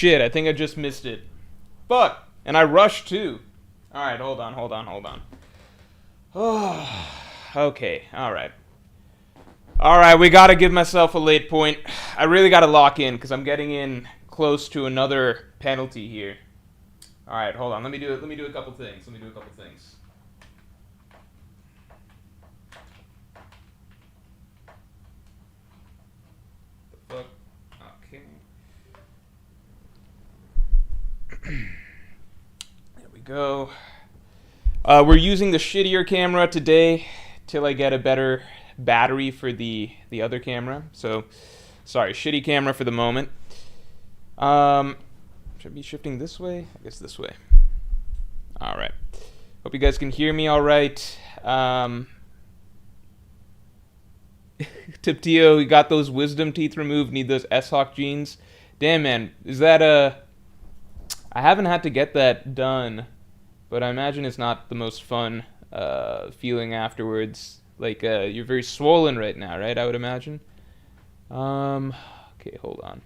shit, I think I just missed it. Fuck! And I rushed too. Alright, hold on. Oh, okay, alright. Alright, we gotta give myself a late point. I really gotta lock in, because I'm getting in close to another penalty here. Alright, hold on. Let me do a couple things. The fuck? Okay. There we go. We're using the shittier camera today till I get a better battery for the other camera. So, sorry, shitty camera for the moment. Should I be shifting this way? I guess this way. All right. Hope you guys can hear me all right. Tiptio, you got those wisdom teeth removed. Need those S-Hawk genes. Damn, man. Is that I haven't had to get that done, but I imagine it's not the most fun feeling afterwards. Like, you're very swollen right now, right? I would imagine. Okay, hold on.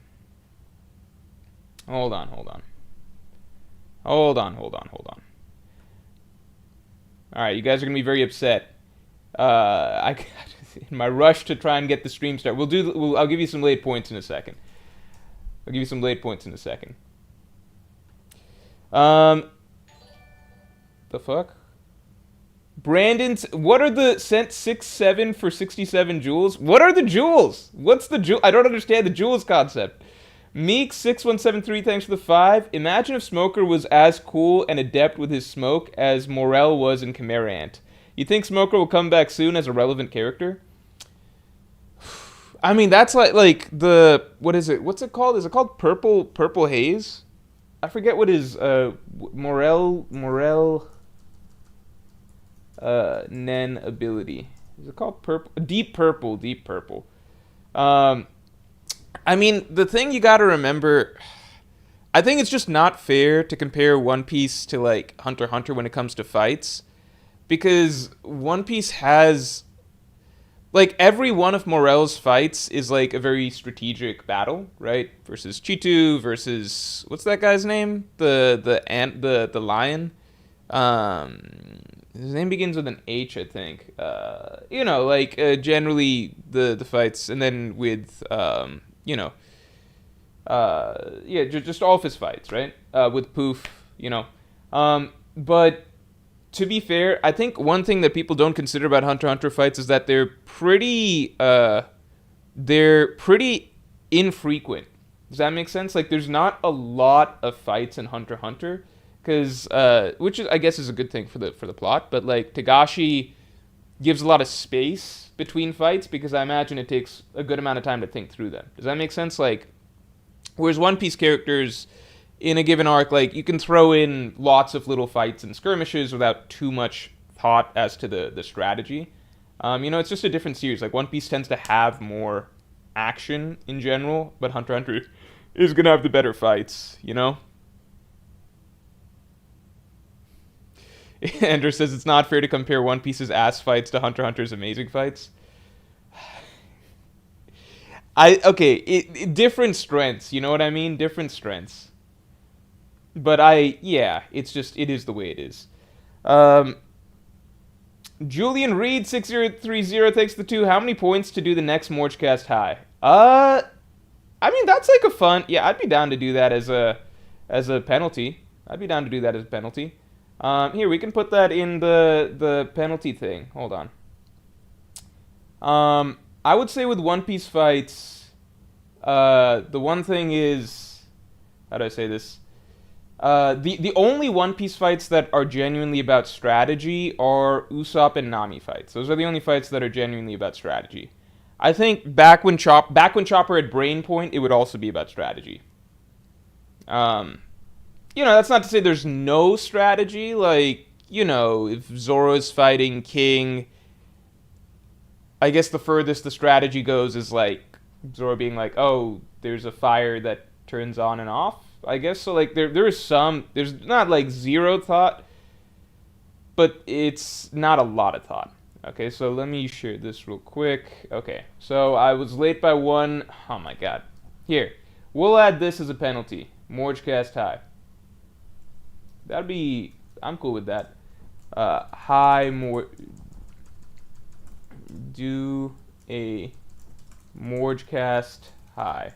All right, you guys are gonna be very upset. In my rush to try and get the stream started, I'll give you some late points in a second. The fuck? Brandon's, what are the sent 6-7 for 67 jewels? What are the jewels? What's the jewel? I don't understand the jewels concept. Meek6173, thanks for the 5. Imagine if Smoker was as cool and adept with his smoke as Morel was in Chimerant. You think Smoker will come back soon as a relevant character? I mean, that's like the, what is it? What's it called? Is it called Purple Haze? I forget what his Morel Nen ability. Is it called Deep Purple. I mean, the thing you gotta remember, I think it's just not fair to compare One Piece to, like, Hunter x Hunter when it comes to fights. Because One Piece has, like, every one of Morel's fights is, like, a very strategic battle, right? Versus Chitu, versus, what's that guy's name? The lion? His name begins with an H, I think. Generally the fights, and then with, just all of his fights, right? With Poof, But to be fair, I think one thing that people don't consider about Hunter x Hunter fights is that they're pretty infrequent. Does that make sense? Like, there's not a lot of fights in Hunter x Hunter. Because, which is, I guess, is a good thing for the plot, but, like, Togashi gives a lot of space between fights because I imagine it takes a good amount of time to think through them. Does that make sense? Like, whereas One Piece characters in a given arc, like, you can throw in lots of little fights and skirmishes without too much thought as to the strategy. It's just a different series. Like, One Piece tends to have more action in general, but Hunter x Hunter is gonna have the better fights, Andrew says it's not fair to compare One Piece's ass fights to Hunter x Hunter's amazing fights. Different strengths, you know what I mean? Different strengths. But it is the way it is. Julian Reed 6030, thanks to the 2. How many points to do the next Morchcast high? I mean, that's like a fun, I'd be down to do that as a penalty. Here, we can put that in the penalty thing. Hold on. I would say with One Piece fights, the one thing is, how do I say this? The only One Piece fights that are genuinely about strategy are Usopp and Nami fights. Those are the only fights that are genuinely about strategy. I think back when Chopper had Brain Point, it would also be about strategy. That's not to say there's no strategy. Like, if Zoro's fighting King, I guess the furthest the strategy goes is, like, Zoro being like, oh, there's a fire that turns on and off, I guess. So, like, there's not, like, zero thought, but it's not a lot of thought. Okay, so let me share this real quick. Okay, so I was late by 1. Oh, my God. Here, we'll add this as a penalty. Morge cast high. That'd be... I'm cool with that. High more... Do a Morge cast high.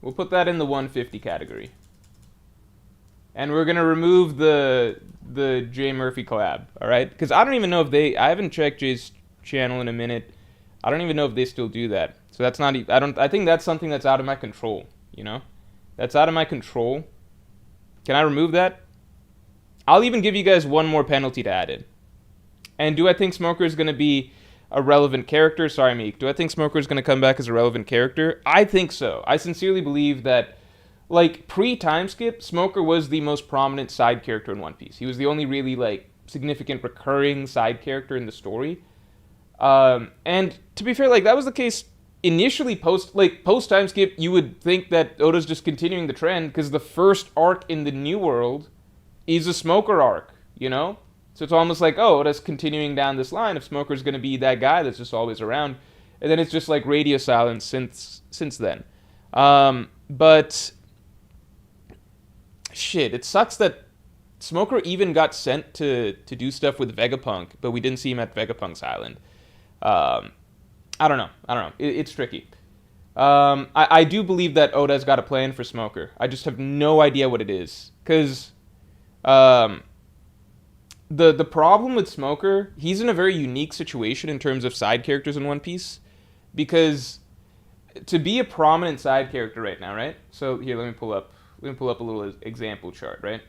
We'll put that in the 150 category. And we're going to remove the Jay Murphy collab, alright? Because I don't even know if they... I haven't checked Jay's channel in a minute. I don't even know if they still do that. So that's not... I think that's something that's out of my control, you know? That's out of my control. Can I remove that? I'll even give you guys one more penalty to add in. And do I think Smoker is going to be a relevant character? Sorry, Meek. Do I think Smoker is going to come back as a relevant character? I think so. I sincerely believe that, like, pre-time skip, Smoker was the most prominent side character in One Piece. He was the only really, like, significant recurring side character in the story. And to be fair, like, that was the case initially post-time skip. You would think that Oda's just continuing the trend because the first arc in the New World is a Smoker arc, you know? So it's almost like, oh, Oda's continuing down this line if Smoker's going to be that guy that's just always around. And then it's just like radio silence since then. But shit, it sucks that Smoker even got sent to do stuff with Vegapunk, but we didn't see him at Vegapunk's island. I don't know. It's tricky. I do believe that Oda's got a plan for Smoker. I just have no idea what it is. Because the problem with Smoker, he's in a very unique situation in terms of side characters in One Piece. Because to be a prominent side character right now, right? So here, let me pull up a little example chart, right?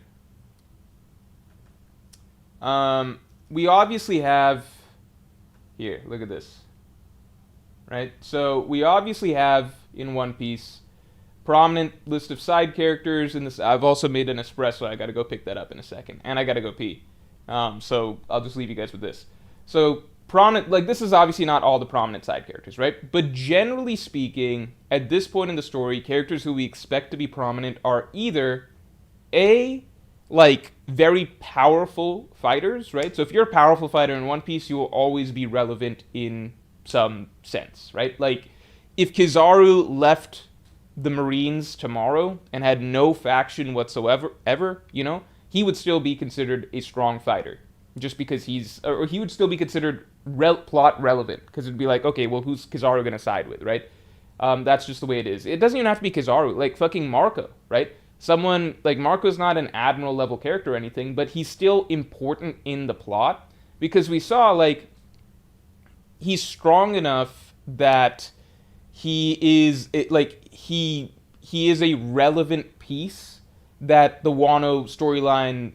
We obviously have... Here, look at this. Right? So we obviously have in One Piece prominent list of side characters in this. I've also made an espresso. I gotta go pick that up in a second. And I gotta go pee. So I'll just leave you guys with this. So prominent, like, this is obviously not all the prominent side characters, right? But generally speaking, at this point in the story, characters who we expect to be prominent are either like very powerful fighters, right? So if you're a powerful fighter in One Piece, you will always be relevant in some sense, right? Like, if Kizaru left the Marines tomorrow and had no faction whatsoever, you know, he would still be considered a strong fighter, just because he would still be considered plot relevant, because it'd be like, okay, well, who's Kizaru gonna side with, right? That's just the way it is. It doesn't even have to be Kizaru, like fucking Marco, right? Someone like Marco's not an admiral level character or anything, but he's still important in the plot, because we saw, like, he's strong enough that he is a relevant piece that the Wano storyline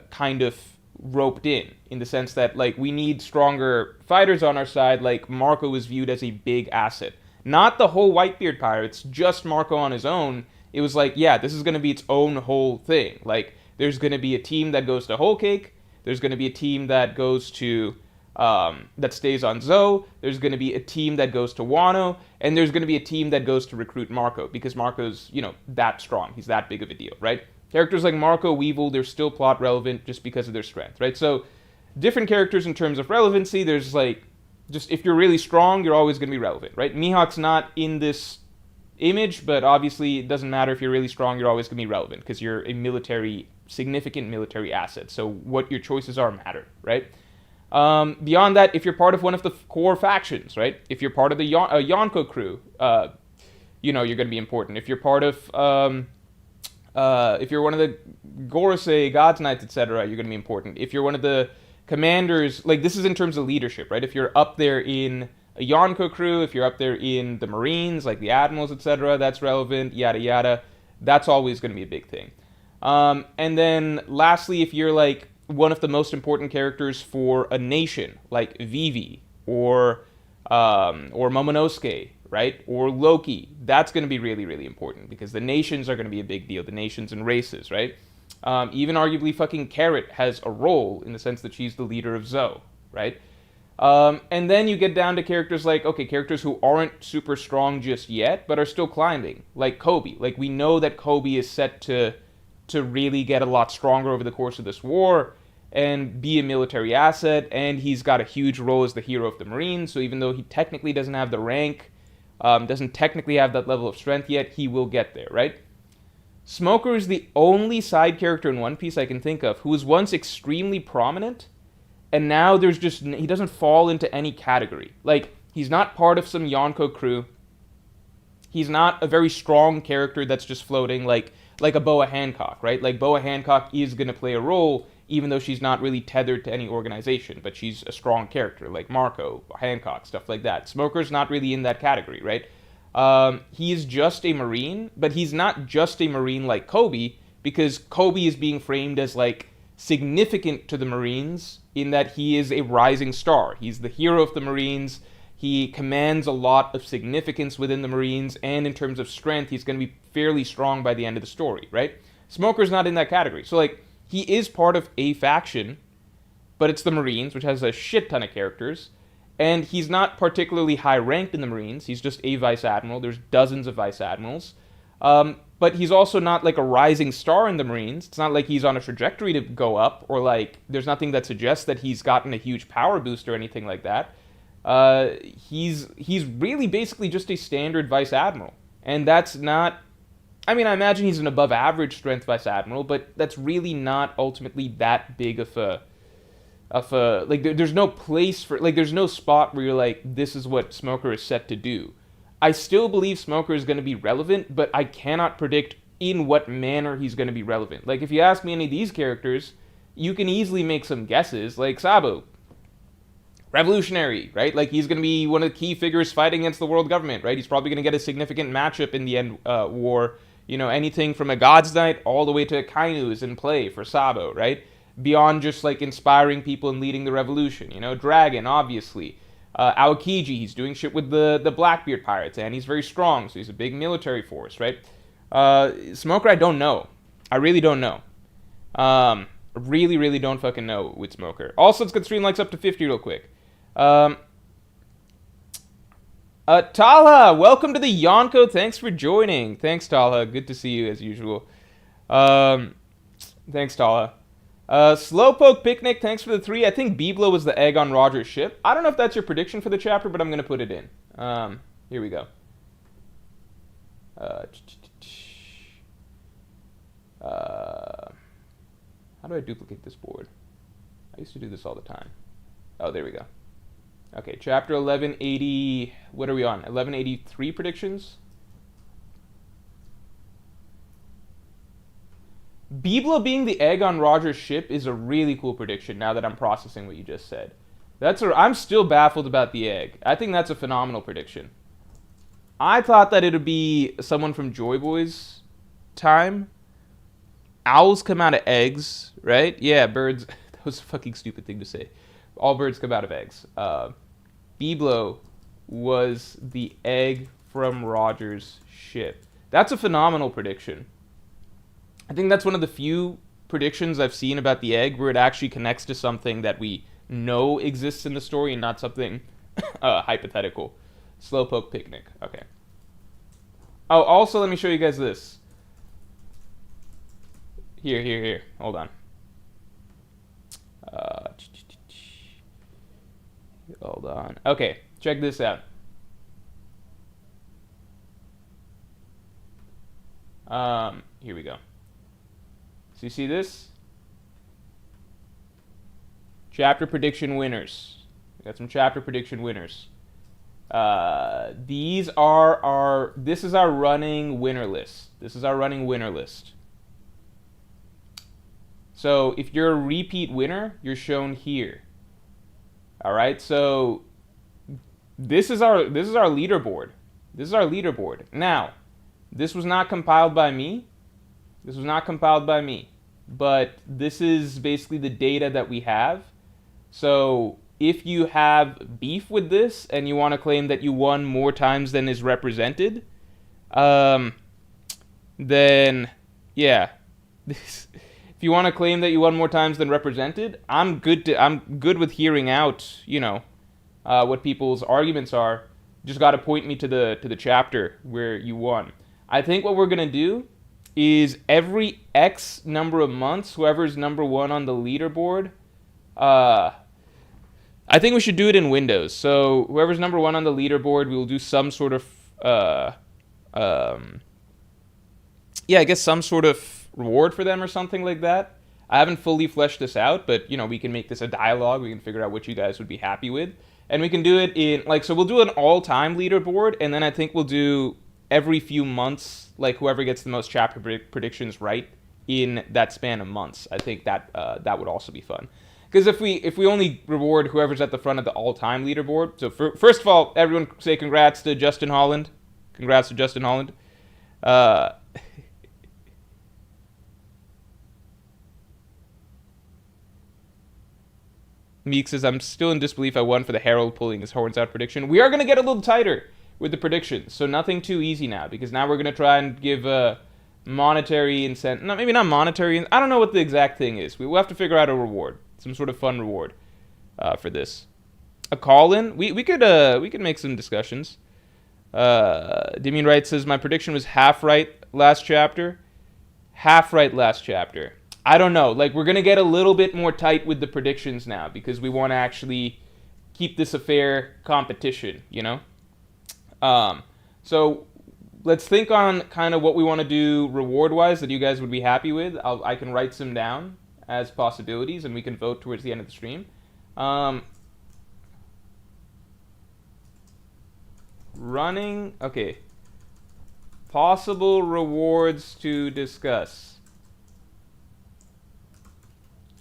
kind of roped in the sense that, like, we need stronger fighters on our side. Like, Marco is viewed as a big asset, not the whole Whitebeard pirates, just Marco on his own. It was like, yeah, this is going to be its own whole thing. Like, there's going to be a team that goes to Whole Cake. There's going to be a team that goes to, that stays on Zoe. There's going to be a team that goes to Wano. And there's going to be a team that goes to recruit Marco, because Marco's, you know, that strong. He's that big of a deal, right? Characters like Marco, Weevil, they're still plot relevant just because of their strength, right? So, different characters in terms of relevancy. There's, like, just if you're really strong, you're always going to be relevant, right? Mihawk's not in this image, but obviously it doesn't matter if you're really strong, you're always going to be relevant because you're a significant military asset. So what your choices are matter, right? Beyond that, if you're part of one of the core factions, right? If you're part of the Yonko crew, you know, you're going to be important. If you're part of, if you're one of the Gorosei, God's Knights, etc., you're going to be important. If you're one of the commanders, like, this is in terms of leadership, right? If you're up there in a Yonko crew, if you're up there in the Marines, like the Admirals, etc., that's relevant, yada yada. That's always going to be a big thing. And then lastly, if you're, like, one of the most important characters for a nation, like Vivi or Momonosuke, right? Or Loki, that's going to be really, really important because the nations are going to be a big deal, the nations and races, right? Even arguably fucking Carrot has a role in the sense that she's the leader of Zoe, right? And then you get down to characters like, okay, characters who aren't super strong just yet, but are still climbing, like Kobe. Like, we know that Kobe is set to really get a lot stronger over the course of this war and be a military asset, and he's got a huge role as the hero of the Marines, so even though he technically doesn't have the rank Doesn't technically have that level of strength yet. He will get there, right? Smoker is the only side character in One Piece I can think of who was once extremely prominent, and now he doesn't fall into any category. Like, he's not part of some Yonko crew. He's not a very strong character that's just floating like a Boa Hancock, right? Like, Boa Hancock is going to play a role, even though she's not really tethered to any organization, but she's a strong character, like Marco, Hancock, stuff like that. Smoker's not really in that category, right? He's just a Marine, but he's not just a Marine like Kobe, because Kobe is being framed as, like, significant to the Marines in that he is a rising star. He's the hero of the Marines. He commands a lot of significance within the Marines, and in terms of strength, he's going to be fairly strong by the end of the story, right? Smoker's not in that category. So, like, he is part of a faction, but it's the Marines, which has a shit ton of characters, and he's not particularly high-ranked in the Marines. He's just a vice admiral. There's dozens of vice admirals. But he's also not, like, a rising star in the Marines. It's not like he's on a trajectory to go up, or, like, there's nothing that suggests that he's gotten a huge power boost or anything like that. He's really basically just a standard vice admiral. And that's not... I mean, I imagine he's an above-average strength vice admiral, but that's really not ultimately that big of a like, there's no place for, like, there's no spot where you're like, this is what Smoker is set to do. I still believe Smoker is going to be relevant, but I cannot predict in what manner he's going to be relevant. Like, if you ask me any of these characters, you can easily make some guesses, like Sabo. Revolutionary, right? Like, he's going to be one of the key figures fighting against the world government, right? He's probably going to get a significant matchup in the end war. You know, anything from a God's Knight all the way to Akainu is in play for Sabo, right? Beyond just, like, inspiring people and leading the revolution. You know, Dragon, obviously. Aokiji, he's doing shit with the Blackbeard pirates, and he's very strong, so he's a big military force, right? Smoker, I don't know. I really don't know. Really, really don't fucking know with Smoker. Also, let's get stream likes up to 50 real quick. Talha, welcome to the Yonko. Thanks for joining. Thanks, Talha. Good to see you as usual. Thanks, Talha. Slowpoke Picnic, thanks for the 3. I think Biblo was the egg on Roger's ship. I don't know if that's your prediction for the chapter, but I'm going to put it in. Here we go. How do I duplicate this board? I used to do this all the time. Oh, there we go. Okay, chapter 1180... What are we on? 1183 predictions? Biblo being the egg on Roger's ship is a really cool prediction now that I'm processing what you just said. I'm still baffled about the egg. I think that's a phenomenal prediction. I thought that it would be someone from Joy Boy's time. Owls come out of eggs, right? Yeah, birds. That was a fucking stupid thing to say. All birds come out of eggs. Biblo was the egg from Roger's ship. That's a phenomenal prediction. I think that's one of the few predictions I've seen about the egg where it actually connects to something that we know exists in the story and not something hypothetical. Slowpoke Picnic. Okay. Oh, also, let me show you guys this. Here. Hold on. Hold on. Okay, check this out. Here we go. So you see this? Chapter prediction winners. We got some chapter prediction winners. This is our running winner list. So if you're a repeat winner, you're shown here. All right, so this is our leaderboard. Now, this was not compiled by me. But this is basically the data that we have. So if you have beef with this and you want to claim that you won more times than is represented, then yeah. If you want to claim that you won more times than represented, I'm good with hearing out, what people's arguments are. Just got to point me to the chapter where you won. I think what we're gonna do is every X number of months, whoever's number 1 on the leaderboard, I think we should do it in Windows. So whoever's number 1 on the leaderboard, we will do some sort of uh, um, yeah, I guess some sort of reward for them or something like that. I haven't fully fleshed this out, but we can make this a dialogue. We can figure out what you guys would be happy with, and we can do it in so we'll do an all-time leaderboard, and then I think we'll do every few months, like whoever gets the most chapter predictions right in that span of months. I think that that would also be fun. Because if we only reward whoever's at the front of the all-time leaderboard, so first of all, everyone say congrats to Justin Holland. Congrats to Justin Holland. Meek says, I'm still in disbelief I won for the Herald pulling his horns out prediction. We are going to get a little tighter with the predictions, so nothing too easy now, because now we're going to try and give a monetary incentive. No, maybe not monetary. I don't know what the exact thing is. We'll have to figure out a reward. Some sort of fun reward for this. A call-in? We could make some discussions. Damien Wright says, my prediction was half right last chapter. Half right last chapter. I don't know. Like, we're going to get a little bit more tight with the predictions now because we want to actually keep this a fair competition, So let's think on kind of what we want to do reward-wise that you guys would be happy with. I can write some down as possibilities, and we can vote towards the end of the stream. Running. Okay. Possible rewards to discuss.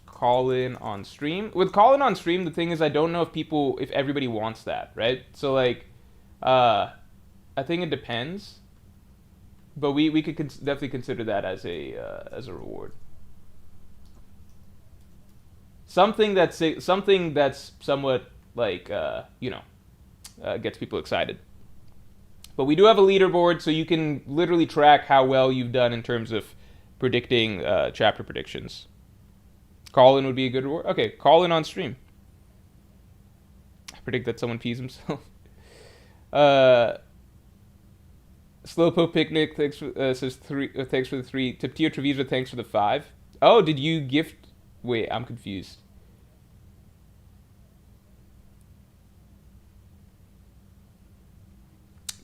Call in on stream. With call in on stream, the thing is I don't know if everybody wants that, right? So I think it depends, but we could definitely consider that as a reward. Something that's somewhat gets people excited. But we do have a leaderboard, so you can literally track how well you've done in terms of predicting chapter predictions. Call in would be a good reward. Okay, call in on stream. I predict that someone pees himself. Slowpoke Picnic says thanks for the 3. Tiptio Trevisa, thanks for the 5. Oh, did you gift? Wait, I'm confused.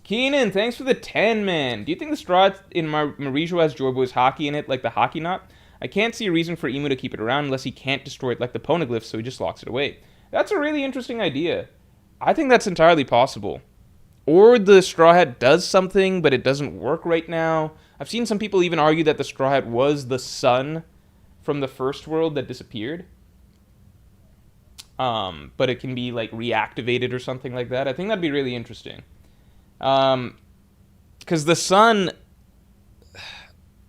Keenan, thanks for the 10, man. Do you think the straw in Marijo has Jorbo's Haki in it, like the Haki knot? I can't see a reason for Imu to keep it around unless he can't destroy it like the Poneglyph, so he just locks it away. That's a really interesting idea. I think that's entirely possible. Or the Straw Hat does something, but it doesn't work right now. I've seen some people even argue that the Straw Hat was the sun from the first world that disappeared. But it can be, reactivated or something like that. I think that'd be really interesting. Because the sun...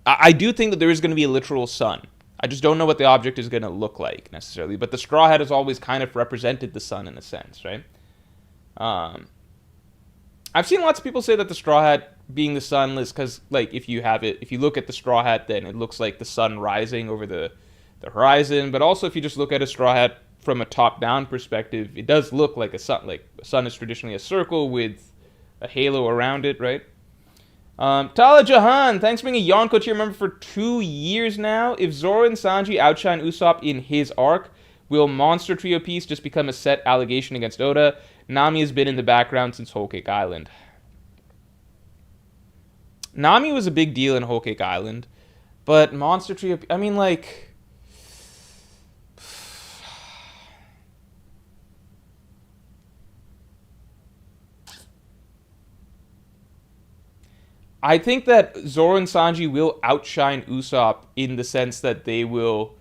I do think that there is going to be a literal sun. I just don't know what the object is going to look like, necessarily. But the Straw Hat has always kind of represented the sun in a sense, right? I've seen lots of people say that the Straw Hat being the sun is because, if you look at the Straw Hat, then it looks like the sun rising over the horizon. But also, if you just look at a Straw Hat from a top-down perspective, it does look like a sun. Like, a sun is traditionally a circle with a halo around it, right? Tala Jahan, thanks for being a Yonko tier member for 2 years now. If Zoro and Sanji outshine Usopp in his arc, will Monster Trio Piece just become a set allegation against Oda? Nami has been in the background since Whole Cake Island. Nami was a big deal in Whole Cake Island, but Monster Trio... I think that Zoro and Sanji will outshine Usopp in the sense that they will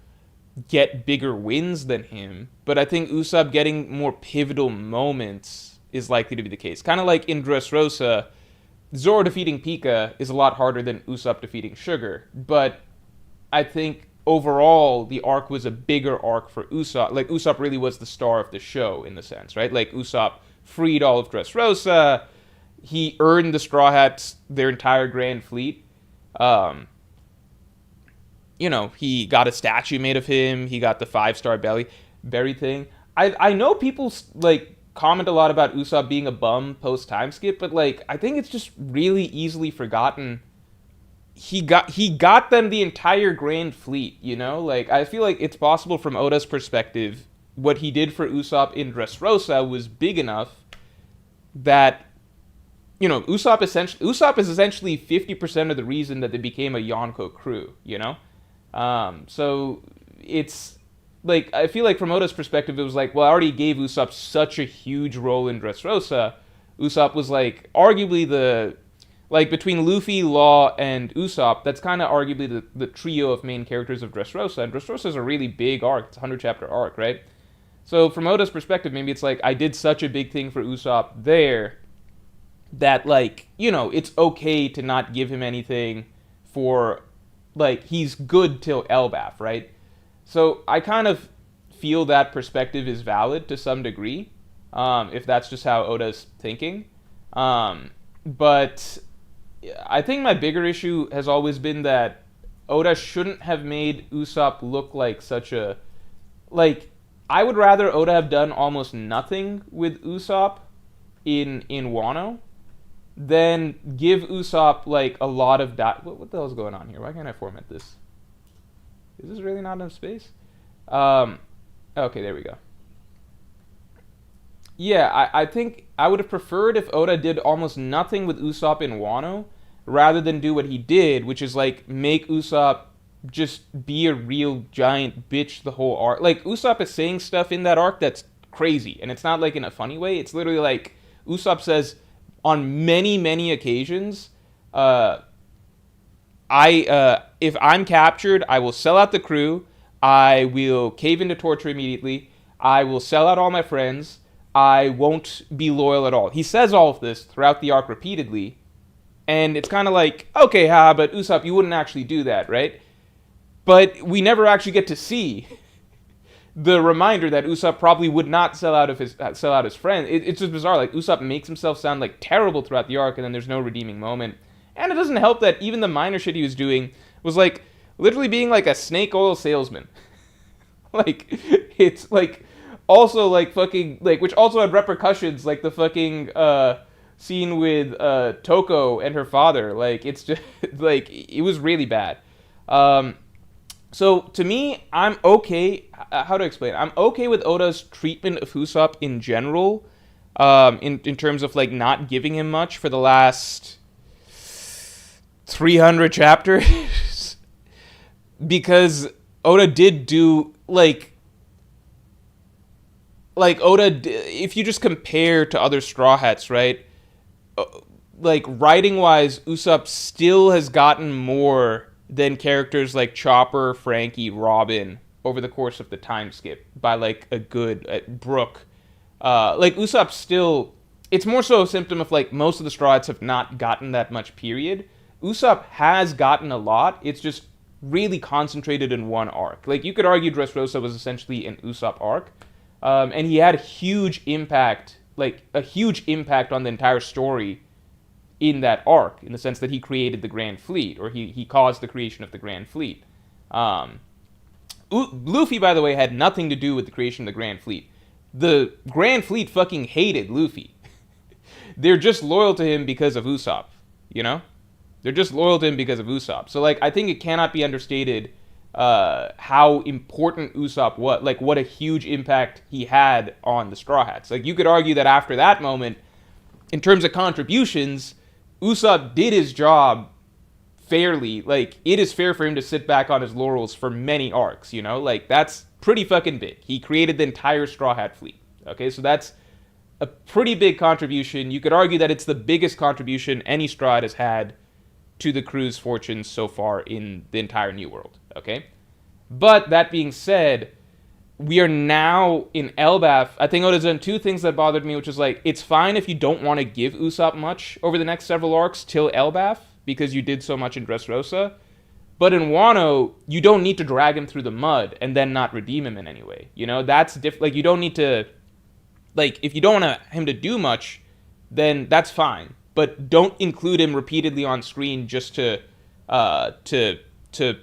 get bigger wins than him, but I think Usopp getting more pivotal moments is likely to be the case. Kind of like in Dressrosa, Zoro defeating Pika is a lot harder than Usopp defeating Sugar, but I think overall the arc was a bigger arc for Usopp. Usopp really was the star of the show in the sense, right? Usopp freed all of Dressrosa. He earned the Straw Hats their entire Grand Fleet. He got a statue made of him. He got the 5-star berry thing. I know people comment a lot about Usopp being a bum post time skip, but I think it's just really easily forgotten. He got them the entire Grand Fleet. I feel like it's possible from Oda's perspective, what he did for Usopp in Dressrosa was big enough that Usopp is essentially 50% of the reason that they became a Yonko crew, you know? So it's like, I feel like from Oda's perspective, it was like, well, I already gave Usopp such a huge role in Dressrosa. Usopp was like arguably like between Luffy, Law, and Usopp, that's kind of arguably the trio of main characters of Dressrosa. And Dressrosa is a really big arc. It's a 100 chapter arc, right? So from Oda's perspective, maybe it's like, I did such a big thing for Usopp there that, like, it's okay to not give him anything for, like, he's good till Elbaf, right? So I kind of feel that perspective is valid to some degree, if that's just how Oda's thinking. But I think my bigger issue has always been that Oda shouldn't have made Usopp look like such a... Like, I would rather Oda have done almost nothing with Usopp in Wano than give Usopp, like, a lot of... What the hell is going on here? Why can't I format this? Is this really not enough space? Okay, there we go. Yeah, I think I would have preferred if Oda did almost nothing with Usopp in Wano, rather than do what he did, which is, like, make Usopp just be a real giant bitch the whole arc. Like, Usopp is saying stuff in that arc that's crazy, and it's not, like, in a funny way. It's literally, like, Usopp says on many, many occasions, if I'm captured, I will sell out the crew, I will cave into torture immediately, I will sell out all my friends, I won't be loyal at all. He says all of this throughout the arc repeatedly, and it's kind of like, okay, but Usopp, you wouldn't actually do that, right? But we never actually get to see the reminder that Usopp probably would not sell out his friend. It's just bizarre. Like, Usopp makes himself sound like terrible throughout the arc, and then there's no redeeming moment. And it doesn't help that even the minor shit he was doing was, like, literally being like a snake oil salesman. Like, it's like also like fucking like, which also had repercussions, like the fucking scene with Toko and her father. Like, it's just like, it was really bad. So to me, I'm okay. How to explain? I'm okay with Oda's treatment of Usopp in general, in terms of, like, not giving him much for the last 300 chapters, because Oda did do like Oda. If you just compare to other Straw Hats, right? Like, writing wise, Usopp still has gotten more than characters like Chopper, Frankie, Robin over the course of the time skip by, like, a good Brook. Like, Usopp still, it's more so a symptom of, like, most of the Straw Hats have not gotten that much, period. Usopp has gotten a lot. It's just really concentrated in one arc. Like, you could argue Dressrosa was essentially an Usopp arc, and he had a huge impact on the entire story in that arc, in the sense that he created the Grand Fleet, or he caused the creation of the Grand Fleet. Luffy, by the way, had nothing to do with the creation of the Grand Fleet. The Grand Fleet fucking hated Luffy. They're just loyal to him because of Usopp, you know? They're just loyal to him because of Usopp. So, like, I think it cannot be understated how important Usopp was, like, what a huge impact he had on the Straw Hats. Like, you could argue that after that moment, in terms of contributions, Usopp did his job fairly. Like, it is fair for him to sit back on his laurels for many arcs, you know? Like, that's pretty fucking big. He created the entire Straw Hat fleet. Okay, so that's a pretty big contribution. You could argue that it's the biggest contribution any Straw Hat has had to the crew's fortunes so far in the entire New World, okay? But that being said, we are now in Elbaf. I think Oda's done two things that bothered me, which is, like, it's fine if you don't want to give Usopp much over the next several arcs till Elbaf, because you did so much in Dressrosa. But in Wano, you don't need to drag him through the mud and then not redeem him in any way. You know, that's like, you don't need to, like, if you don't want him to do much, then that's fine. But don't include him repeatedly on screen just to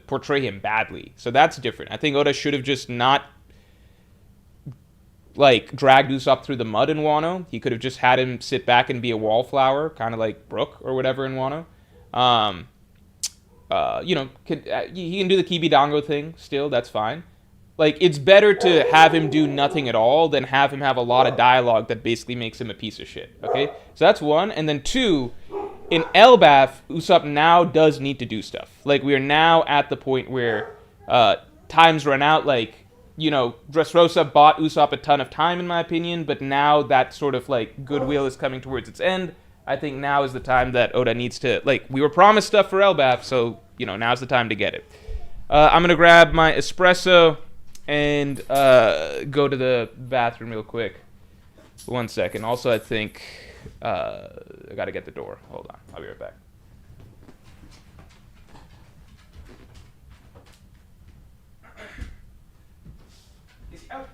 portray him badly. So that's different. I think Oda should have just not, like, dragged Usopp through the mud in Wano. He could have just had him sit back and be a wallflower, kind of like Brook or whatever in Wano. You know, he can do the Kibidango thing still. That's fine. Like, it's better to have him do nothing at all than have him have a lot of dialogue that basically makes him a piece of shit, okay? So that's one. And then two, in Elbaf, Usopp now does need to do stuff. Like, we are now at the point where time's run out. Like, you know, Dressrosa bought Usopp a ton of time, in my opinion, but now that sort of, like, goodwill is coming towards its end. I think now is the time that Oda needs to, like, we were promised stuff for Elbaf, so, you know, now's the time to get it. I'm going to grab my espresso and go to the bathroom real quick. 1 second. Also, I think I got to get the door. Hold on. I'll be right back. Is he out?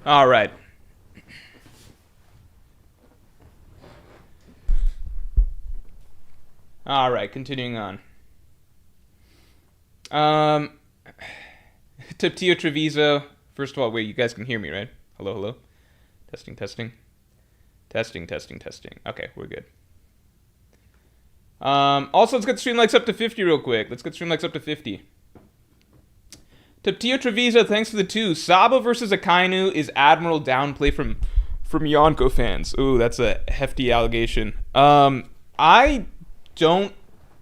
All right. All right, continuing on. Taptio Treviso. First of all, wait, you guys can hear me, right? Hello, hello. Testing, testing. Testing, testing, testing. Okay, we're good. Also, let's get stream likes up to 50 real quick. Let's get stream likes up to 50. Taptio Treviso, thanks for the 2. Sabo versus Akainu is Admiral downplay from Yonko fans. Ooh, that's a hefty allegation. I don't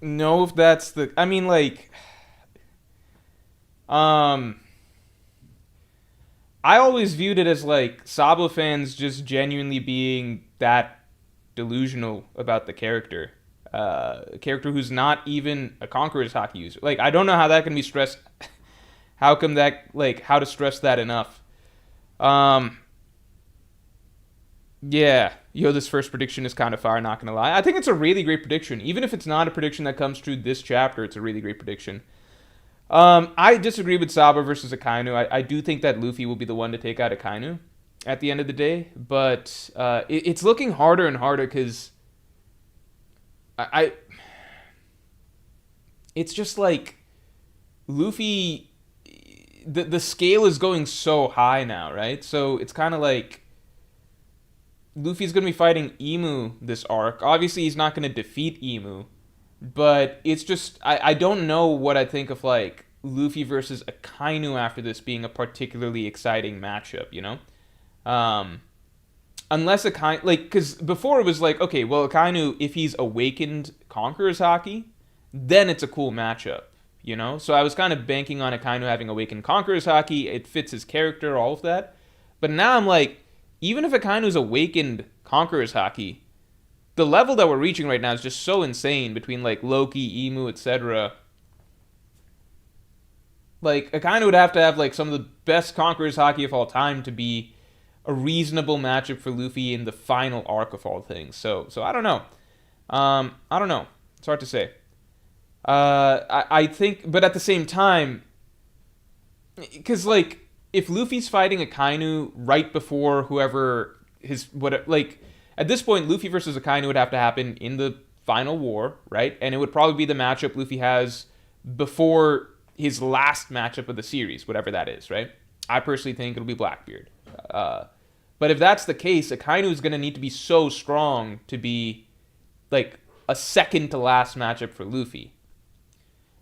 know if that's the... I mean, like... I always viewed it as, like, Sabo fans just genuinely being that delusional about the character. A character who's not even a Conqueror's Haki user. Like, I don't know how that can be stressed... How come that, like, how to stress that enough? Yeah. Yo, this first prediction is kind of fire, not gonna lie. I think it's a really great prediction. Even if it's not a prediction that comes true this chapter, it's a really great prediction. I disagree with Sabo versus Akainu. I do think that Luffy will be the one to take out Akainu at the end of the day. But it's looking harder and harder because it's just like Luffy... The scale is going so high now, right? So it's kind of like Luffy's going to be fighting Imu this arc. Obviously, he's not going to defeat Imu, but it's just I don't know what I think of like Luffy versus Akainu after this being a particularly exciting matchup, you know? Unless Akainu, like, because before it was like, okay, well, Akainu, if he's awakened Conqueror's Haki, then it's a cool matchup. You know? So I was kind of banking on Akainu having awakened Conqueror's Haki. It fits his character, all of that. But now I'm like, even if Akainu's awakened Conqueror's Haki, the level that we're reaching right now is just so insane between like Loki, Emu, etc. Like Akainu would have to have like some of the best Conquerors Haki of all time to be a reasonable matchup for Luffy in the final arc of all things. So I don't know. I don't know. It's hard to say. I think, but at the same time, because like if Luffy's fighting Akainu right before whoever like at this point, Luffy versus Akainu would have to happen in the final war, right? And it would probably be the matchup Luffy has before his last matchup of the series, whatever that is, right? I personally think it'll be Blackbeard. But if that's the case, Akainu is going to need to be so strong to be like a second to last matchup for Luffy.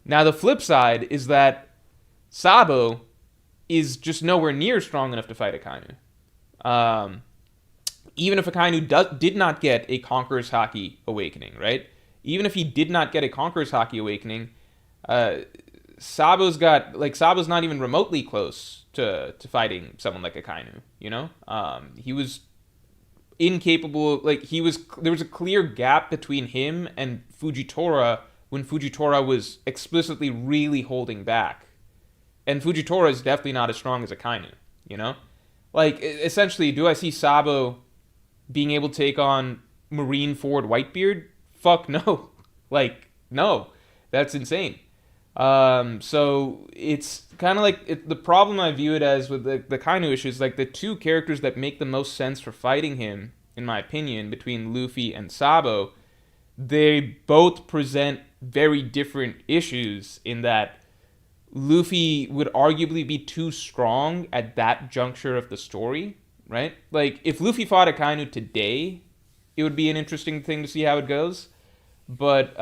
Now the flip side is that Sabo is just nowhere near strong enough to fight Akainu. Even if Akainu did not get a Conqueror's Haki awakening, right? Even if he did not get a Conqueror's Haki awakening, Sabo's not even remotely close to fighting someone like Akainu, you know? He was incapable, there was a clear gap between him and Fujitora when Fujitora was explicitly really holding back. And Fujitora is definitely not as strong as Akainu, you know? Like, essentially, do I see Sabo being able to take on Marineford Whitebeard? Fuck no. Like, no. That's insane. So it's kind of like the problem I view it as with the Akainu issue is like the two characters that make the most sense for fighting him, in my opinion, between Luffy and Sabo, they both present very different issues in that Luffy would arguably be too strong at that juncture of the story, right? Like, if Luffy fought Akainu today, it would be an interesting thing to see how it goes. But,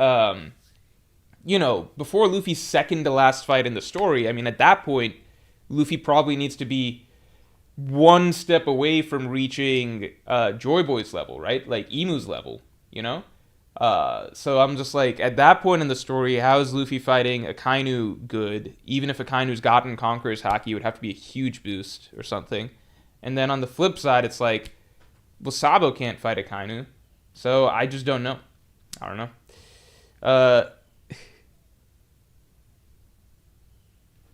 you know, before Luffy's second to last fight in the story, I mean, at that point, Luffy probably needs to be one step away from reaching Joy Boy's level, right? Like, Emu's level, you know? So I'm just like, at that point in the story, how is Luffy fighting Akainu good? Even if Akainu's gotten Conqueror's Haki, it would have to be a huge boost or something. And then on the flip side, it's like, well, Sabo can't fight Akainu. So I just don't know. I don't know.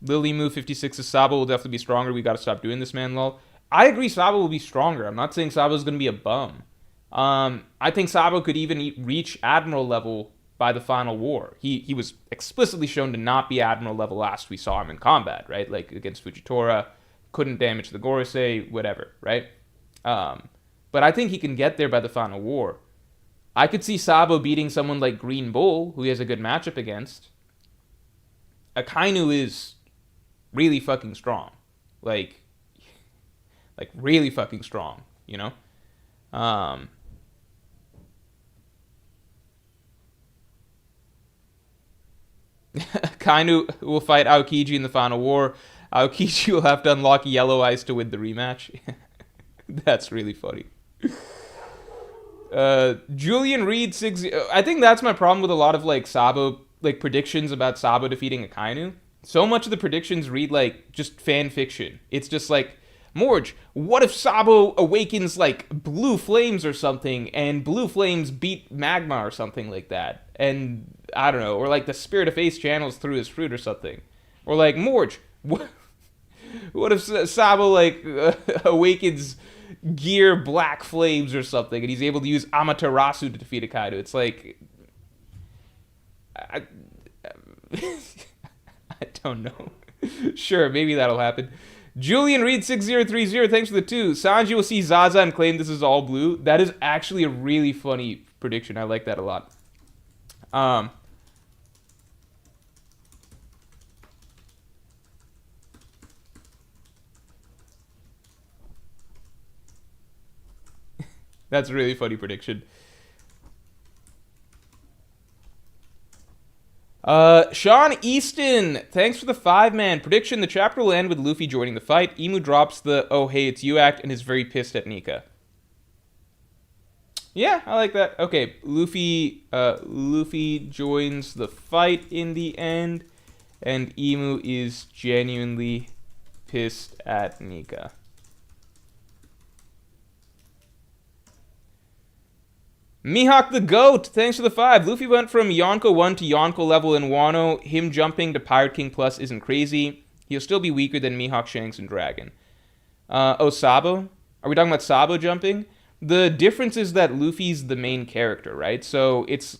Lily Moo 56 says Sabo will definitely be stronger. We got to stop doing this, man, lol. I agree Sabo will be stronger. I'm not saying Sabo's going to be a bum. I think Sabo could even reach Admiral level by the final war. He was explicitly shown to not be Admiral level last we saw him in combat, right? Like against Fujitora, couldn't damage the Gorosei, whatever, right? But I think he can get there by the final war. I could see Sabo beating someone like Green Bull, who he has a good matchup against. Akainu is really fucking strong. Like really fucking strong, you know? Akainu will fight Aokiji in the final war. Aokiji will have to unlock Yellow Eyes to win the rematch. That's really funny. Julian Reed 60. I think that's my problem with a lot of like Sabo, like predictions about Sabo defeating Akainu. So much of the predictions read like just fan fiction. It's just like, Morge, what if Sabo awakens like blue flames or something and blue flames beat magma or something like that? And I don't know, or like the Spirit of Ace channels through his fruit or something. Or like, Morge, what if Sabo like awakens gear black flames or something and he's able to use Amaterasu to defeat Akainu? It's like, I don't know. Sure, maybe that'll happen. Julian Reed 6030, thanks for the 2. Sanji will see Zaza and claim this is all blue. That is actually a really funny prediction. I like that a lot. That's a really funny prediction. Sean Easton, thanks for the 5-man. Prediction, the chapter will end with Luffy joining the fight. Emu drops the, oh hey, it's you act and is very pissed at Nika. Yeah, I like that. Okay, Luffy joins the fight in the end, and Emu is genuinely pissed at Nika. Mihawk the GOAT, thanks for the 5. Luffy went from Yonko 1 to Yonko level in Wano. Him jumping to Pirate King Plus isn't crazy. He'll still be weaker than Mihawk, Shanks, and Dragon. Sabo? Are we talking about Sabo jumping? The difference is that Luffy's the main character, right? So it's,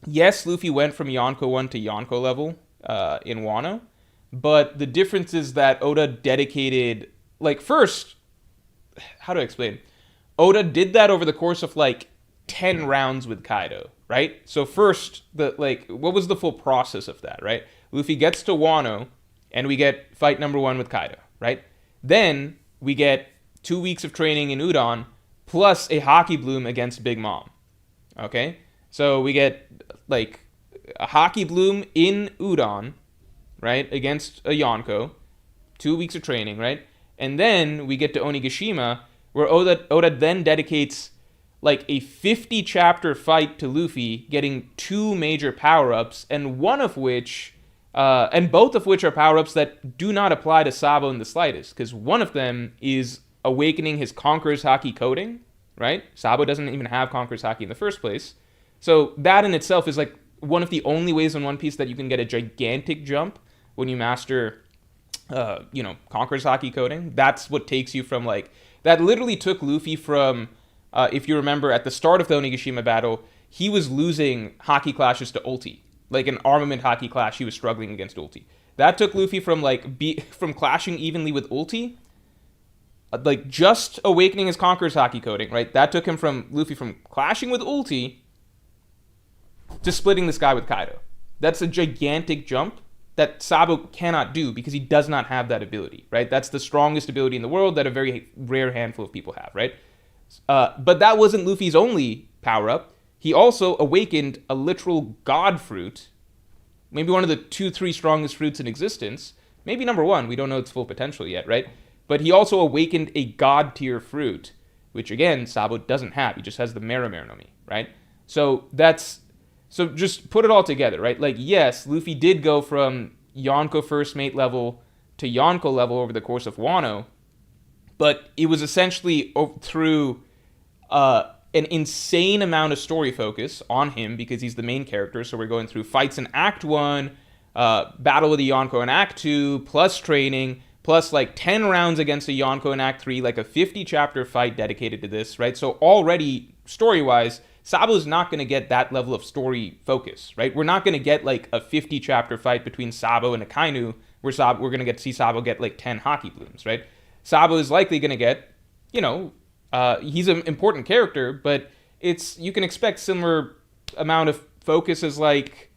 yes, Luffy went from Yonko 1 to Yonko level in Wano. But the difference is that Oda dedicated, like, first, how do I explain? Oda did that over the course of, like, 10 rounds with Kaido, right? So first, what was the full process of that, right? Luffy gets to Wano, and we get fight number 1 with Kaido, right? Then we get 2 weeks of training in Udon, plus a Haki Bloom against Big Mom, okay? So we get, like, a Haki Bloom in Udon, right, against a Yonko, 2 weeks of training, right? And then we get to Onigashima, where Oda then dedicates like a 50-chapter fight to Luffy, getting 2 major power-ups, and one of which, and both of which are power-ups that do not apply to Sabo in the slightest, because one of them is awakening his Conqueror's Haki coding, right? Sabo doesn't even have Conqueror's Haki in the first place. So that in itself is like one of the only ways in One Piece that you can get a gigantic jump when you master, Conqueror's Haki coding. That's what takes you from like, that literally took Luffy from, if you remember, at the start of the Onigashima battle, he was losing Haki clashes to ulti. Like an armament Haki clash, he was struggling against ulti. That took Luffy from from clashing evenly with ulti, like just awakening his Conqueror's Haki coding, right? That took him from Luffy from clashing with ulti to splitting the sky with Kaido. That's a gigantic jump that Sabo cannot do because he does not have that ability, right? That's the strongest ability in the world that a very rare handful of people have, right? But that wasn't Luffy's only power-up. He also awakened a literal god fruit, maybe one of the 2-3 strongest fruits in existence. Maybe number 1, we don't know its full potential yet, right? But he also awakened a god-tier fruit, which again, Sabo doesn't have. He just has the Mera no Mi, right? So just put it all together, right? Like, yes, Luffy did go from Yonko first mate level to Yonko level over the course of Wano, but it was essentially through an insane amount of story focus on him because he's the main character. So we're going through fights in Act 1, battle with the Yonko in Act 2, plus training, plus like 10 rounds against a Yonko in Act 3, like a 50-chapter fight dedicated to this, right? So already, story-wise, Sabo's not going to get that level of story focus, right? We're not going to get like a 50-chapter fight between Sabo and Akainu where we're going to see Sabo get like 10 Haki Blooms, right? Sabo is likely going to get, he's an important character, but you can expect similar amount of focus as like,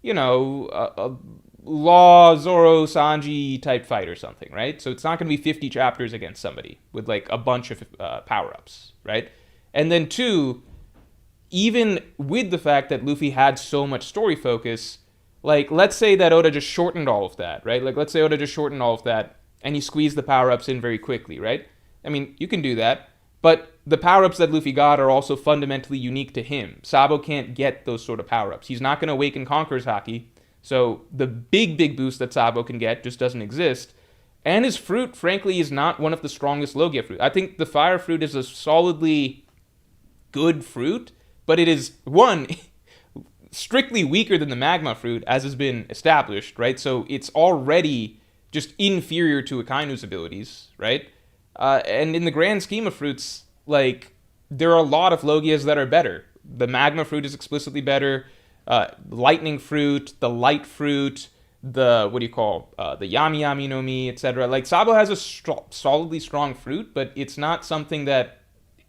a Law, Zoro, Sanji type fight or something, right? So it's not going to be 50 chapters against somebody with like a bunch of power-ups, right? And then 2, even with the fact that Luffy had so much story focus, like, let's say that Oda just shortened all of that, right? Like, let's say Oda just shortened all of that, and he squeezed the power-ups in very quickly, right? I mean, you can do that, but the power-ups that Luffy got are also fundamentally unique to him. Sabo can't get those sort of power-ups. He's not going to awaken Conqueror's Haki, so the big boost that Sabo can get just doesn't exist. And his fruit, frankly, is not one of the strongest Logia fruit. I think the Fire Fruit is a solidly good fruit, but it is, one, strictly weaker than the Magma Fruit, as has been established, right? So it's already just inferior to Akainu's abilities, right? And in the grand scheme of fruits, like, there are a lot of Logias that are better. The Magma Fruit is explicitly better. Lightning Fruit, the Light Fruit, the Yami Yami no Mi, etc. Like, Sabo has a solidly strong fruit, but it's not something that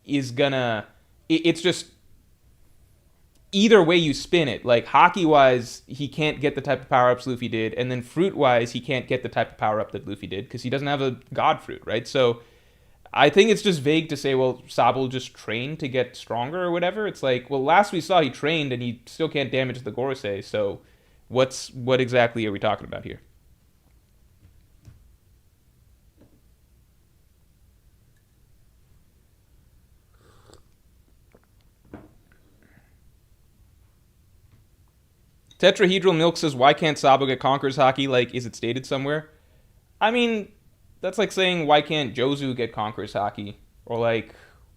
is gonna... It's just... Either way you spin it, like, Haki-wise, he can't get the type of power-ups Luffy did, and then fruit-wise, he can't get the type of power-up that Luffy did, because he doesn't have a God Fruit, right? So, I think it's just vague to say, well, Sabo just trained to get stronger or whatever. It's like, well, last we saw he trained, and he still can't damage the Gorosei, so what exactly are we talking about here? Tetrahedral Milk says, why can't Sabo get Conqueror's Haki? Like, is it stated somewhere? I mean, that's like saying, why can't Jozu get Conqueror's Haki? Or like,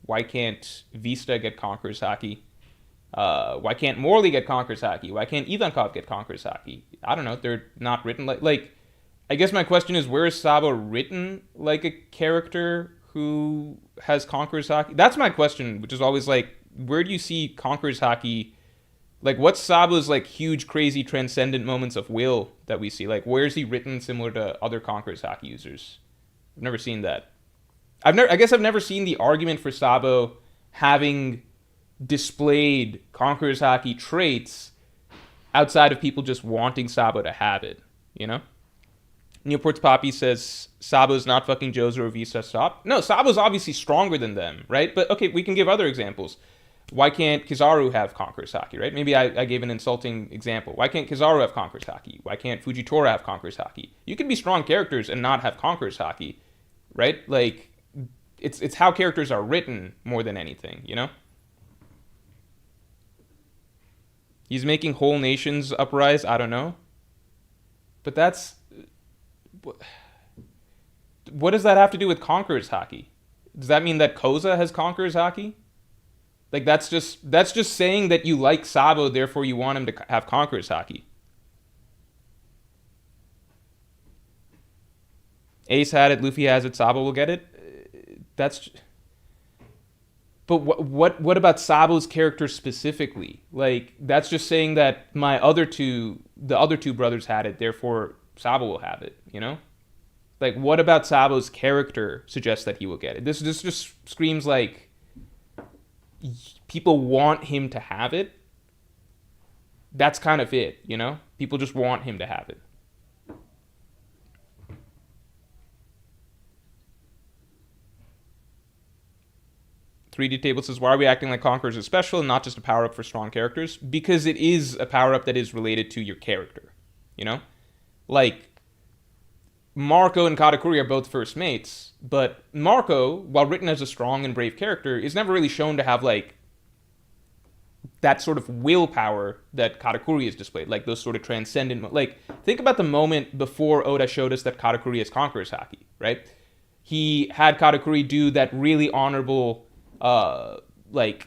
Why can't Vista get Conqueror's Haki? Why can't Morley get Conqueror's Haki? Why can't Ivankov get Conqueror's Haki? I don't know. They're not written like. I guess my question is, where is Sabo written like a character who has Conqueror's Haki? That's my question, which is always like, where do you see Conqueror's Haki? Like, what's Sabo's like huge, crazy, transcendent moments of will that we see? Like, where's he written similar to other Conqueror's Haki users? I've never seen that. I guess I've never seen the argument for Sabo having displayed Conqueror's Haki traits outside of people just wanting Sabo to have it, you know? Newport's Poppy says Sabo's not fucking Jozo or Vista. Stop. No, Sabo's obviously stronger than them, right? But okay, we can give other examples. Why can't Kizaru have Conqueror's Haki, right? Maybe I gave an insulting example. Why can't Kizaru have Conqueror's Haki? Why can't Fujitora have Conqueror's Haki? You can be strong characters and not have Conqueror's Haki, right? Like, it's how characters are written more than anything, you know? He's making whole nations uprise. I don't know. But that's... What does that have to do with Conqueror's Haki? Does that mean that Koza has Conqueror's Haki? Like, that's just saying that you like Sabo, therefore you want him to have Conqueror's Haki. Ace had it, Luffy has it, Sabo will get it. But what about Sabo's character specifically? Like, that's just saying that the other two brothers had it, therefore Sabo will have it, you know? Like, what about Sabo's character suggests that he will get it? This just screams like people want him to have it. That's kind of it, you know? People just want him to have it. "3D Table says, why are we acting like Conquerors is special and not just a power-up for strong characters? Because it is a power-up that is related to your character, you know? Like, Marco and Katakuri are both first mates, but Marco, while written as a strong and brave character, is never really shown to have, like, that sort of willpower that Katakuri has displayed, like those sort of transcendent... Like, think about the moment before Oda showed us that Katakuri has Conqueror's Haki, right? He had Katakuri do that really honorable... like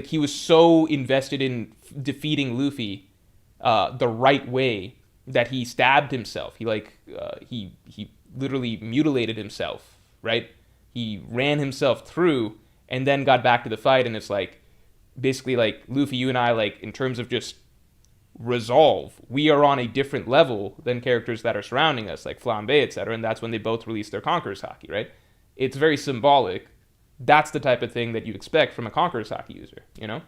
he was so invested in defeating Luffy the right way that he stabbed himself. He literally mutilated himself, right? He ran himself through and then got back to the fight, and it's like, basically like, Luffy, you and I, like, in terms of just resolve, we are on a different level than characters that are surrounding us, like Flambe, etc., and that's when they both released their Conqueror's Haki, right? It's very symbolic. That's the type of thing that you'd expect from a Conqueror's Haki user, you know?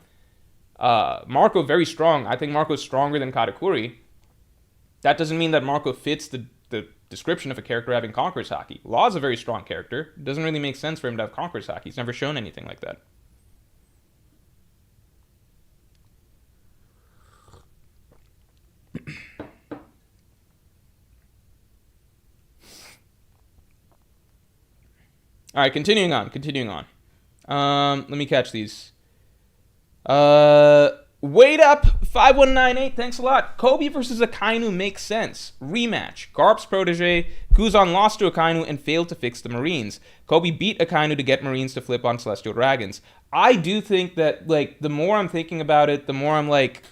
Marco, very strong. I think Marco's stronger than Katakuri. That doesn't mean that Marco fits the description of a character having Conqueror's Haki. Law's a very strong character. It doesn't really make sense for him to have Conqueror's Haki. He's never shown anything like that. All right, continuing on. Let me catch these. Wait up, 5198, thanks a lot. Kobe versus Akainu makes sense. Rematch. Garp's protege, Kuzan lost to Akainu and failed to fix the Marines. Kobe beat Akainu to get Marines to flip on Celestial Dragons. I do think that, like, the more I'm thinking about it, the more I'm like,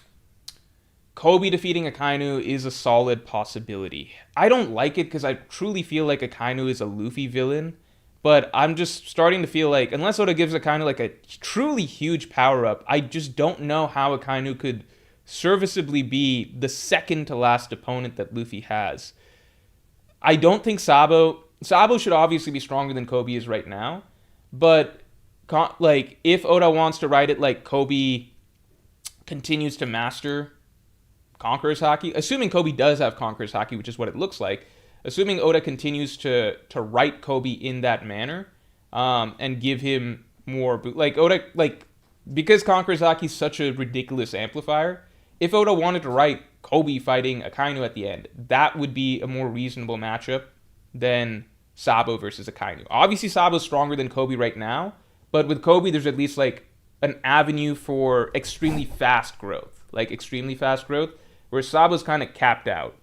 Kobe defeating Akainu is a solid possibility. I don't like it because I truly feel like Akainu is a Luffy villain. But I'm just starting to feel like, unless Oda gives Akainu like a truly huge power-up, I just don't know how Akainu could serviceably be the second to last opponent that Luffy has. I don't think Sabo should obviously be stronger than Kobe is right now. But, like, if Oda wants to write it like Kobe continues to master Conqueror's Haki, assuming Kobe does have Conqueror's Haki, which is what it looks like, assuming Oda continues to write Kobe in that manner, and give him more... Like, Oda... Like, because Conqueror's Haki is such a ridiculous amplifier, if Oda wanted to write Kobe fighting Akainu at the end, that would be a more reasonable matchup than Sabo versus Akainu. Obviously, Sabo's stronger than Kobe right now, but with Kobe, there's at least, like, an avenue for extremely fast growth. Like, extremely fast growth, where Sabo's kind of capped out.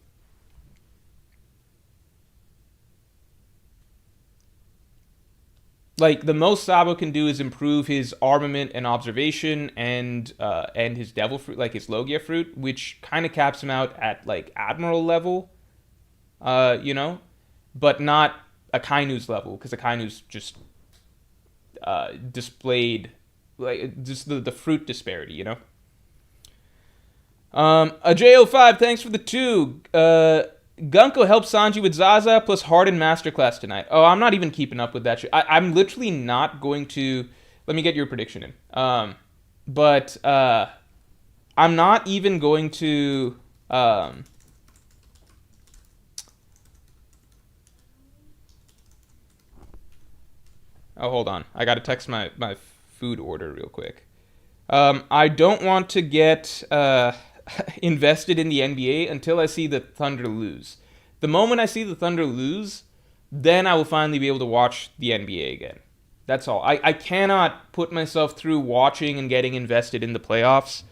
Like the most Sabo can do is improve his armament and observation and his devil fruit, like his Logia fruit, which kind of caps him out at like admiral level, you know, but not Akainu's level, because Akainu's just displayed like just the fruit disparity, you know. A J05, thanks for the 2. Gunko helped Sanji with Zaza plus Harden Masterclass tonight. Oh, I'm not even keeping up with that shit. I'm literally not going to. Let me get your prediction in. But I'm not even going to. Oh, hold on. I gotta text my food order real quick. I don't want to get invested in the NBA until I see the Thunder lose. The moment I see the Thunder lose, then I will finally be able to watch the NBA again. That's all. I cannot put myself through watching and getting invested in the playoffs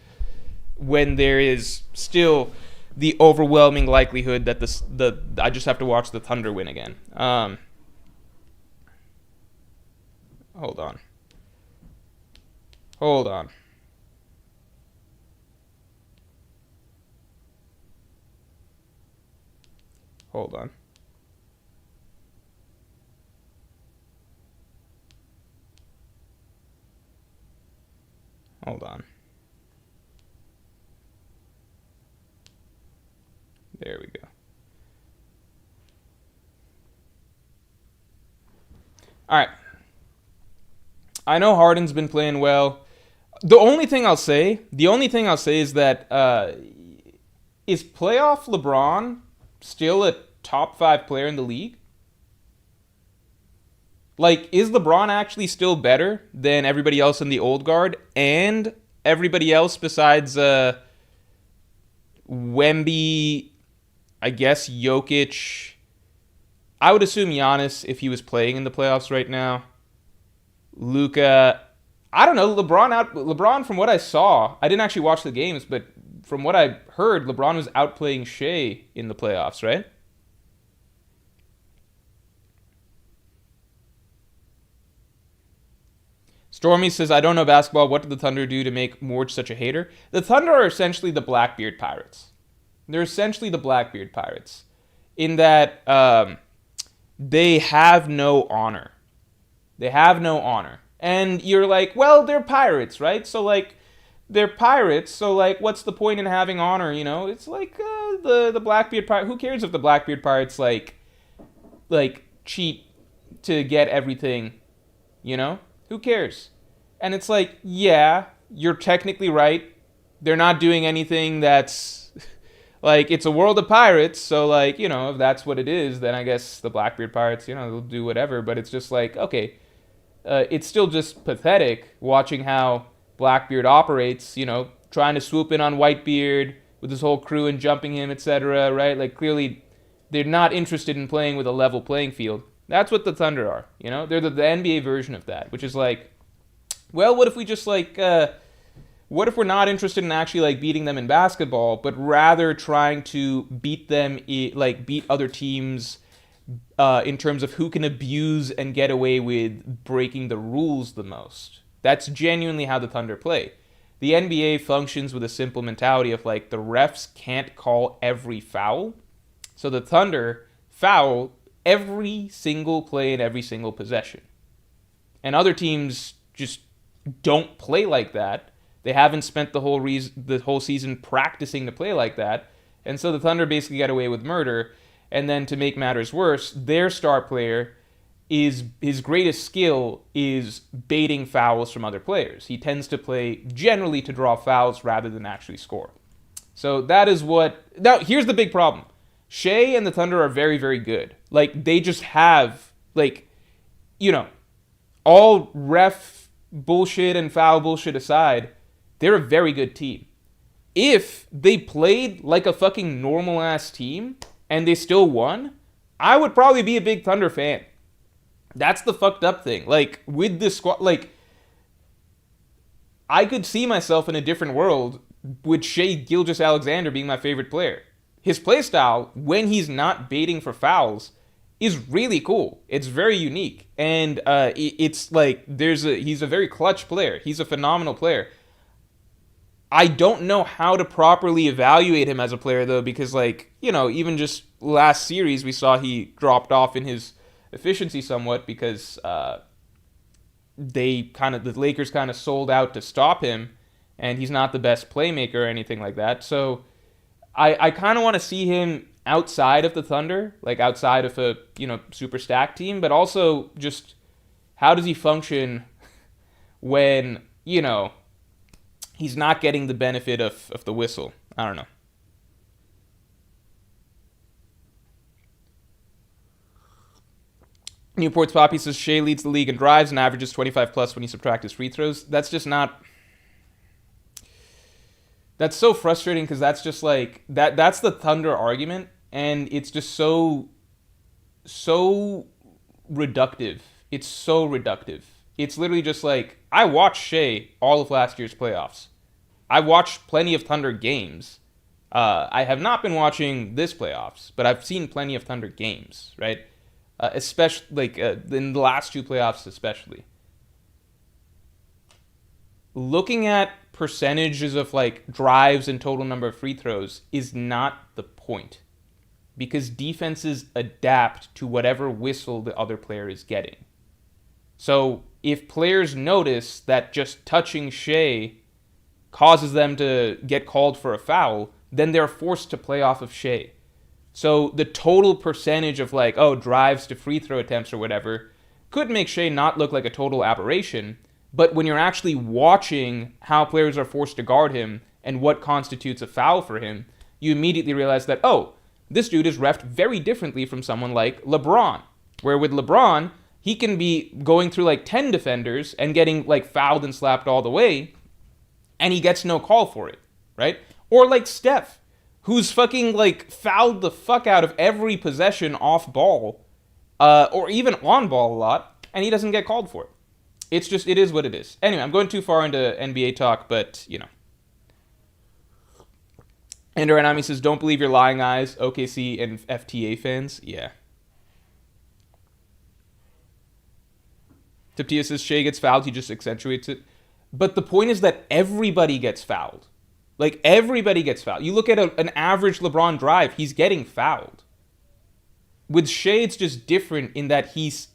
when there is still the overwhelming likelihood that I just have to watch the Thunder win again. Hold on. Hold on. Hold on. Hold on. There we go. All right. I know Harden's been playing well. The only thing I'll say is that is playoff LeBron still a top 5 player in the league? Like, is LeBron actually still better than everybody else in the old guard and everybody else besides Wemby, I guess Jokic? I would assume Giannis if he was playing in the playoffs right now. Luka, I don't know. LeBron, from what I saw, I didn't actually watch the games, but from what I heard, LeBron was outplaying Shea in the playoffs, right? Stormy says, I don't know basketball. What did the Thunder do to make Morge such a hater? The Thunder are essentially the Blackbeard Pirates. They're essentially the Blackbeard Pirates in that they have no honor. They have no honor. And you're like, well, they're pirates, right? So, like, they're pirates, so, like, what's the point in having honor, you know? It's like the Blackbeard Pirate. Who cares if the Blackbeard Pirates, like, cheat to get everything, you know? Who cares? And it's like, yeah, you're technically right. They're not doing anything that's, like, it's a world of pirates, so, like, you know, if that's what it is, then I guess the Blackbeard Pirates, you know, they'll do whatever. But it's just like, okay, it's still just pathetic watching how Blackbeard operates, you know, trying to swoop in on Whitebeard with his whole crew and jumping him, etc., right? Like, clearly, they're not interested in playing with a level playing field. That's what the Thunder are, you know? They're the NBA version of that, which is like, well, what if we just, like, what if we're not interested in actually, like, beating them in basketball, but rather trying to beat them, like, beat other teams in terms of who can abuse and get away with breaking the rules the most? That's genuinely how the Thunder play. The NBA functions with a simple mentality of, like, the refs can't call every foul. So the Thunder foul every single play and every single possession. And other teams just don't play like that. They haven't spent the whole season practicing to play like that. And so the Thunder basically got away with murder. And then to make matters worse, their star player is his greatest skill is baiting fouls from other players. He tends to play generally to draw fouls rather than actually score. So that is what... Now, here's the big problem. Shea and the Thunder are very, very good. Like, they just have, like, you know, all ref bullshit and foul bullshit aside, they're a very good team. If they played like a fucking normal-ass team and they still won, I would probably be a big Thunder fan. That's the fucked up thing. Like, with this squad, like, I could see myself in a different world with Shea Gilgeous-Alexander being my favorite player. His playstyle, when he's not baiting for fouls, is really cool. It's very unique, and it's like he's a very clutch player. He's a phenomenal player. I don't know how to properly evaluate him as a player though, because like, you know, even just last series we saw he dropped off in his efficiency somewhat because the Lakers kind of sold out to stop him, and he's not the best playmaker or anything like that. So I kind of want to see him outside of the Thunder, like outside of a, you know, super stacked team, but also just how does he function when, you know, he's not getting the benefit of the whistle. I don't know. Newport's Poppy says Shea leads the league in drives and averages 25 plus when you subtract his free throws. That's just not... That's so frustrating because that's just like... That's the Thunder argument, and it's just so reductive. It's so reductive. It's literally just like, I watched Shea all of last year's playoffs. I watched plenty of Thunder games. I have not been watching this playoffs, but I've seen plenty of Thunder games, right? Especially like in the last two playoffs, especially. Looking at percentages of like drives and total number of free throws is not the point, because defenses adapt to whatever whistle the other player is getting. So if players notice that just touching Shea causes them to get called for a foul, then they're forced to play off of Shea. So the total percentage of like, oh, drives to free throw attempts or whatever could make Shea not look like a total aberration, but when you're actually watching how players are forced to guard him and what constitutes a foul for him, you immediately realize that, oh, this dude is reffed very differently from someone like LeBron, where with LeBron, he can be going through like 10 defenders and getting like fouled and slapped all the way, and he gets no call for it, right? Or like Steph, who's fucking like fouled the fuck out of every possession off ball, or even on ball a lot, and he doesn't get called for it. It's just, it is what it is. Anyway, I'm going too far into NBA talk, but, you know. Ender Anami says, don't believe your lying eyes, OKC and FTA fans. Yeah. Tiptia says, Shea gets fouled, he just accentuates it. But the point is that everybody gets fouled. Like, everybody gets fouled. You look at an average LeBron drive, he's getting fouled. With Shea, it's just different in that he's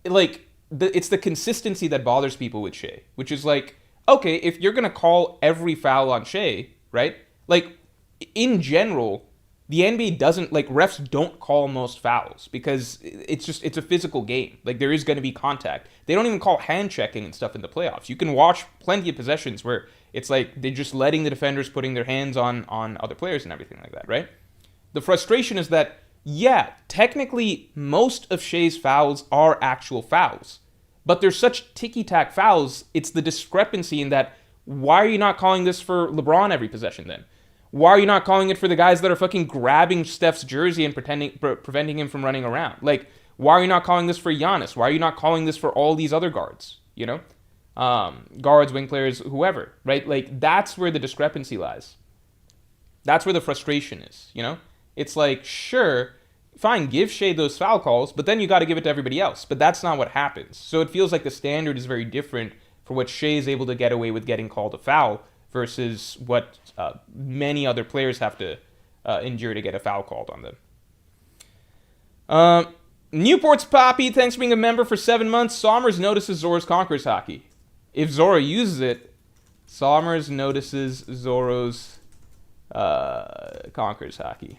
like, it's the consistency that bothers people with Shea, which is like, okay, if you're going to call every foul on Shea, right? Like, in general, the NBA doesn't, like, refs don't call most fouls because it's a physical game. Like, there is going to be contact. They don't even call hand checking and stuff in the playoffs. You can watch plenty of possessions where it's like they're just letting the defenders putting their hands on other players and everything like that, right? The frustration is that, yeah, technically most of Shea's fouls are actual fouls. But they're such ticky-tack fouls, it's the discrepancy in that, why are you not calling this for LeBron every possession then? Why are you not calling it for the guys that are fucking grabbing Steph's jersey and preventing him from running around? Like, why are you not calling this for Giannis? Why are you not calling this for all these other guards? You know? Guards, wing players, whoever, right? Like, that's where the discrepancy lies. That's where the frustration is, you know? It's like, sure, fine, give Shea those foul calls, but then you got to give it to everybody else. But that's not what happens. So it feels like the standard is very different for what Shea is able to get away with getting called a foul versus what many other players have to endure to get a foul called on them. Newport's Poppy, thanks for being a member for 7 months. Somers notices Zora's conquers Haki. If Zora uses it, Somers notices Zoro's conquers Haki.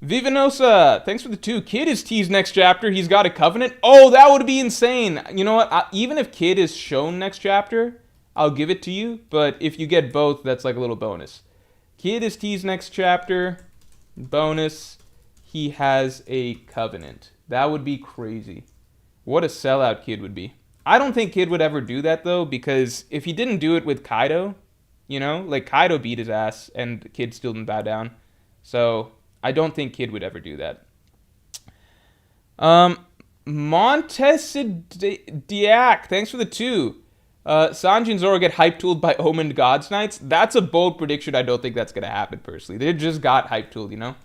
Vivinosa, thanks for the 2. Kid is teased next chapter. He's got a covenant. Oh, that would be insane. You know what? Even if Kid is shown next chapter, I'll give it to you. But if you get both, that's like a little bonus. Kid is teased next chapter. Bonus, he has a covenant. That would be crazy. What a sellout Kid would be. I don't think Kid would ever do that, though, because if he didn't do it with Kaido, you know, like Kaido beat his ass and Kid still didn't bow down. So I don't think Kid would ever do that. Montesidiac, thanks for the 2. Sanji and Zoro get hype tooled by Omened Gods Knights. That's a bold prediction. I don't think that's going to happen, personally. They just got hype tooled, you know?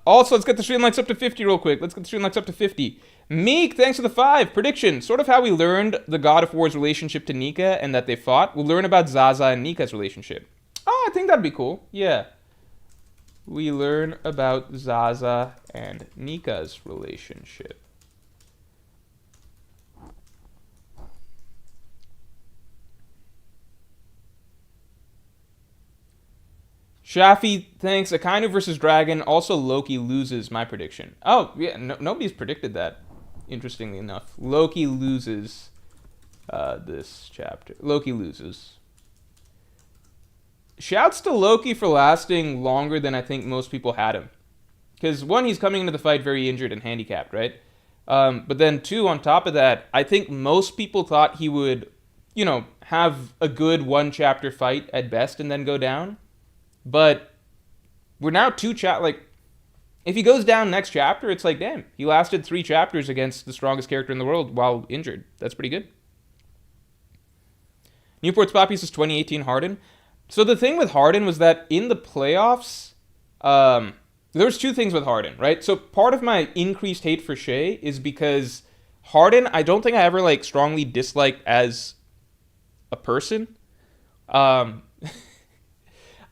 Also, let's get the stream likes up to 50 real quick. Let's get the stream likes up to 50. Meek, thanks for the 5. Prediction. Sort of how we learned the God of War's relationship to Nika and that they fought. We'll learn about Zaza and Nika's relationship. Oh, I think that'd be cool. Yeah. We learn about Zaza and Nika's relationship. Shafi, thanks. Akainu versus Dragon. Also, Loki loses, my prediction. Oh, yeah, nobody's predicted that, interestingly enough. Loki loses this chapter. Loki loses. Shouts to Loki for lasting longer than I think most people had him. Because, one, he's coming into the fight very injured and handicapped, right? But then, two, on top of that, I think most people thought he would, you know, have a good one-chapter fight at best and then go down. But we're now if he goes down next chapter, it's like, damn, he lasted 3 chapters against the strongest character in the world while injured. That's pretty good. Newport's Poppy says 2018 Harden. So the thing with Harden was that in the playoffs, there was 2 things with Harden, right? So part of my increased hate for Shea is because Harden, I don't think I ever strongly disliked as a person.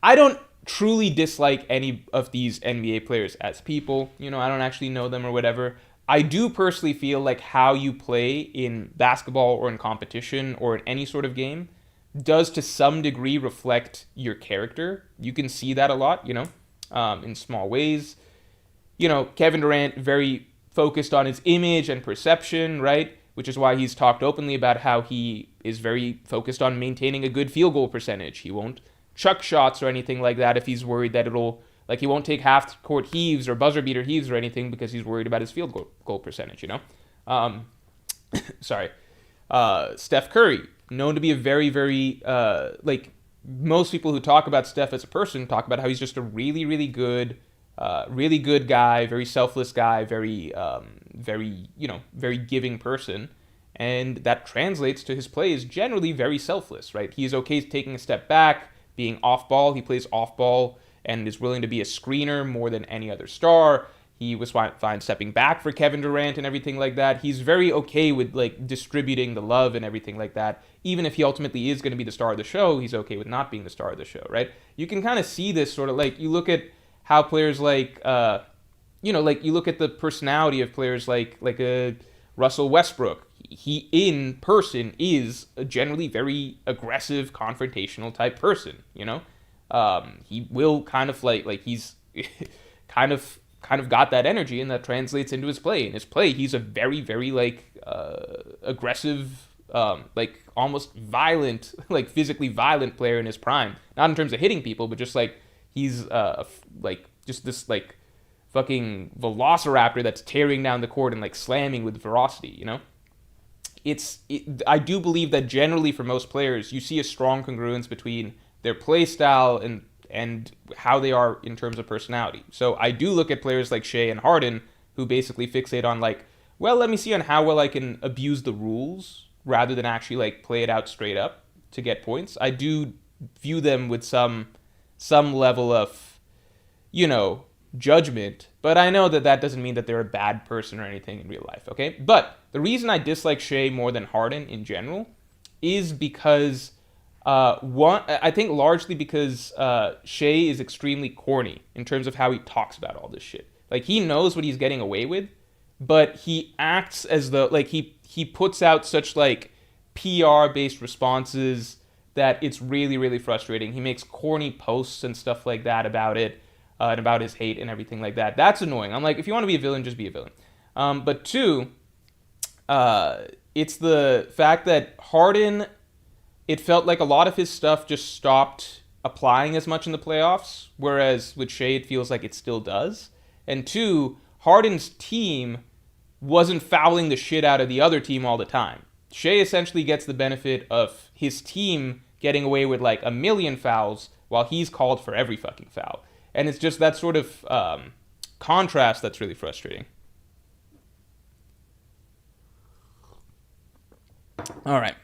I don't truly dislike any of these NBA players as people. You know, I don't actually know them or whatever. I do personally feel like how you play in basketball or in competition or in any sort of game does to some degree reflect your character. You can see that a lot, you know, in small ways. You know, Kevin Durant, very focused on his image and perception, right? Which is why he's talked openly about how he is very focused on maintaining a good field goal percentage. He won't chuck shots or anything like that if he's worried that he won't take half-court heaves or buzzer-beater heaves or anything because he's worried about his field goal percentage, you know? Sorry. Steph Curry, known to be a very, very, most people who talk about Steph as a person talk about how he's just a really, really good guy, very selfless guy, very giving person. And that translates to his play is generally very selfless, right? He's okay taking a step back, being off-ball. He plays off-ball and is willing to be a screener more than any other star. He was fine stepping back for Kevin Durant and everything like that. He's very okay with distributing the love and everything like that. Even if he ultimately is going to be the star of the show, he's okay with not being the star of the show, right? You can kind of see this sort of you look at how players you look at the personality of players like a Russell Westbrook. He in person is a generally very aggressive, confrontational type person, you know? He will kind of he's kind of got that energy, and that translates into his play. In his play, he's a very, very aggressive, almost violent, physically violent player in his prime. Not in terms of hitting people, but just he's just this fucking velociraptor that's tearing down the court and slamming with ferocity, you know? I do believe that generally for most players, you see a strong congruence between their play style and how they are in terms of personality. So I do look at players like Shea and Harden who basically fixate on let me see on how well I can abuse the rules rather than actually play it out straight up to get points. I do view them with some level of, you know, judgment, but I know that doesn't mean that they're a bad person or anything in real life, okay? But the reason I dislike Shea more than Harden in general is because, I think largely because Shea is extremely corny in terms of how he talks about all this shit. He knows what he's getting away with, but he acts as though, he puts out such, PR-based responses that it's really, really frustrating. He makes corny posts and stuff like that about it. And about his hate and everything like that. That's annoying. I'm if you want to be a villain, just be a villain. But 2, it's the fact that Harden, it felt like a lot of his stuff just stopped applying as much in the playoffs, whereas with Shea, it feels like it still does. And 2, Harden's team wasn't fouling the shit out of the other team all the time. Shea essentially gets the benefit of his team getting away with like 1,000,000 fouls while he's called for every fucking foul. And it's just that sort of contrast that's really frustrating. All right.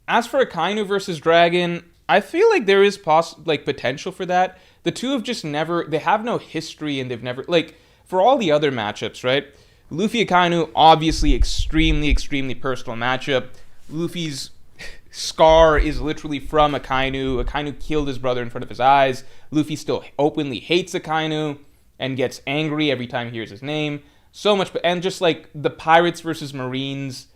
As for Akainu versus Dragon, I feel like there is potential for that. The two have just never, they have no history, and they've never, like, for all the other matchups, right? Luffy Akainu, obviously extremely, extremely personal matchup. Luffy's scar is literally from Akainu. Akainu killed his brother in front of his eyes. Luffy still openly hates Akainu and gets angry every time he hears his name. So much, and just like the Pirates versus Marines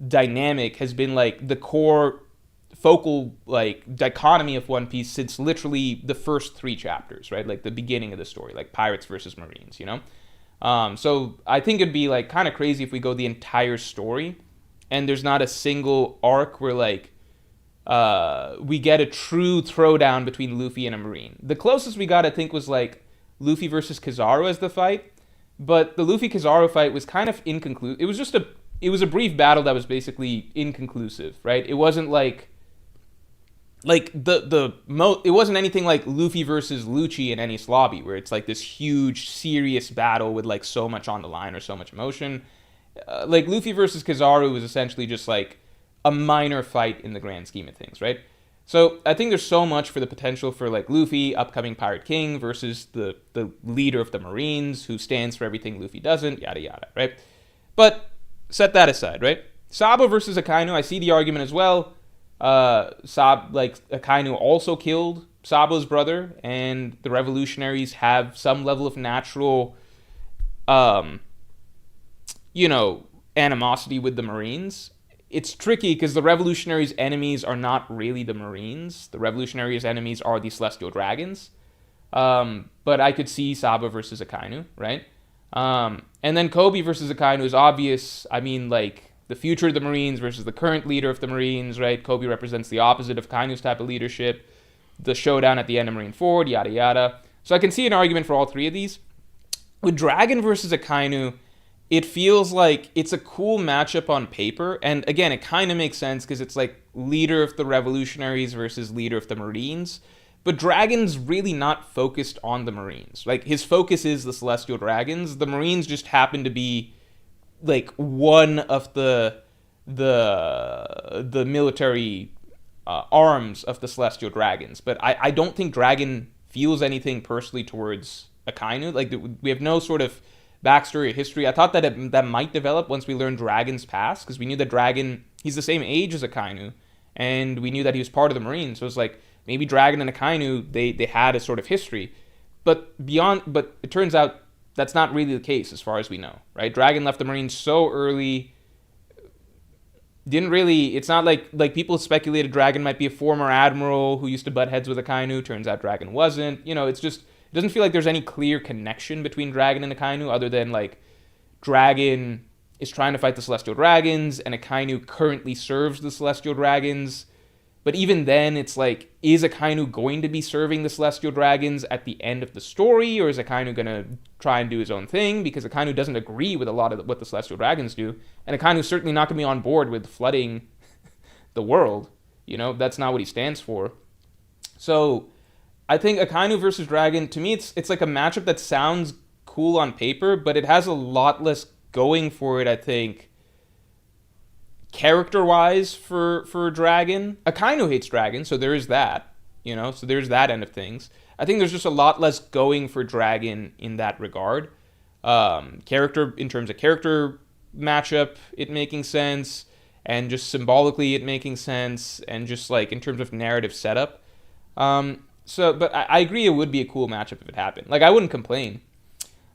dynamic has been like the core focal like dichotomy of One Piece since literally the first 3 chapters, right? Like the beginning of the story, like Pirates versus Marines, you know? So I think it'd be like kind of crazy if we go the entire story and there's not a single arc where like we get a true throwdown between Luffy and a Marine. The closest we got, I think, was like Luffy versus Kizaru as the fight, but the Luffy Kizaru fight was kind of inconclusive. It was a brief battle that was basically inconclusive, right? It wasn't it wasn't anything like Luffy versus Lucci in Enies Lobby, where it's like this huge, serious battle with like so much on the line or so much emotion. Like Luffy versus Kizaru was essentially just like a minor fight in the grand scheme of things, right? So I think there's so much for the potential for like Luffy, upcoming Pirate King, versus the leader of the Marines, who stands for everything Luffy doesn't, yada yada, right? But set that aside, right? Sabo versus Akainu, I see the argument as well. Akainu also killed Sabo's brother, and the revolutionaries have some level of natural, animosity with the Marines. It's tricky because the revolutionaries' enemies are not really the Marines. The revolutionaries' enemies are the Celestial Dragons. But I could see Sabo versus Akainu, right? And then Kobe versus Akainu is obvious. I mean, like, the future of the Marines versus the current leader of the Marines, right? Kobe represents the opposite of Akainu's type of leadership. The showdown at the end of Marineford, yada yada. So I can see an argument for all 3 of these. With Dragon versus Akainu, it feels like it's a cool matchup on paper. And again, it kind of makes sense because it's like leader of the revolutionaries versus leader of the Marines. But Dragon's really not focused on the Marines. Like, his focus is the Celestial Dragons. The Marines just happen to be like one of the military arms of the Celestial Dragons. But I don't think Dragon feels anything personally towards Akainu. Like, we have no sort of backstory or history. I thought that that might develop once we learned Dragon's past, because we knew that Dragon, he's the same age as Akainu, and we knew that he was part of the Marines. So it's like, maybe Dragon and Akainu, they had a sort of history. But it turns out that's not really the case as far as we know, right? Dragon left the Marines so early. It's not like people speculated Dragon might be a former admiral who used to butt heads with Akainu. Turns out Dragon wasn't. It's just, it doesn't feel like there's any clear connection between Dragon and Akainu, other than like Dragon is trying to fight the Celestial Dragons and Akainu currently serves the Celestial Dragons. But even then, it's like, is Akainu going to be serving the Celestial Dragons at the end of the story, or is Akainu going to try and do his own thing? Because Akainu doesn't agree with a lot of what the Celestial Dragons do, and Akainu's certainly not going to be on board with flooding the world. That's not what he stands for. So I think Akainu versus Dragon, to me, it's like a matchup that sounds cool on paper, but it has a lot less going for it, I think, character-wise for Dragon. Akainu hates Dragon, so there is that, so there's that end of things. I think there's just a lot less going for Dragon in that regard. Character, in terms of character matchup, it making sense, and just symbolically it making sense, and just like in terms of narrative setup. But I agree it would be a cool matchup if it happened. Like, I wouldn't complain.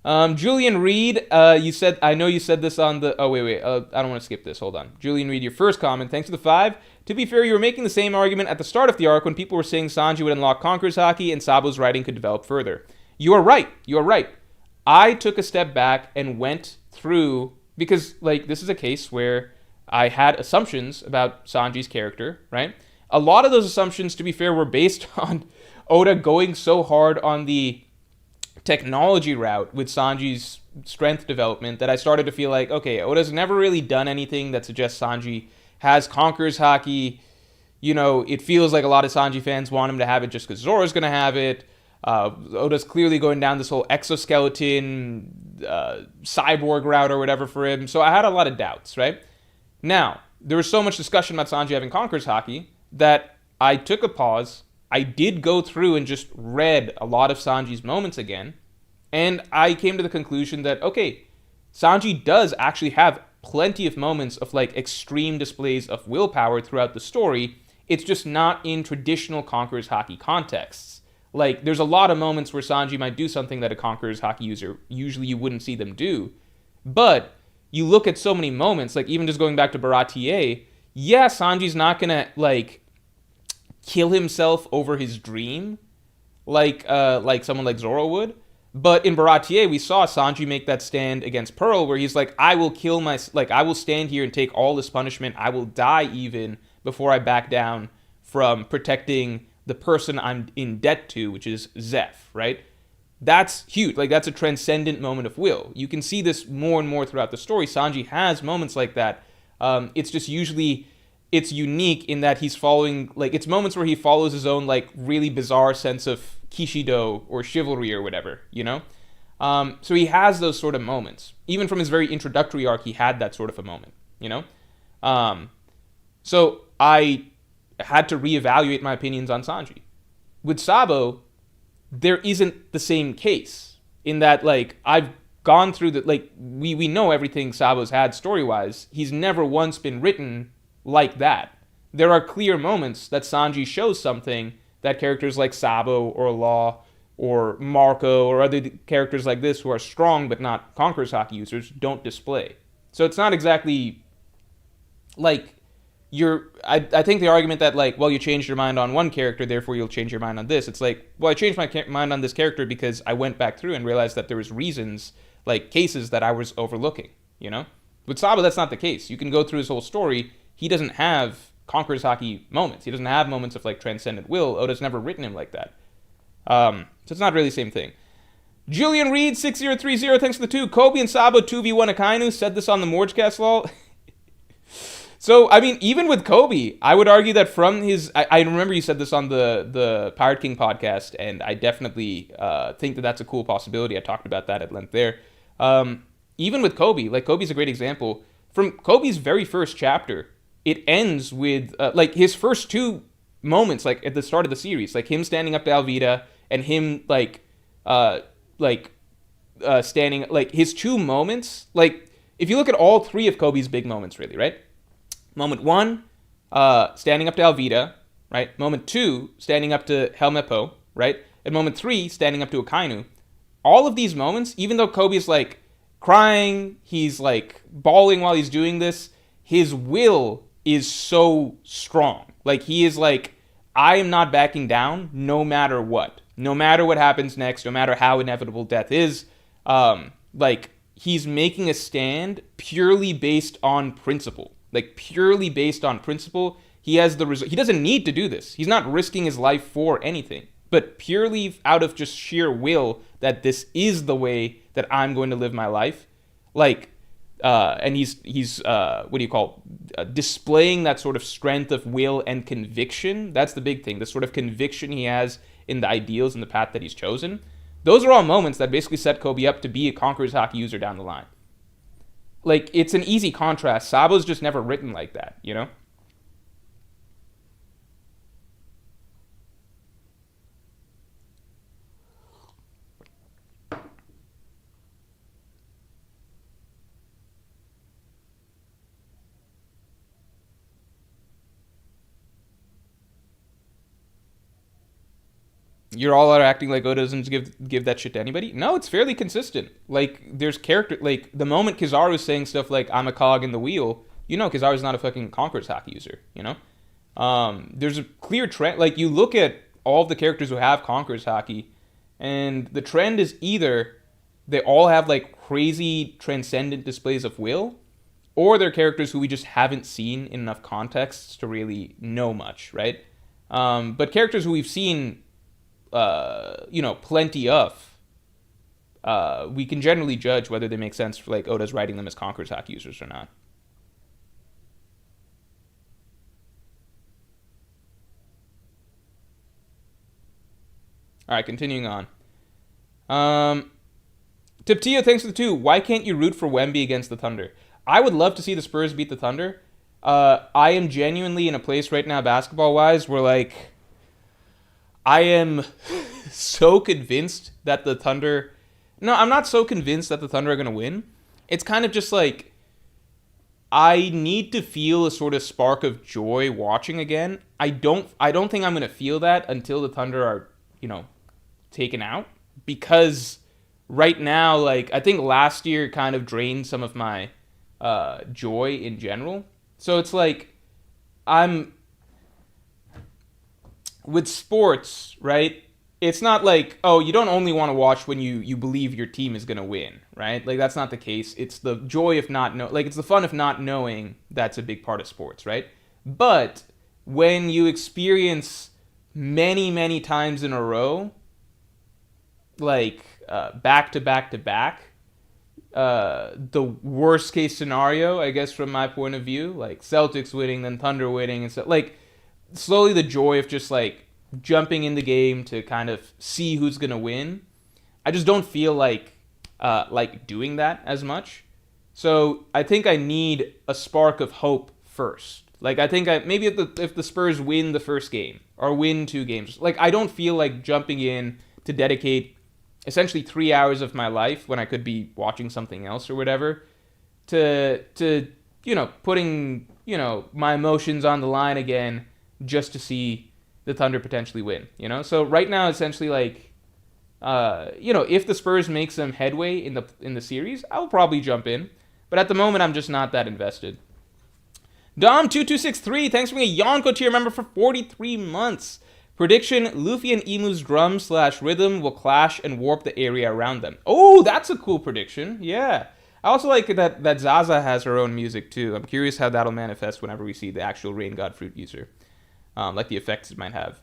Julian Reed, I know you said this on the, wait, I don't want to skip this, hold on. Julian Reed, your first comment, thanks for the 5. To be fair, you were making the same argument at the start of the arc when people were saying Sanji would unlock Conqueror's Haki and Sabo's writing could develop further. You are right. I took a step back and went through, because, like, this is a case where I had assumptions about Sanji's character, right? a lot of those assumptions, to be fair, were based on Oda going so hard on the technology route with Sanji's strength development that I started to feel like, okay, Oda's never really done anything that suggests Sanji has Conqueror's Haki. You know, it feels like a lot of Sanji fans want him to have it just because Zoro's going to have it. Oda's clearly going down this whole exoskeleton, cyborg route or whatever for him. So I had a lot of doubts, right? Now, there was so much discussion about Sanji having Conqueror's Haki that I took a pause. I did go through and just read a lot of Sanji's moments again. And I came to the conclusion that, okay, Sanji does actually have plenty of moments of like extreme displays of willpower throughout the story. It's just not in traditional Conqueror's Haki contexts. Like, there's a lot of moments where Sanji might do something that a Conqueror's Haki user, usually you wouldn't see them do. But you look at so many moments, like even just going back to Baratie, yeah, Sanji's not gonna, like, kill himself over his dream like someone like Zoro would. But in Baratie, we saw Sanji make that stand against Pearl where he's like, I will stand here and take all this punishment. I will die even before I back down from protecting the person I'm in debt to, which is Zeph, right? That's huge. Like, that's a transcendent moment of will. You can see this more and more throughout the story. Sanji has moments like that. It's just usually, it's unique in that he's following, like, it's moments where he follows his own, like, really bizarre sense of Kishido or chivalry or whatever, you know? So he has those sort of moments. Even from his very introductory arc, he had that sort of a moment, you know? So I had to reevaluate my opinions on Sanji. With Sabo, there isn't the same case in that, like, I've gone through the, like, we know everything Sabo's had story-wise. He's never once been written like that. There are clear moments that Sanji shows something that characters like Sabo or Law or Marco or other characters like this who are strong but not Conqueror's Haki users don't display. So it's not exactly like I think the argument that, like, well, you changed your mind on one character, therefore you'll change your mind on this. It's like, well, I changed my mind on this character because I went back through and realized that there was reasons, like cases that I was overlooking, you know? With Sabo, that's not the case. You can go through his whole story. He doesn't have Conqueror's Haki moments. He doesn't have moments of, like, transcendent will. Oda's never written him like that. So it's not really the same thing. Julian Reed, 6030, thanks for the 2. Kobe and Sabo 2v1 Akainu, said this on the Morgecast, lol. So, I mean, even with Kobe, I would argue that from his... I remember you said this on the Pirate King podcast, and I definitely think that that's a cool possibility. I talked about that at length there. Even with Kobe, like, Kobe's a great example. From Kobe's very first chapter, it ends with, like, his first two moments, like, at the start of the series. Like, him standing up to Alvida, and him, standing... Like, his two moments... Like, if you look at all three of Kobe's big moments, really, right? Moment 1, standing up to Alvida, right? Moment 2, standing up to Helmeppo, right? And moment 3, standing up to Akainu. All of these moments, even though Kobe's, like, crying, he's, like, bawling while he's doing this, his will is so strong. Like, he is like, I am not backing down no matter what. No matter what happens next, no matter how inevitable death is. Like, he's making a stand purely based on principle. Like, purely based on principle. He has the result. He doesn't need to do this. He's not risking his life for anything. But purely out of just sheer will that this is the way that I'm going to live my life. Like, and he's displaying that sort of strength of will and conviction. That's the big thing. The sort of conviction he has in the ideals and the path that he's chosen. Those are all moments that basically set Kobe up to be a Conqueror's Haki user down the line. Like, it's an easy contrast. Sabo's just never written like that, you know? You're all out acting like Oda doesn't give that shit to anybody? No, it's fairly consistent. Like, there's character... Like, the moment Kizaru's saying stuff like, I'm a cog in the wheel, you know Kizaru's not a fucking Conqueror's Haki user, you know? There's a clear trend... Like, you look at all of the characters who have Conqueror's Haki, and the trend is either they all have, like, crazy transcendent displays of will, or they're characters who we just haven't seen in enough contexts to really know much, right? But characters who we've seen, plenty of, we can generally judge whether they make sense for like Oda's writing them as Conqueror's Haki users or not. All right, continuing on. Tiptia, thanks for the 2. Why can't you root for Wemby against the Thunder? I would love to see the Spurs beat the Thunder. I am genuinely in a place right now, basketball-wise, where, like, I am so convinced that the Thunder... No, I'm not so convinced that the Thunder are going to win. It's kind of just, like, I need to feel a sort of spark of joy watching again. I don't think I'm going to feel that until the Thunder are, taken out. Because right now, like, I think last year kind of drained some of my joy in general. So it's like, I'm... With sports, right? It's not like, oh, you don't only want to watch when you believe your team is going to win, right? Like, that's not the case. It's the joy of not know, like, it's the fun of not knowing that's a big part of sports, right? But when you experience many, many times in a row, like, back to back to back, the worst case scenario, I guess, from my point of view, like Celtics winning, then Thunder winning, and stuff, like, slowly the joy of just, like, jumping in the game to kind of see who's going to win. I just don't feel like doing that as much. So I think I need a spark of hope first. Like, I think maybe if the Spurs win the first game or win 2 games, like, I don't feel like jumping in to dedicate essentially 3 hours of my life when I could be watching something else or whatever to putting, my emotions on the line again just to see the Thunder potentially win, So right now, essentially, like, if the Spurs make some headway in the series, I will probably jump in. But at the moment, I'm just not that invested. Dom2263, thanks for being a Yonko tier member for 43 months. Prediction, Luffy and Emu's drum/rhythm will clash and warp the area around them. Oh, that's a cool prediction. Yeah. I also like that Zaza has her own music, too. I'm curious how that'll manifest whenever we see the actual Rain God Fruit user. Like the effects it might have.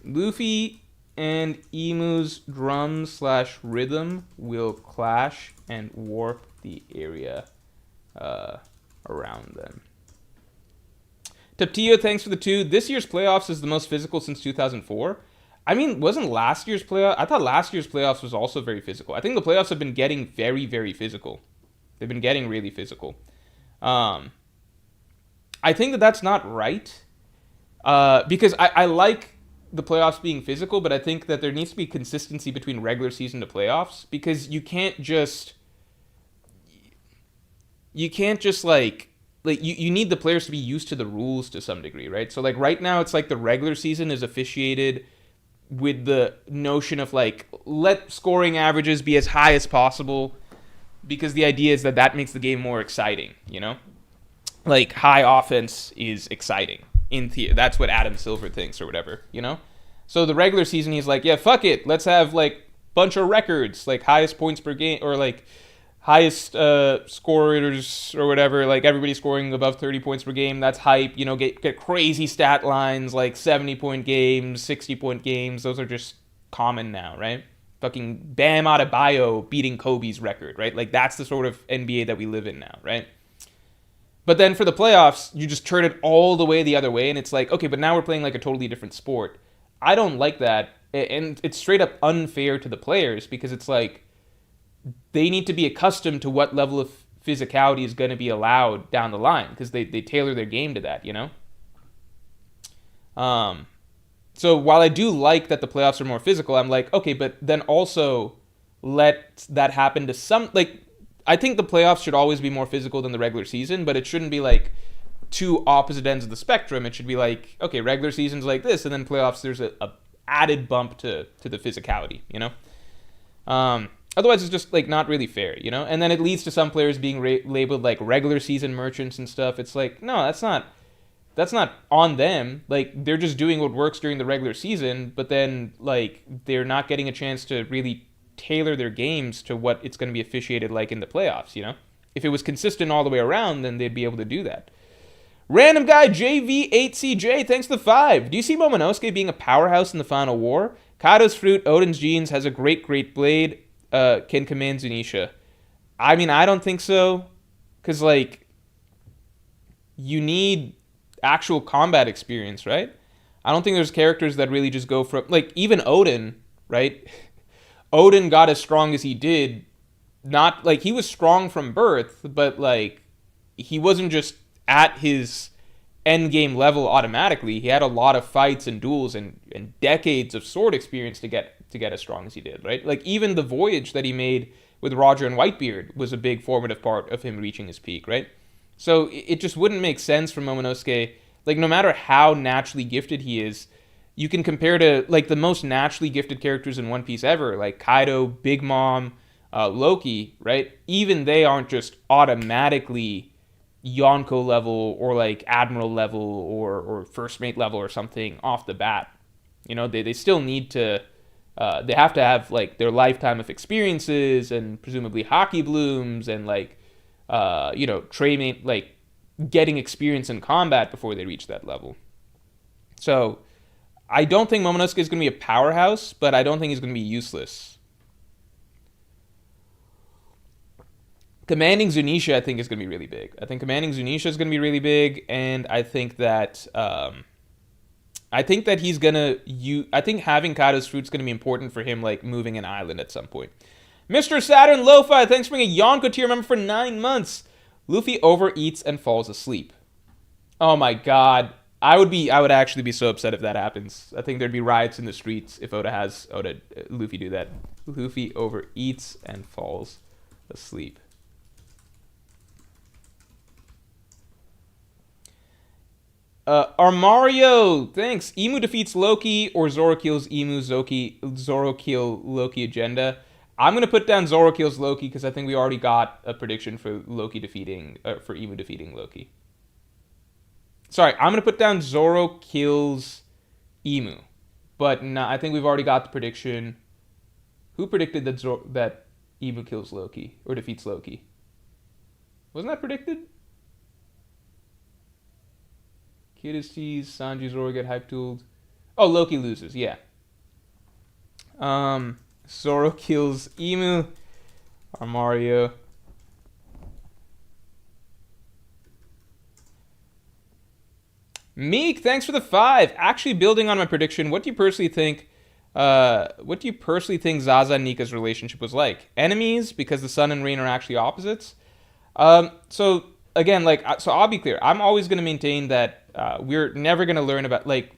Luffy and Emu's drum/rhythm will clash and warp the area around them. Taptio, thanks for the 2. This year's playoffs is the most physical since 2004. I mean, wasn't last year's playoff? I thought last year's playoffs was also very physical. I think the playoffs have been getting very, very physical. They've been getting really physical. I think that's not right. Because I like the playoffs being physical, but I think that there needs to be consistency between regular season to playoffs, because you can't just like you need the players to be used to the rules to some degree, right? So, like, right now it's like the regular season is officiated with the notion of, like, let scoring averages be as high as possible, because the idea is that makes the game more exciting, Like, high offense is exciting. In theory, that's what Adam Silver thinks or whatever, So the regular season, he's like, yeah, fuck it. Let's have, like, bunch of records, like highest points per game or, like, highest scorers or whatever. Like, everybody scoring above 30 points per game. That's hype. Get crazy stat lines, like 70-point games, 60-point games. Those are just common now, right? Fucking Bam Adebayo beating Kobe's record, right? Like, that's the sort of NBA that we live in now, right? But then for the playoffs, you just turn it all the way the other way, and it's like, okay, but now we're playing like a totally different sport. I don't like that, and it's straight up unfair to the players, because it's like they need to be accustomed to what level of physicality is going to be allowed down the line, because they tailor their game to that, So while I do like that the playoffs are more physical, I'm like, okay, but then also let that happen to some, like, I think the playoffs should always be more physical than the regular season, but it shouldn't be like two opposite ends of the spectrum. It should be like, okay, regular season's like this, and then playoffs there's a added bump to the physicality, Otherwise, it's just like not really fair, And then it leads to some players being labeled like regular season merchants and stuff. It's like, no, that's not on them. Like, they're just doing what works during the regular season, but then, like, they're not getting a chance to really tailor their games to what it's going to be officiated like in the playoffs, if it was consistent all the way around, then they'd be able to do that. Random guy JV8CJ, thanks to the 5. Do you see Momonosuke being a powerhouse in the final war? Kaido's fruit, Odin's genes, has a great blade, can command Zunisha. I mean, I don't think so. Because, like, you need actual combat experience, right? I don't think there's characters that really just go from, like, even Odin, right? Odin got as strong as he did. Not, like, he was strong from birth, but, like, he wasn't just at his end game level automatically. He had a lot of fights and duels and decades of sword experience to get as strong as he did, right? Like, even the voyage that he made with Roger and Whitebeard was a big formative part of him reaching his peak, right? So it just wouldn't make sense for Momonosuke, like, no matter how naturally gifted he is, you can compare to, like, the most naturally gifted characters in One Piece ever, like Kaido, Big Mom, Loki, right? Even they aren't just automatically Yonko level or like Admiral level or First Mate level or something off the bat. You know, they still need to, they have to have like their lifetime of experiences and presumably Haki blooms and like, you know, training, like getting experience in combat before they reach that level. So I don't think Momonosuke is going to be a powerhouse, but I don't think he's going to be useless. Commanding Zunisha, I think, is going to be really big. I think commanding Zunisha is going to be really big, and I think that he's going to. I think having Kaido's fruit is going to be important for him, like moving an island at some point. Mr. Saturn Lo-Fi, thanks for being a Yonko tier member for 9 months. Luffy overeats and falls asleep. Oh my god, I would actually be so upset if that happens. I think there'd be riots in the streets if Luffy do that. Luffy overeats and falls asleep. Armario, thanks. Emu defeats Loki or Zoro kills Emu, Zoro kill Loki agenda. I'm going to put down Zoro kills Loki because I think we already got a prediction for Emu defeating Loki. Sorry, I'm going to put down Zoro kills Emu. But no, I think we've already got the prediction. Who predicted that Emu kills Loki or defeats Loki? Wasn't that predicted? Kid is teased, Sanji, Zoro get hype-tooled. Oh, Loki loses, yeah. Zoro kills Emu. Armario. Meek, thanks for the 5. Actually, building on my prediction, what do you personally think Zaza and Nika's relationship was like? Enemies, because the sun and rain are actually opposites? So, again, so I'll be clear. I'm always going to maintain that we're never going to learn about, like,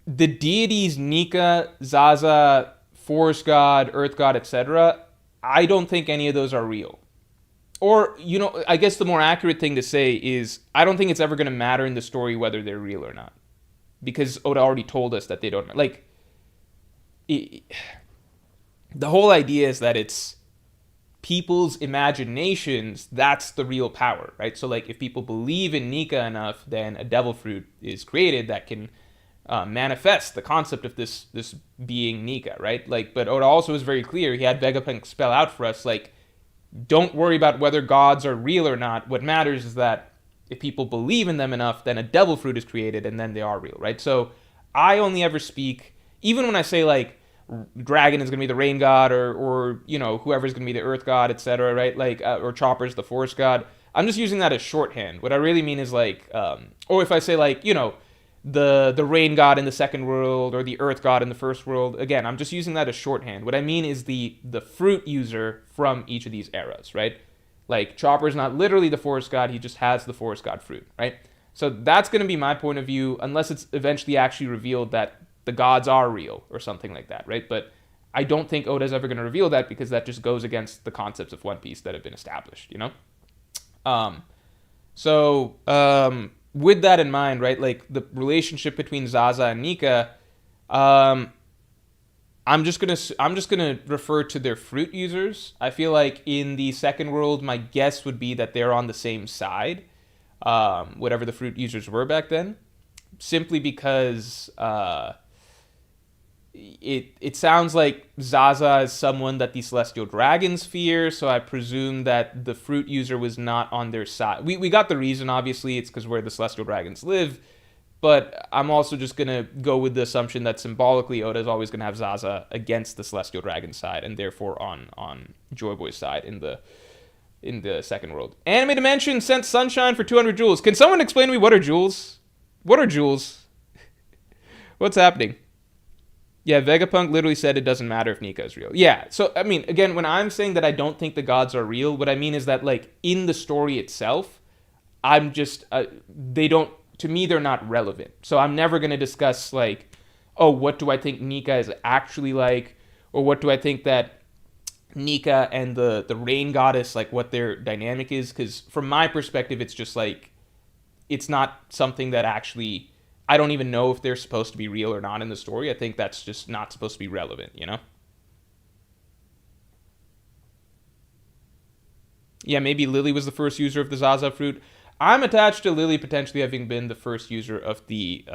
the deities Nika, Zaza, Forest God, Earth God, etc. I don't think any of those are real. Or, you know, I guess the more accurate thing to say is I don't think it's ever going to matter in the story whether they're real or not. Because Oda already told us that they don't. Like, the whole idea is that it's people's imaginations, that's the real power, right? So, like, if people believe in Nika enough, then a devil fruit is created that can manifest the concept of this being Nika, right? Like, but Oda also was very clear. He had Vegapunk spell out for us, like, don't worry about whether gods are real or not. What matters is that if people believe in them enough, then a devil fruit is created, and then they are real, right? So I only ever speak, even when I say, like, Dragon is going to be the rain god, or you know, whoever's going to be the earth god, etc., right? Like, or Chopper's the forest god. I'm just using that as shorthand. What I really mean is, like, or if I say, like, you know, the rain god in the second world or the earth god in the first world, again, I'm just using that as shorthand. What I mean is the fruit user from each of these eras, right? Like, Chopper's not literally the forest god, he just has the forest god fruit, right? So that's going to be my point of view, unless it's eventually actually revealed that the gods are real or something like that, right? But I don't think Oda's ever going to reveal that because that just goes against the concepts of One Piece that have been established, you know? With that in mind, right, like, the relationship between Zaza and Nika, I'm just gonna refer to their fruit users. I feel like in the second world, my guess would be that they're on the same side, whatever the fruit users were back then, simply because it sounds like Zaza is someone that the Celestial Dragons fear, so I presume that the fruit user was not on their side. We got the reason, obviously, it's because where the Celestial Dragons live, but I'm also just going to go with the assumption that symbolically Oda is always going to have Zaza against the Celestial Dragon side, and therefore on Joy Boy's side in the second world. Anime Dimension sent Sunshine for 200 jewels. Can someone explain to me what are jewels? What are jewels? What's happening? Yeah, Vegapunk literally said it doesn't matter if Nika is real. Yeah, so, I mean, again, when I'm saying that I don't think the gods are real, what I mean is that, like, in the story itself, I'm just, they don't, to me, they're not relevant. So I'm never going to discuss, like, oh, what do I think Nika is actually like, or what do I think that Nika and the rain goddess, like, what their dynamic is, because from my perspective, it's just, like, it's not something that actually... I don't even know if they're supposed to be real or not in the story. I think that's just not supposed to be relevant, you know? Yeah, maybe Lily was the first user of the Zaza fruit. I'm attached to Lily potentially having been the first user of the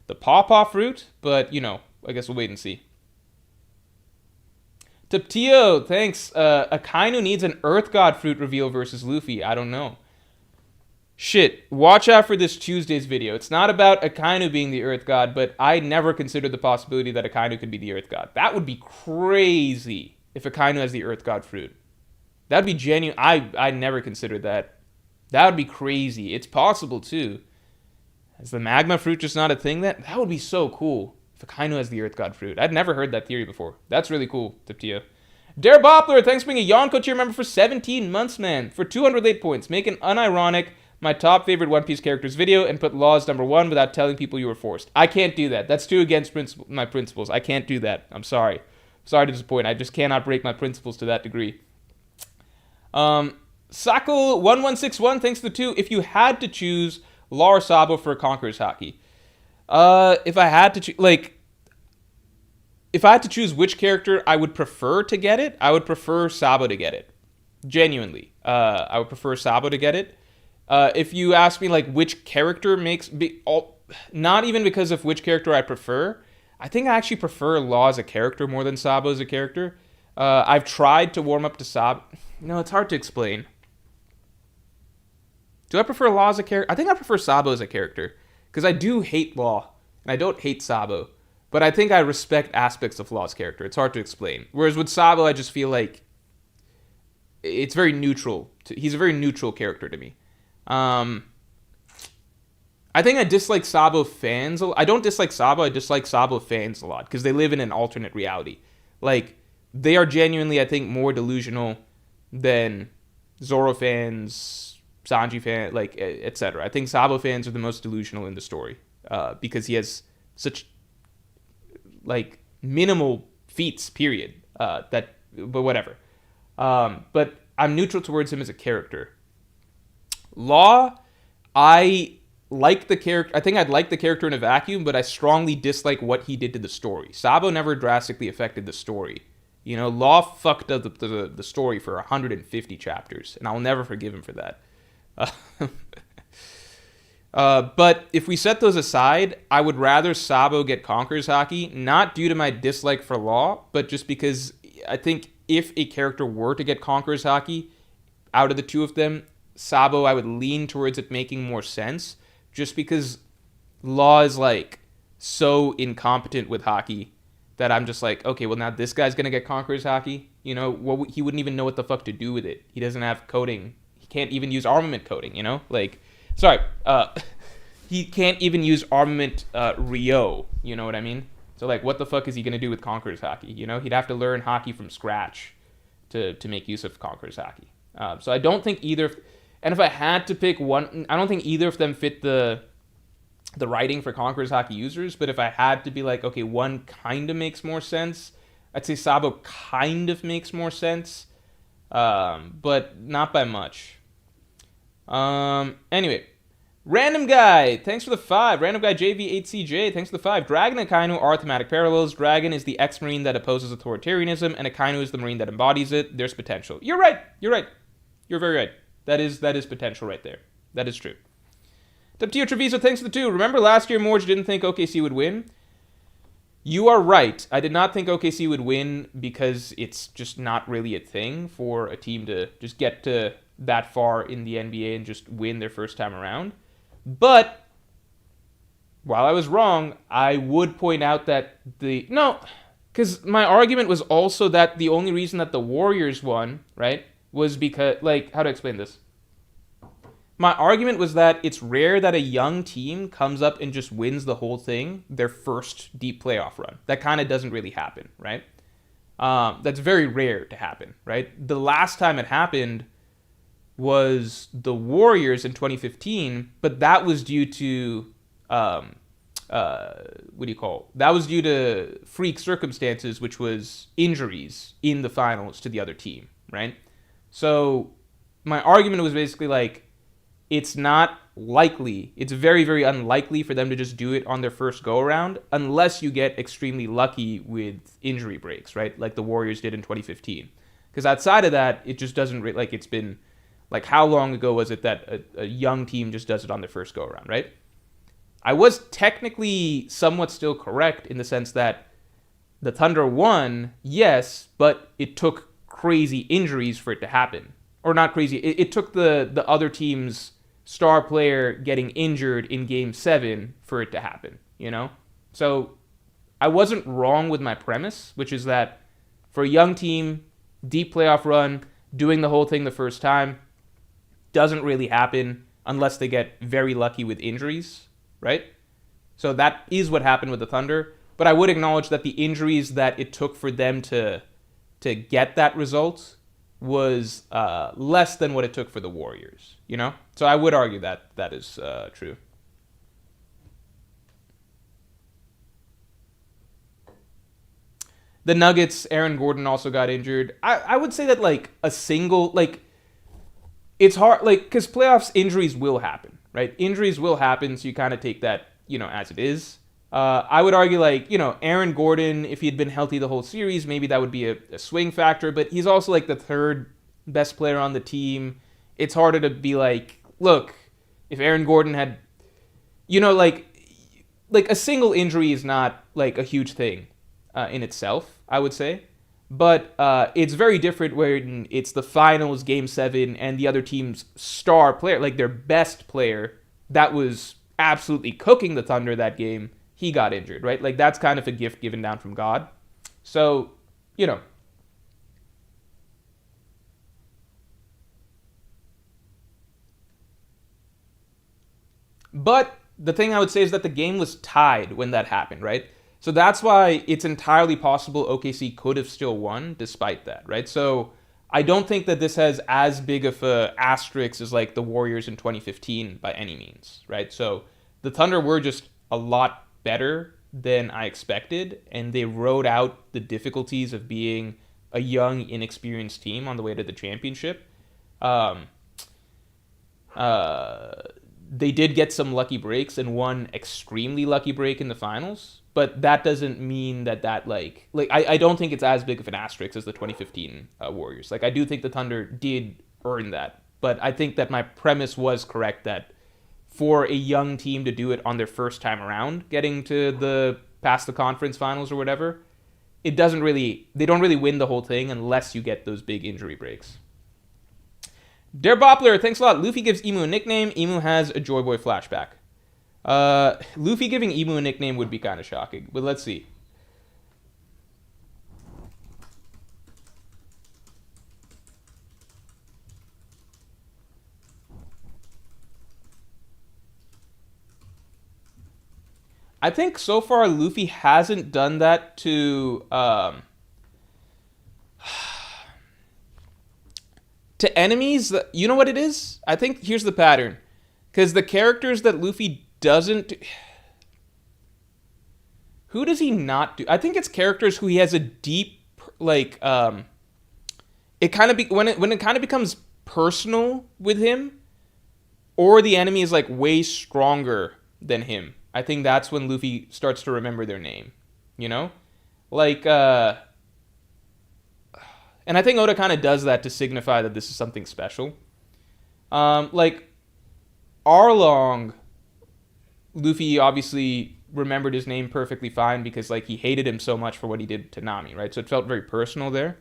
Pawpaw fruit, but, you know, I guess we'll wait and see. Taptio, thanks. Akainu needs an Earth God fruit reveal versus Luffy. I don't know. Shit, watch out for this Tuesday's video. It's not about Akainu being the Earth God, but I never considered the possibility that Akainu could be the Earth God. That would be crazy if Akainu has the Earth God fruit. That'd be genuine. I never considered that. That would be crazy. It's possible, too. Is the Magma fruit just not a thing? That would be so cool if Akainu has the Earth God fruit. I'd never heard that theory before. That's really cool, Tiptio. Dare Boppler, thanks for being a Yonko tier member for 17 months, man. For 208 points, make an unironic... my top favorite One Piece characters video and put Laws #1 without telling people you were forced. I can't do that. That's too against my principles. I can't do that. I'm sorry. Sorry to disappoint. I just cannot break my principles to that degree. Sako1161, thanks to the 2. If you had to choose Law or Sabo for Conqueror's Haki. If I had to choose, if I had to choose which character I would prefer to get it, I would prefer Sabo to get it. Genuinely. I would prefer Sabo to get it. If you ask me, like, which character makes... not even because of which character I prefer. I think I actually prefer Law as a character more than Sabo as a character. I've tried to warm up to Sabo. No, it's hard to explain. Do I prefer Law as a character? I think I prefer Sabo as a character. Because I do hate Law, and I don't hate Sabo. But I think I respect aspects of Law's character. It's hard to explain. Whereas with Sabo, I just feel like... it's very neutral. He's a very neutral character to me. I think I dislike Sabo fans. I don't dislike Sabo. I dislike Sabo fans a lot because they live in an alternate reality. Like, they are genuinely, I think, more delusional than Zoro fans, Sanji fans, like, etc. I think Sabo fans are the most delusional in the story because he has such, like, minimal feats, period. But whatever. But I'm neutral towards him as a character. Law, I like the character. I think I'd like the character in a vacuum, but I strongly dislike what he did to the story. Sabo never drastically affected the story. You know, Law fucked up the story for 150 chapters, and I'll never forgive him for that. But if we set those aside, I would rather Sabo get Conqueror's Haki, not due to my dislike for Law, but just because I think if a character were to get Conqueror's Haki, out of the two of them, Sabo, I would lean towards it making more sense, just because Law is, like, so incompetent with Haki that I'm just like, okay, well, now this guy's gonna get Conqueror's Haki. You know, he wouldn't even know what the fuck to do with it. He doesn't have coding. He can't even use armament coding, you know? Like, sorry, he can't even use armament Ryo, you know what I mean? So, like, what the fuck is he gonna do with Conqueror's Haki, you know? He'd have to learn Haki from scratch to make use of Conqueror's Haki. So I don't think either... And if I had to pick one, I don't think either of them fit the writing for Conqueror's Haki users, but if I had to be like, okay, one kind of makes more sense, I'd say Sabo kind of makes more sense, but not by much. Anyway, Random Guy, thanks for the 5. Random Guy JV8CJ, thanks for the 5. Dragon and Akainu are thematic parallels. Dragon is the ex-marine that opposes authoritarianism, and Akainu is the marine that embodies it. There's potential. You're right. You're very right. That is potential right there. That is true. Taptio Treviso, thanks for the 2. Remember last year Morge didn't think OKC would win? You are right. I did not think OKC would win because it's just not really a thing for a team to just get to that far in the NBA and just win their first time around. But while I was wrong, I would point out that because my argument was also that the only reason that the Warriors won, right, was because, like, how to explain this? My argument was that it's rare that a young team comes up and just wins the whole thing their first deep playoff run. That kind of doesn't really happen, right? That's very rare to happen, right? The last time it happened was the Warriors in 2015, but that was due to that was due to freak circumstances, which was injuries in the finals to the other team, right? So my argument was basically like, it's not likely, it's very, very unlikely for them to just do it on their first go-around unless you get extremely lucky with injury breaks, right? Like the Warriors did in 2015. Because outside of that, it just doesn't, like, it's been, like, how long ago was it that a young team just does it on their first go-around, right? I was technically somewhat still correct in the sense that the Thunder won, yes, but it took crazy injuries for it to happen. Or not crazy, it took the other team's star player getting injured in Game 7 for it to happen, you know? So I wasn't wrong with my premise, which is that for a young team, deep playoff run, doing the whole thing the first time, doesn't really happen unless they get very lucky with injuries, right? So that is what happened with the Thunder. But I would acknowledge that the injuries that it took for them to get that result was less than what it took for the Warriors, you know? So I would argue that that is true. The Nuggets, Aaron Gordon also got injured. I would say that, like, a single, like, it's hard, like, because playoffs, injuries will happen, right? Injuries will happen, so you kind of take that, you know, as it is. I would argue, like, you know, Aaron Gordon, if he had been healthy the whole series, maybe that would be a swing factor, but he's also, like, the third best player on the team. It's harder to be like, look, if Aaron Gordon had, you know, like a single injury is not, like, a huge thing in itself, I would say. But it's very different when it's the finals, Game 7, and the other team's star player, like their best player, that was absolutely cooking the Thunder that game, he got injured, right? Like, that's kind of a gift given down from God. So, you know. But the thing I would say is that the game was tied when that happened, right? So that's why it's entirely possible OKC could have still won despite that, right? So I don't think that this has as big of a asterisk as, like, the Warriors in 2015 by any means, right? So the Thunder were just a lot better than I expected, and they rode out the difficulties of being a young, inexperienced team on the way to the championship. They did get some lucky breaks and one extremely lucky break in the finals, but that doesn't mean that I don't think it's as big of an asterisk as the 2015 Warriors. Like, I do think the Thunder did earn that, but I think that my premise was correct that for a young team to do it on their first time around, getting to past the conference finals or whatever, they don't really win the whole thing unless you get those big injury breaks. Der Boppler, thanks a lot. Luffy gives Emu a nickname. Emu has a Joy Boy flashback. Luffy giving Emu a nickname would be kind of shocking, but let's see. I think so far Luffy hasn't done that to enemies. You know what it is? I think here's the pattern. Because the characters that Luffy doesn't do, who does he not do? I think it's characters who he has a deep, like, it kind of when it kind of becomes personal with him, or the enemy is, like, way stronger than him. I think that's when Luffy starts to remember their name, you know? Like, and I think Oda kind of does that to signify that this is something special. Like, Arlong, Luffy obviously remembered his name perfectly fine because like he hated him so much for what he did to Nami, right? So it felt very personal there.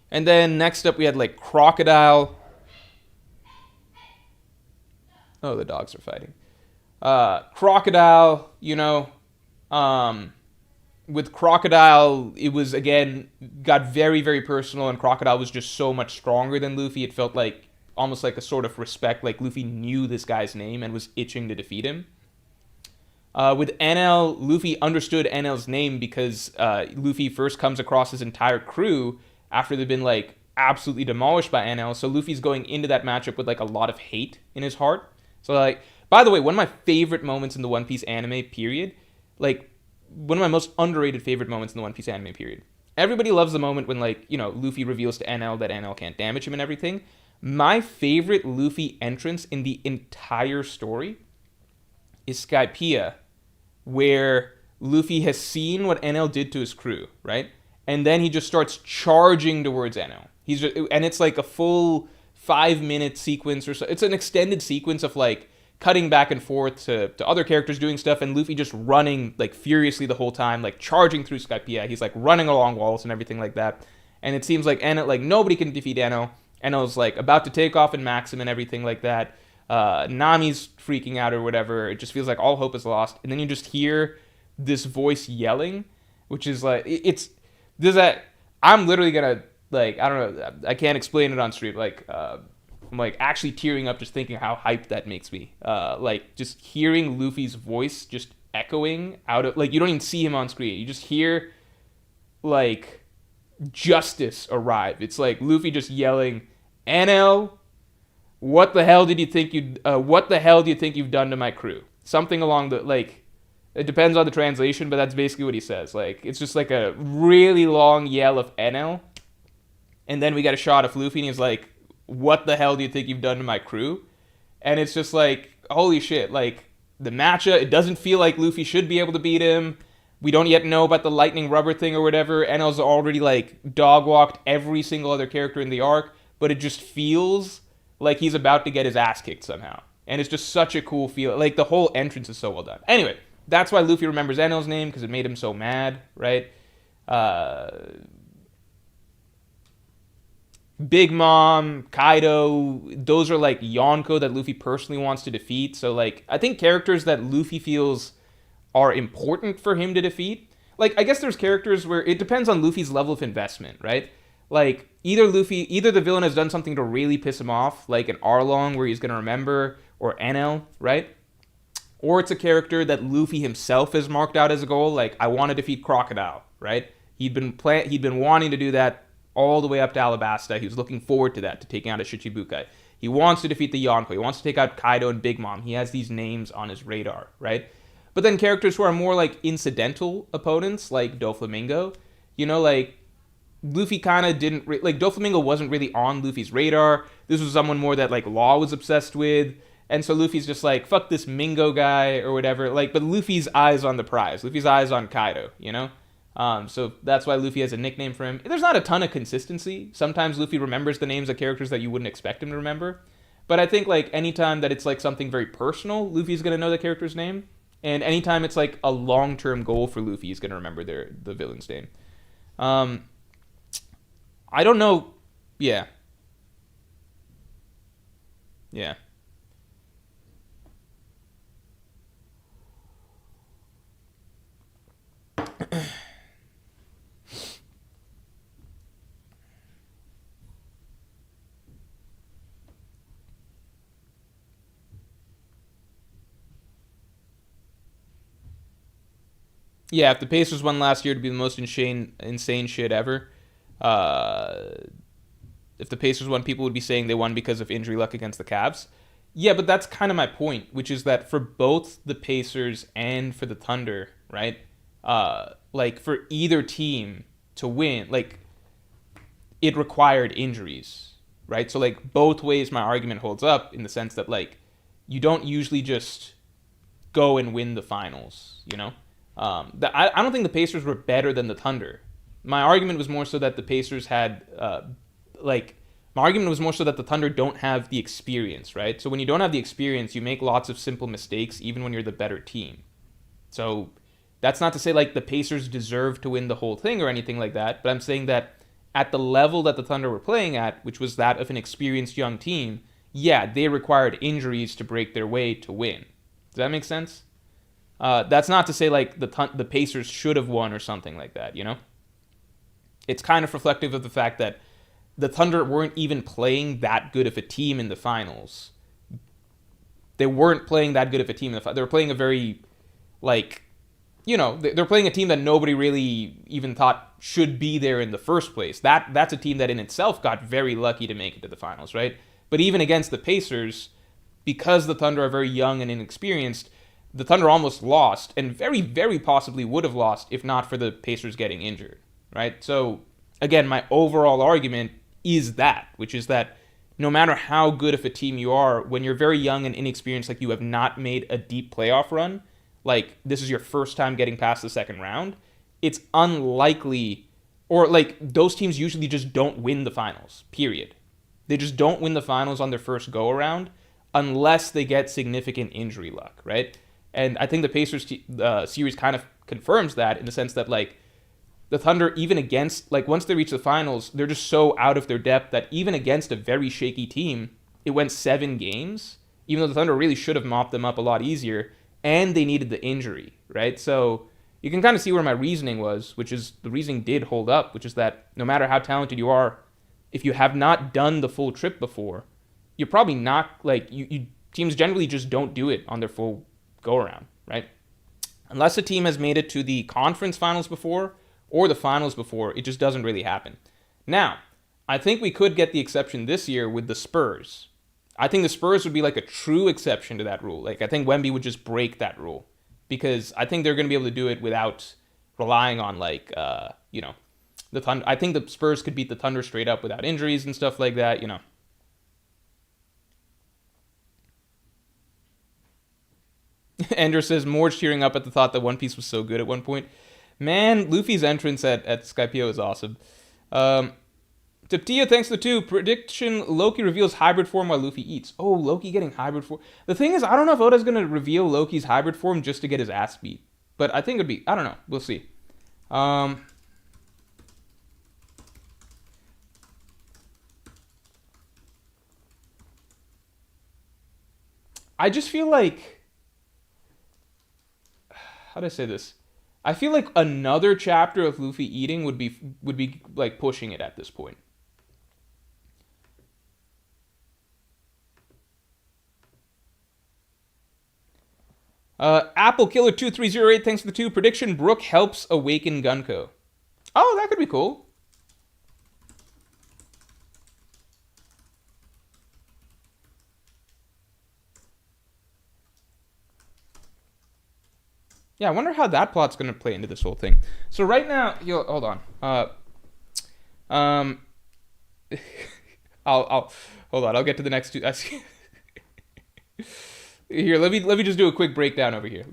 And then next up we had like Crocodile. Oh, the dogs are fighting. Crocodile, with Crocodile, it was, again, got very, very personal, and Crocodile was just so much stronger than Luffy. It felt like almost like a sort of respect, like Luffy knew this guy's name and was itching to defeat him. With NL, Luffy understood NL's name because Luffy first comes across his entire crew after they've been, like, absolutely demolished by NL, so Luffy's going into that matchup with, like, a lot of hate in his heart. So, like, by the way, one of my favorite moments in the One Piece anime, period, like, one of my most underrated favorite moments in the One Piece anime, period. Everybody loves the moment when, like, Luffy reveals to NL that NL can't damage him and everything. My favorite Luffy entrance in the entire story is Skypiea, where Luffy has seen what NL did to his crew, right? And then he just starts charging towards NL. And it's like a full 5-minute sequence or so. It's an extended sequence of, like, cutting back and forth to other characters doing stuff, and Luffy just running, like, furiously the whole time, like, charging through Skypiea. He's, like, running along walls and everything like that. And it seems like Enel, like, nobody can defeat Enel. Enel's, like, about to take off in Maxim and everything like that. Nami's freaking out or whatever. It just feels like all hope is lost. And then you just hear this voice yelling, which is, like, I'm literally gonna, like, I don't know, I can't explain it on stream, like, I'm like actually tearing up just thinking how hyped that makes me. Like just hearing Luffy's voice just echoing out of, like, you don't even see him on screen. You just hear like justice arrive. It's like Luffy just yelling, "NL, what the hell do you think you've done to my crew?" Something along the, like, it depends on the translation, but that's basically what he says. Like, it's just like a really long yell of NL. And then we got a shot of Luffy and he's like, "What the hell do you think you've done to my crew?" And it's just like, holy shit, like, the matchup, it doesn't feel like Luffy should be able to beat him. We don't yet know about the lightning rubber thing or whatever. Enel's already, like, dog-walked every single other character in the arc, but it just feels like he's about to get his ass kicked somehow. And it's just such a cool feel. Like, the whole entrance is so well done. Anyway, that's why Luffy remembers Enel's name, because it made him so mad, right? Big Mom, Kaido, those are like Yonko that Luffy personally wants to defeat. So, like, I think characters that Luffy feels are important for him to defeat. Like, I guess there's characters where it depends on Luffy's level of investment, right? Like, either the villain has done something to really piss him off, like an Arlong where he's going to remember, or NL, right? Or it's a character that Luffy himself has marked out as a goal, like, I want to defeat Crocodile, right? He'd been wanting to do that all the way up to Alabasta. He was looking forward to that, to taking out a Shichibukai. He wants to defeat the Yonko. He wants to take out Kaido and Big Mom. He has these names on his radar, right? But then characters who are more like incidental opponents, like Doflamingo, like, Luffy kind of didn't, like, Doflamingo wasn't really on Luffy's radar. This was someone more that, like, Law was obsessed with. And so Luffy's just like, fuck this Mingo guy or whatever. Like, but Luffy's eyes on the prize. Luffy's eyes on Kaido, So that's why Luffy has a nickname for him. There's not a ton of consistency. Sometimes Luffy remembers the names of characters that you wouldn't expect him to remember. But I think, like, anytime that it's, like, something very personal, Luffy's going to know the character's name. And anytime it's, like, a long-term goal for Luffy, he's going to remember the villain's name. I don't know. Yeah. Yeah. Yeah, if the Pacers won last year, it'd be the most insane shit ever. If the Pacers won, people would be saying they won because of injury luck against the Cavs. Yeah, but that's kind of my point, which is that for both the Pacers and for the Thunder, right? Like, for either team to win, like, it required injuries, right? So, like, both ways my argument holds up in the sense that, like, you don't usually just go and win the finals, I don't think the Pacers were better than the Thunder. My argument was more so that the Pacers had, my argument was more so that the Thunder don't have the experience, right? So when you don't have the experience, you make lots of simple mistakes even when you're the better team, So that's not to say like the Pacers deserve to win the whole thing or anything like that, but I'm saying that at the level that the Thunder were playing at, which was that of an experienced young team, yeah, they required injuries to break their way to win. Does that make sense? That's not to say like the Pacers should have won or something like that, you know? It's kind of reflective of the fact that the Thunder weren't even playing that good of a team in the finals. They weren't playing that good of a team in the finals. They were playing a very, like, you know, they're playing a team that nobody really even thought should be there in the first place. That's a team that in itself got very lucky to make it to the finals, right? But even against the Pacers, because the Thunder are very young and inexperienced, the Thunder almost lost, and very, very possibly would have lost if not for the Pacers getting injured, right? So, again, my overall argument is that, which is that no matter how good of a team you are, when you're very young and inexperienced, like you have not made a deep playoff run, like this is your first time getting past the second round, it's unlikely, or like those teams usually just don't win the finals, period. They just don't win the finals on their first go around unless they get significant injury luck, right? And I think the Pacers series kind of confirms that in the sense that like the Thunder, even against, like once they reach the finals, they're just so out of their depth that even against a very shaky team, it went 7 games, even though the Thunder really should have mopped them up a lot easier, and they needed the injury, right? So you can kind of see where my reasoning was, which is the reasoning did hold up, which is that no matter how talented you are, if you have not done the full trip before, you're probably not, like, you teams generally just don't do it on their full go-around, right? Unless a team has made it to the conference finals before or the finals before, it just doesn't really happen. Now, I think we could get the exception this year with the Spurs. I think the Spurs would be like a true exception to that rule. Like, I think Wemby would just break that rule because I think they're going to be able to do it without relying on, like, you know, the Thunder. I think the Spurs could beat the Thunder straight up without injuries and stuff like that, you know. Ender says, Morge tearing up at the thought that One Piece was so good at one point. Man, Luffy's entrance at Skypeo is awesome. Tiptia, thanks to the 2. Prediction, Loki reveals hybrid form while Luffy eats. Oh, Loki getting hybrid form. The thing is, I don't know if Oda's going to reveal Loki's hybrid form just to get his ass beat. But I think it'd be, I don't know. We'll see. I just feel like, how do I say this? I feel like another chapter of Luffy eating would be like pushing it at this point. Apple Killer 2308, thanks for the 2. Prediction, Brook helps awaken Gunko. Oh, that could be cool. Yeah, I wonder how that plot's going to play into this whole thing. So right now, hold on. I'll hold on. I'll get to the next 2. Here, let me just do a quick breakdown over here.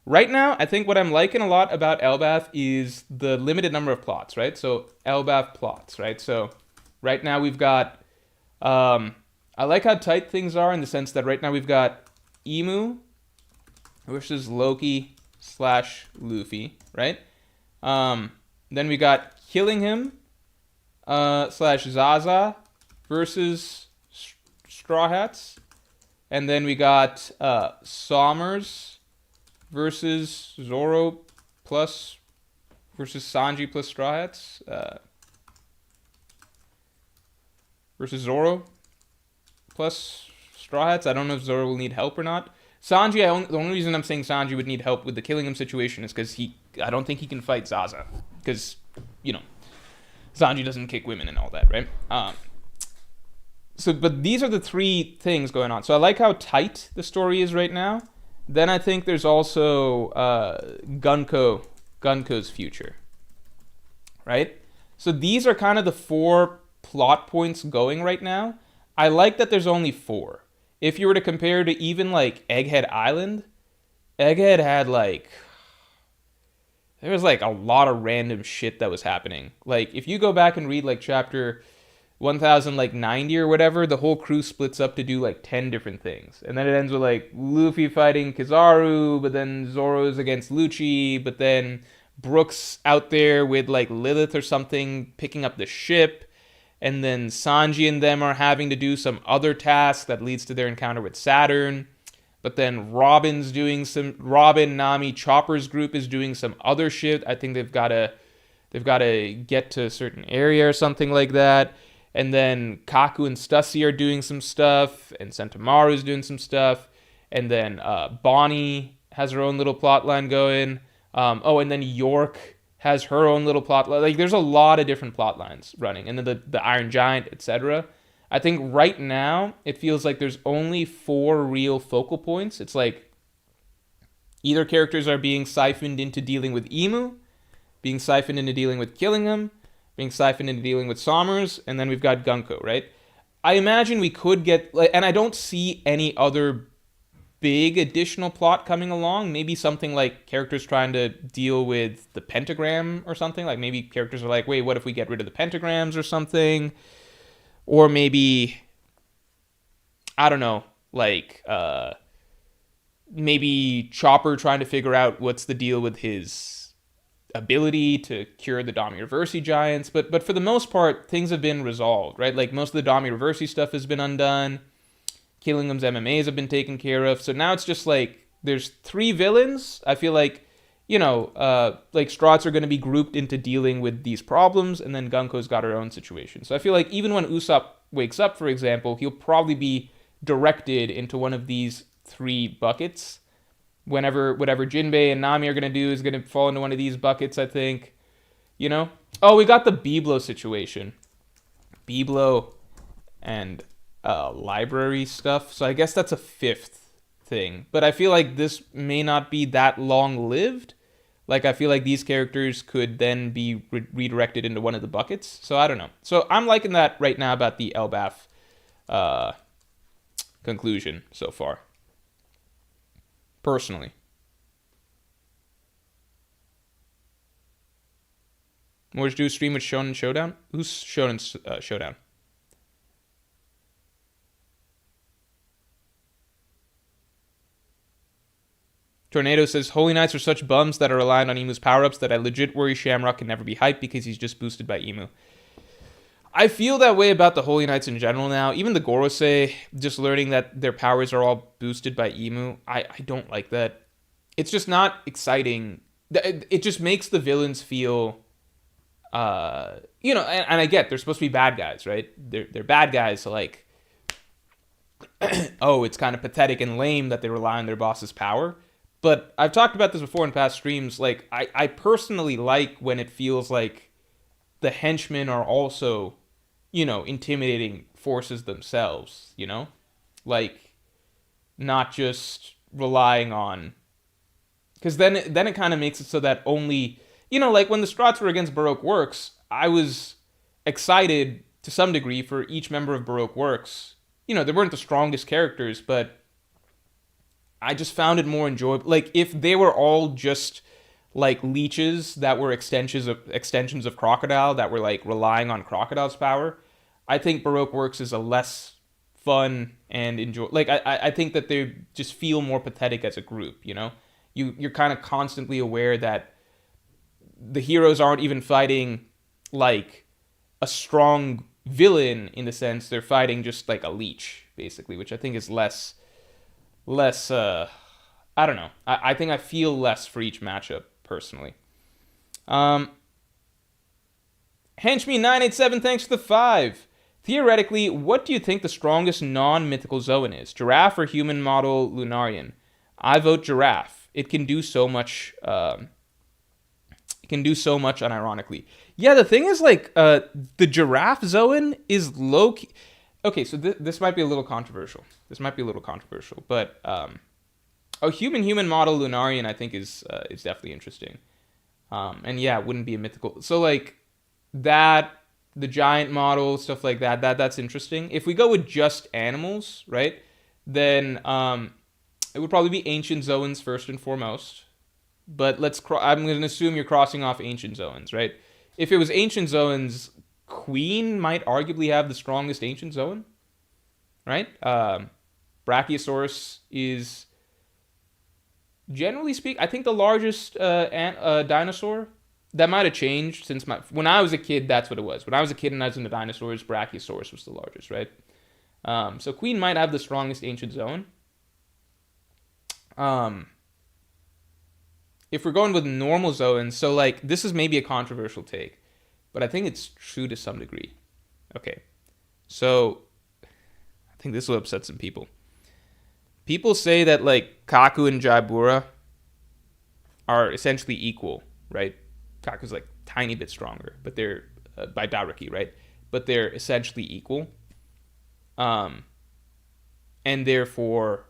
Right now, I think what I'm liking a lot about Elbaf is the limited number of plots, right? So Elbaf plots, right? So right now we've got, I like how tight things are in the sense that right now we've got Emu versus Loki / Luffy, right? Then we got Killing Him / Zaza versus Straw Hats. And then we got Sommers versus Zoro versus Sanji plus Straw Hats. Versus Zoro plus Straw Hats. I don't know if Zoro will need help or not. Sanji, the only reason I'm saying Sanji would need help with the Killing Him situation is because I don't think he can fight Zaza. Because, you know, Sanji doesn't kick women and all that, right? But these are the 3 things going on. So I like how tight the story is right now. Then I think there's also Gunko's future, right? So these are kind of the 4 plot points going right now. I like that there's only 4. If you were to compare to even like Egghead Island, Egghead had like, there was like a lot of random shit that was happening. Like if you go back and read like chapter 1000 like 90 or whatever, the whole crew splits up to do like 10 different things. And then it ends with like Luffy fighting Kizaru, but then Zoro's against Lucci, but then Brooks out there with like Lilith or something picking up the ship, and then Sanji and them are having to do some other task that leads to their encounter with Saturn. But then Robin, Nami, Chopper's group is doing some other shit. I think they've got to get to a certain area or something like that. And then Kaku and Stussy are doing some stuff, and Sentomaru's doing some stuff, and then Bonnie has her own little plot line going. And then York has her own little plot line. Like, there's a lot of different plot lines running, and then the Iron Giant, etc. I think right now it feels like there's only 4 real focal points. It's like either characters are being siphoned into dealing with Emu, being siphoned into dealing with Killingham, being siphoned into dealing with Sommers, and then we've got Gunko, right? I imagine we could get, and I don't see any other big additional plot coming along. Maybe something like characters trying to deal with the pentagram or something. Like maybe characters are like, wait, what if we get rid of the pentagrams or something? Or maybe, I don't know, like maybe Chopper trying to figure out what's the deal with his ability to cure the Dami Reversi giants, but for the most part, things have been resolved, right? Like most of the Dami Reversi stuff has been undone. Killingham's MMAs have been taken care of. So now it's just like there's 3 villains. I feel like, like Strauts are going to be grouped into dealing with these problems, and then Gunko's got her own situation. So I feel like even when Usopp wakes up, for example, he'll probably be directed into one of these 3 buckets. Whatever Jinbei and Nami are going to do is going to fall into one of these buckets, I think. Oh, we got the Biblo situation. Biblo and library stuff. So I guess that's a 5th thing. But I feel like this may not be that long-lived. Like, I feel like these characters could then be redirected into one of the buckets. So I don't know. So I'm liking that right now about the Elbaf conclusion so far. Personally. More to do a stream with Shonen Showdown? Who's Shonen Showdown? Tornado says, Holy Knights are such bums that are reliant on Emu's power-ups that I legit worry Shamrock can never be hyped because he's just boosted by Emu. I feel that way about the Holy Knights in general now. Even the Gorosei, just learning that their powers are all boosted by Emu, I don't like that. It's just not exciting. It just makes the villains feel, and I get they're supposed to be bad guys, right? They're bad guys, so like, oh, it's kind of pathetic and lame that they rely on their boss's power. But I've talked about this before in past streams. Like, I personally like when it feels like the henchmen are also, intimidating forces themselves, like not just relying on, because then it kind of makes it so that only, like when the Strats were against Baroque Works, I was excited to some degree for each member of Baroque Works. They weren't the strongest characters, but I just found it more enjoyable. Like, if they were all just like leeches that were extensions of Crocodile that were like relying on Crocodile's power, I think Baroque Works is a less fun and enjoy. Like, I think that they just feel more pathetic as a group. You're kind of constantly aware that the heroes aren't even fighting like a strong villain in the sense they're fighting just like a leech, basically, which I think is less. I don't know. I think I feel less for each matchup personally. Henchme987, thanks for the 5. Theoretically, what do you think the strongest non-mythical Zoan is? Giraffe or human model Lunarian? I vote Giraffe. It can do so much. It can do so much unironically. Yeah, the thing is, like, the Giraffe Zoan is low-key. Okay, so this might be a little controversial. But a human model Lunarian, I think, is definitely interesting. And yeah, it wouldn't be a mythical. So like that, the giant model, stuff like that. That's interesting. If we go with just animals, right? Then it would probably be ancient Zoans first and foremost. But I'm going to assume you're crossing off ancient Zoans, right? If it was ancient Zoans, Queen might arguably have the strongest ancient Zoan, right? Brachiosaurus is, generally speaking, I think the largest dinosaur. That might have changed since when I was a kid. That's what it was. When I was a kid and I was into dinosaurs, Brachiosaurus was the largest, right? So Queen might have the strongest ancient Zoan. If we're going with normal Zoans, so like this is maybe a controversial take, but I think it's true to some degree. Okay, so I think this will upset some people. People say that like Kaku and Jaibura are essentially equal, right? Kaku's like tiny bit stronger, but they're by Dariki, right? But they're essentially equal. And therefore,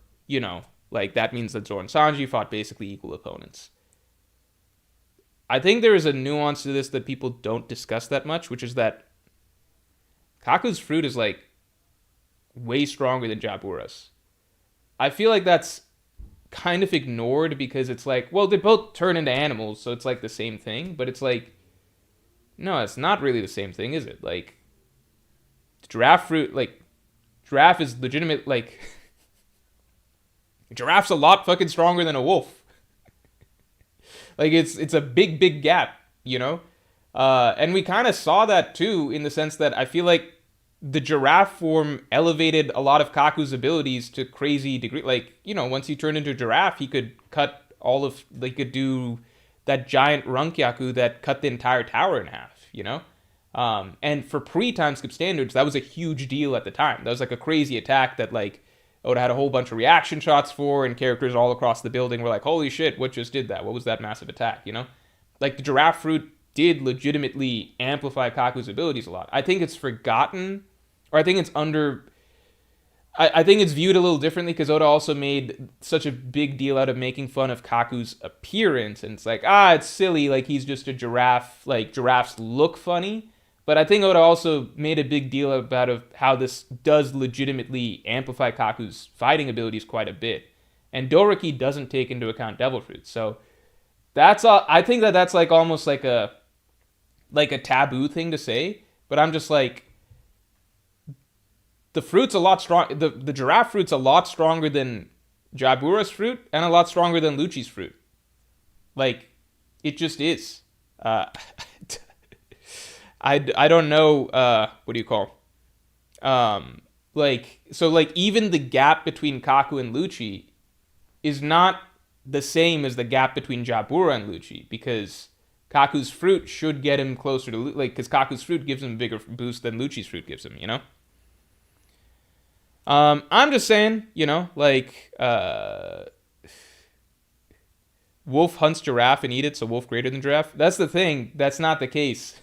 like that means that Zoro and Sanji fought basically equal opponents. I think there is a nuance to this that people don't discuss that much, which is that Kaku's fruit is like way stronger than Jabura's. I feel like that's kind of ignored because it's like, well, they both turn into animals, so it's like the same thing, but it's like, no, it's not really the same thing, is it? Like, giraffe fruit, like, giraffe is legitimate, like, giraffe's a lot fucking stronger than a wolf. Like, it's a big gap, And we kind of saw that, too, in the sense that I feel like the giraffe form elevated a lot of Kaku's abilities to crazy degree. Like, once he turned into a giraffe, he could he could do that giant Runkyaku that cut the entire tower in half, And for pre-time skip standards, that was a huge deal at the time. That was like a crazy attack that like Oda had a whole bunch of reaction shots for, and characters all across the building were like, holy shit, what just did that? What was that massive attack, Like the giraffe fruit did legitimately amplify Kaku's abilities a lot. I think it's forgotten, or I think it's I think it's viewed a little differently because Oda also made such a big deal out of making fun of Kaku's appearance. And it's like, it's silly, like he's just a giraffe, like giraffes look funny. But I think Oda also made a big deal about how this does legitimately amplify Kaku's fighting abilities quite a bit. And Doriki doesn't take into account devil fruits. So that's all. I think that's like almost like a taboo thing to say. But I'm just like, the fruit's a lot strong. The giraffe fruit's a lot stronger than Jabura's fruit and a lot stronger than Lucci's fruit. Like, it just is. I don't know, what do you call? Even the gap between Kaku and Lucci is not the same as the gap between Jabura and Lucci, because Kaku's fruit should get him closer to, because Kaku's fruit gives him a bigger boost than Lucci's fruit gives him, I'm just saying, wolf hunts giraffe and eat it, so wolf greater than giraffe. That's the thing. That's not the case.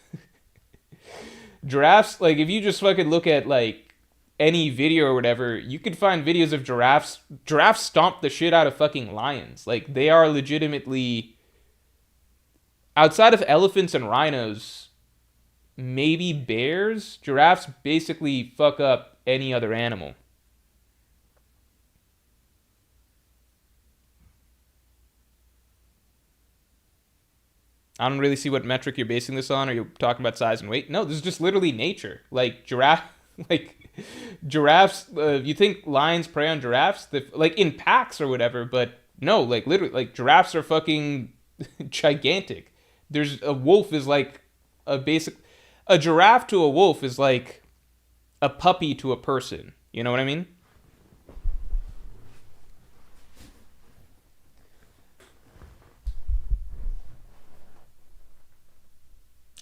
Giraffes, like, if you just fucking look at, like, any video or whatever, you could find videos of giraffes. Giraffes stomp the shit out of fucking lions. Like, they are legitimately, outside of elephants and rhinos, maybe bears, giraffes basically fuck up any other animal. I don't really see what metric you're basing this on. Are you talking about size and weight? No, this is just literally nature. Like giraffes. You think lions prey on giraffes? Like in packs or whatever, but no, like literally, like giraffes are fucking gigantic. There's a wolf is like a giraffe to a wolf is like a puppy to a person. You know what I mean?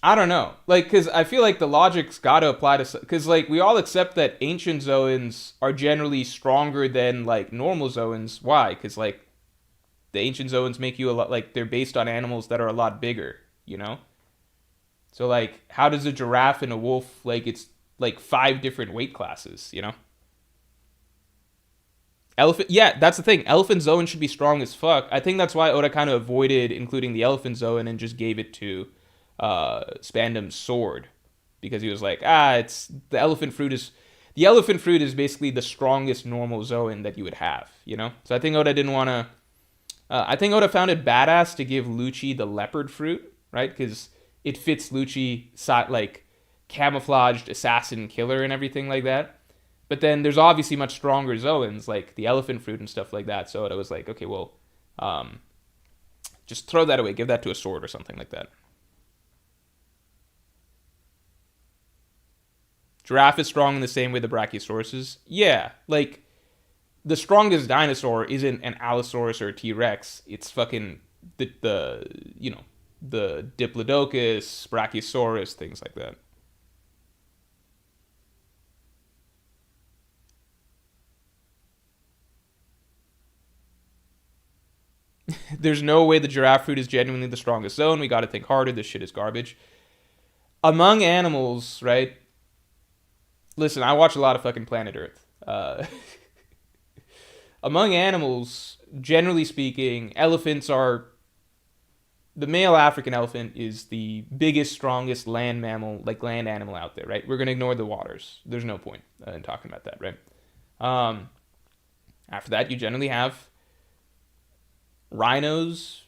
I don't know. Like, because I feel like the logic's got to apply to... Because, like, we all accept that ancient Zoans are generally stronger than, like, normal Zoans. Why? Because, like, the ancient Zoans make you a lot... Like, they're based on animals that are a lot bigger, So, like, how does a giraffe and a wolf... Like, it's, like, 5 different weight classes, Elephant... Yeah, that's the thing. Elephant Zoan should be strong as fuck. I think that's why Oda kind of avoided including the elephant Zoan and just gave it to... Spandam's sword, because he was like, it's the elephant fruit is basically the strongest normal Zoan that you would have, So I think Oda didn't want to. I think Oda found it badass to give Lucci the leopard fruit, right? Because it fits Lucci like camouflaged assassin killer and everything like that. But then there's obviously much stronger Zoans, like the elephant fruit and stuff like that. So I was like, okay, well, just throw that away. Give that to a sword or something like that. Giraffe is strong in the same way the Brachiosaurus is. Yeah, like the strongest dinosaur isn't an Allosaurus or a T-Rex. It's fucking the the Diplodocus, Brachiosaurus, things like that. There's no way the giraffe fruit is genuinely the strongest zone. We got to think harder. This shit is garbage. Among animals, right? Listen, I watch a lot of fucking Planet Earth. Among animals, generally speaking, elephants are. The male African elephant is the biggest, strongest land mammal, like land animal out there, right? We're going to ignore the waters. There's no point in talking about that, right? After that, you generally have rhinos,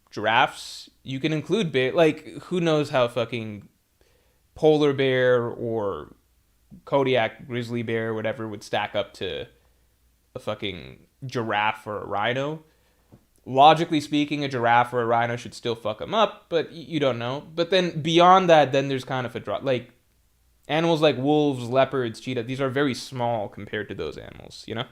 giraffes. You can include like who knows how fucking polar bear or Kodiak grizzly bear or whatever would stack up to a fucking giraffe or a rhino. Logically speaking, a giraffe or a rhino should still fuck them up, but you don't know. But then beyond that, then there's kind of a drop. Like animals like wolves, leopards, cheetah. These are very small compared to those animals, you know?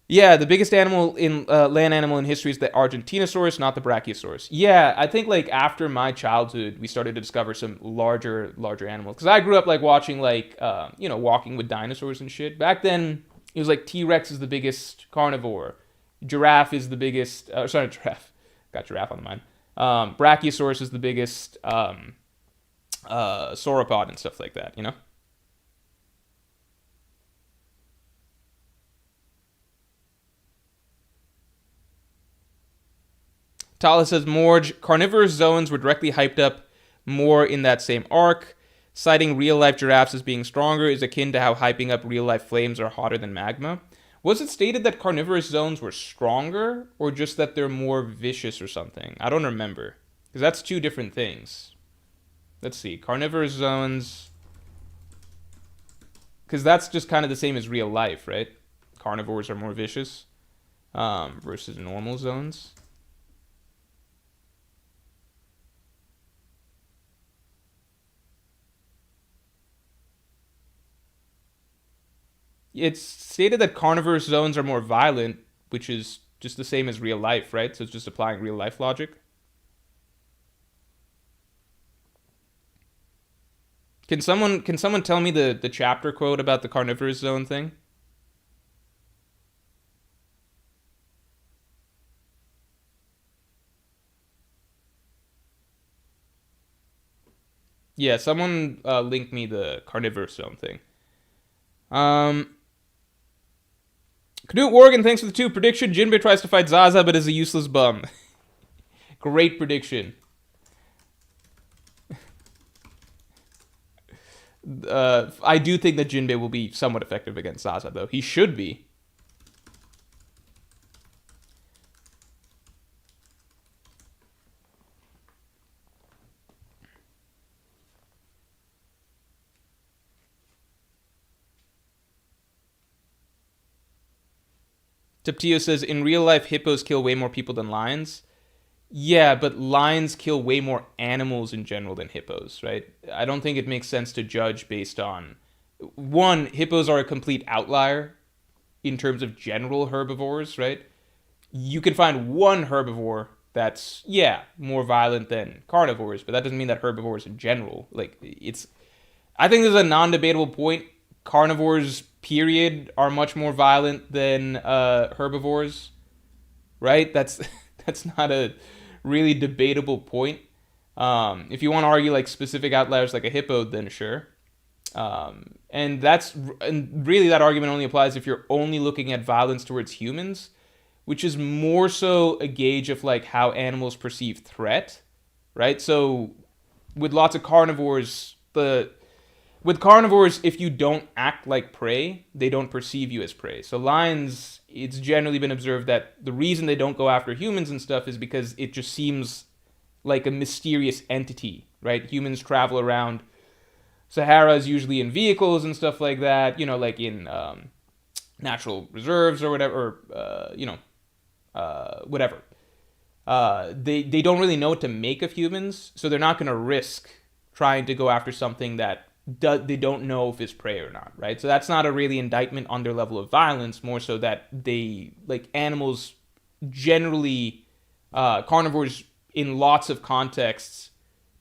Yeah, the biggest animal in land animal in history is the Argentinosaurus, not the Brachiosaurus. Yeah, I think like after my childhood, we started to discover some larger animals. Because I grew up like watching like Walking with Dinosaurs and shit. Back then, it was like T-Rex is the biggest carnivore, giraffe is the biggest. Sorry, giraffe. Got giraffe on the mind. Brachiosaurus is the biggest sauropod and stuff like that. You know. Tala says Morge, carnivorous zones were directly hyped up more in that same arc. Citing real-life giraffes as being stronger is akin to how hyping up real-life flames are hotter than magma. Was it stated that carnivorous zones were stronger, or just that they're more vicious or something? I don't remember, because that's two different things. Let's see, carnivorous zones, because that's just kind of the same as real life, right? Carnivores are more vicious versus normal zones. It's stated that carnivorous zones are more violent, which is just the same as real life, right? So it's just applying real life logic. Can someone tell me the chapter quote about the carnivorous zone thing? Yeah, someone link me the carnivorous zone thing. Knut Worgen, thanks for the 2. Prediction, Jinbei tries to fight Zaza but is a useless bum. Great prediction. I do think that Jinbei will be somewhat effective against Zaza, though. He should be. Tiptio says, in real life, hippos kill way more people than lions. Yeah, but lions kill way more animals in general than hippos, right? I don't think it makes sense to judge based on... One, hippos are a complete outlier in terms of general herbivores, right? You can find one herbivore that's, more violent than carnivores, but that doesn't mean that herbivores in general, like, it's... I think there's a non-debatable point. Carnivores, period, are much more violent than herbivores, right? That's not a really debatable point. If you want to argue like specific outliers like a hippo, then sure. And really that argument only applies if you're only looking at violence towards humans, which is more so a gauge of like how animals perceive threat, right? So with lots of carnivores, with carnivores, if you don't act like prey, they don't perceive you as prey. So lions, it's generally been observed that the reason they don't go after humans and stuff is because it just seems like a mysterious entity, right? Humans travel around Sahara is usually in vehicles and stuff like that, like in natural reserves or whatever, whatever. They don't really know what to make of humans, so they're not going to risk trying to go after something that they don't know if it's prey or not, right? So that's not a really indictment on their level of violence, more so that they, like animals generally, carnivores in lots of contexts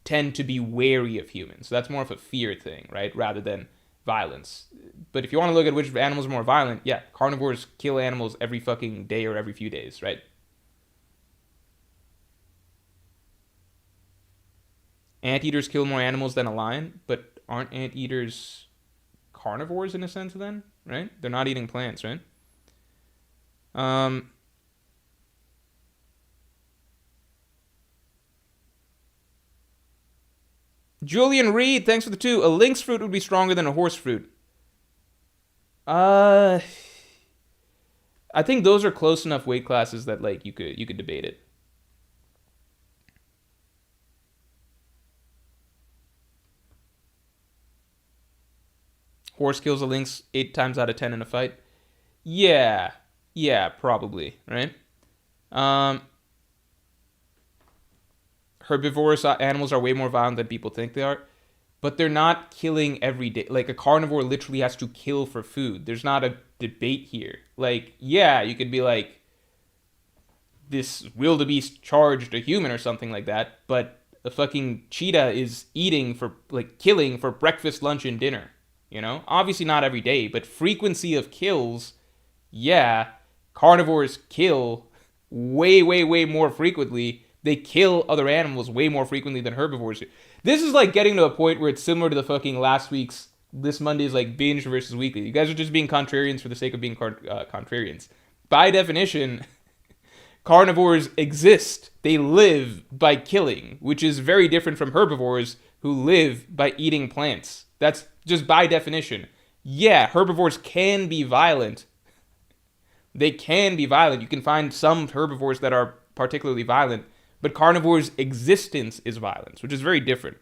tend to be wary of humans. So that's more of a fear thing, right? Rather than violence. But if you want to look at which animals are more violent, yeah, carnivores kill animals every fucking day or every few days, right? Anteaters kill more animals than a lion, but aren't anteaters carnivores in a sense then, right? They're not eating plants, right? Julian Reed, thanks for the 2. A lynx fruit would be stronger than a horse fruit. I think those are close enough weight classes that like you could debate it. Horse kills a lynx 8 times out of 10 in a fight. Yeah, probably, right? Herbivorous animals are way more violent than people think they are, but they're not killing every day. Like a carnivore literally has to kill for food. There's not a debate here. Like, yeah, you could be like, this wildebeest charged a human or something like that, but a fucking cheetah is eating for, like, killing for breakfast, lunch, and dinner. Obviously not every day, but frequency of kills, yeah, carnivores kill way, way, way more frequently. They kill other animals way more frequently than herbivores do. This is like getting to a point where it's similar to the fucking last week's, this Monday's like binge versus weekly. You guys are just being contrarians for the sake of being contrarians. By definition, carnivores exist. They live by killing, which is very different from herbivores who live by eating plants. That's just by definition. Yeah, herbivores can be violent. They can be violent. You can find some herbivores that are particularly violent, but carnivores' existence is violence, which is very different.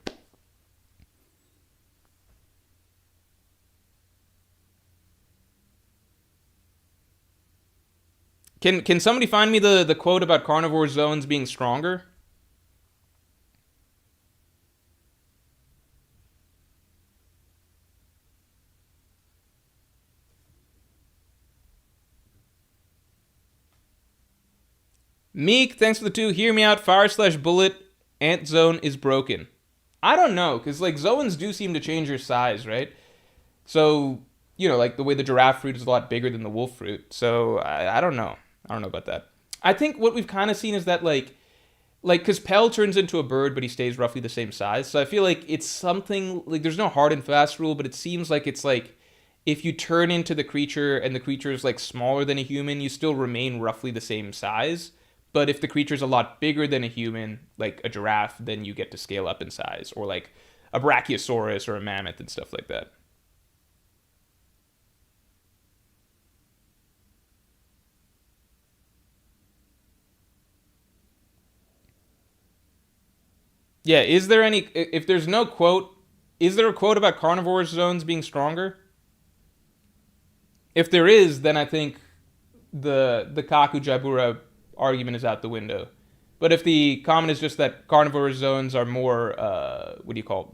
Can somebody find me the quote about carnivore zones being stronger? Meek, thanks for the 2. Hear me out. Fire/bullet. Ant zone is broken. I don't know, because like zoans do seem to change your size, right? So, like the way the giraffe fruit is a lot bigger than the wolf fruit. So I don't know. I don't know about that. I think what we've kind of seen is that like because Pell turns into a bird, but he stays roughly the same size. So I feel like it's something like there's no hard and fast rule, but it seems like it's like if you turn into the creature and the creature is like smaller than a human, you still remain roughly the same size. But if the creature's a lot bigger than a human, like a giraffe, then you get to scale up in size, or like a brachiosaurus or a mammoth and stuff like that. Yeah, is there any, if there's no quote, is there a quote about carnivore zones being stronger? If there is, then I think the Kaku Jabura argument is out the window. But if the comment is just that carnivore zones are more,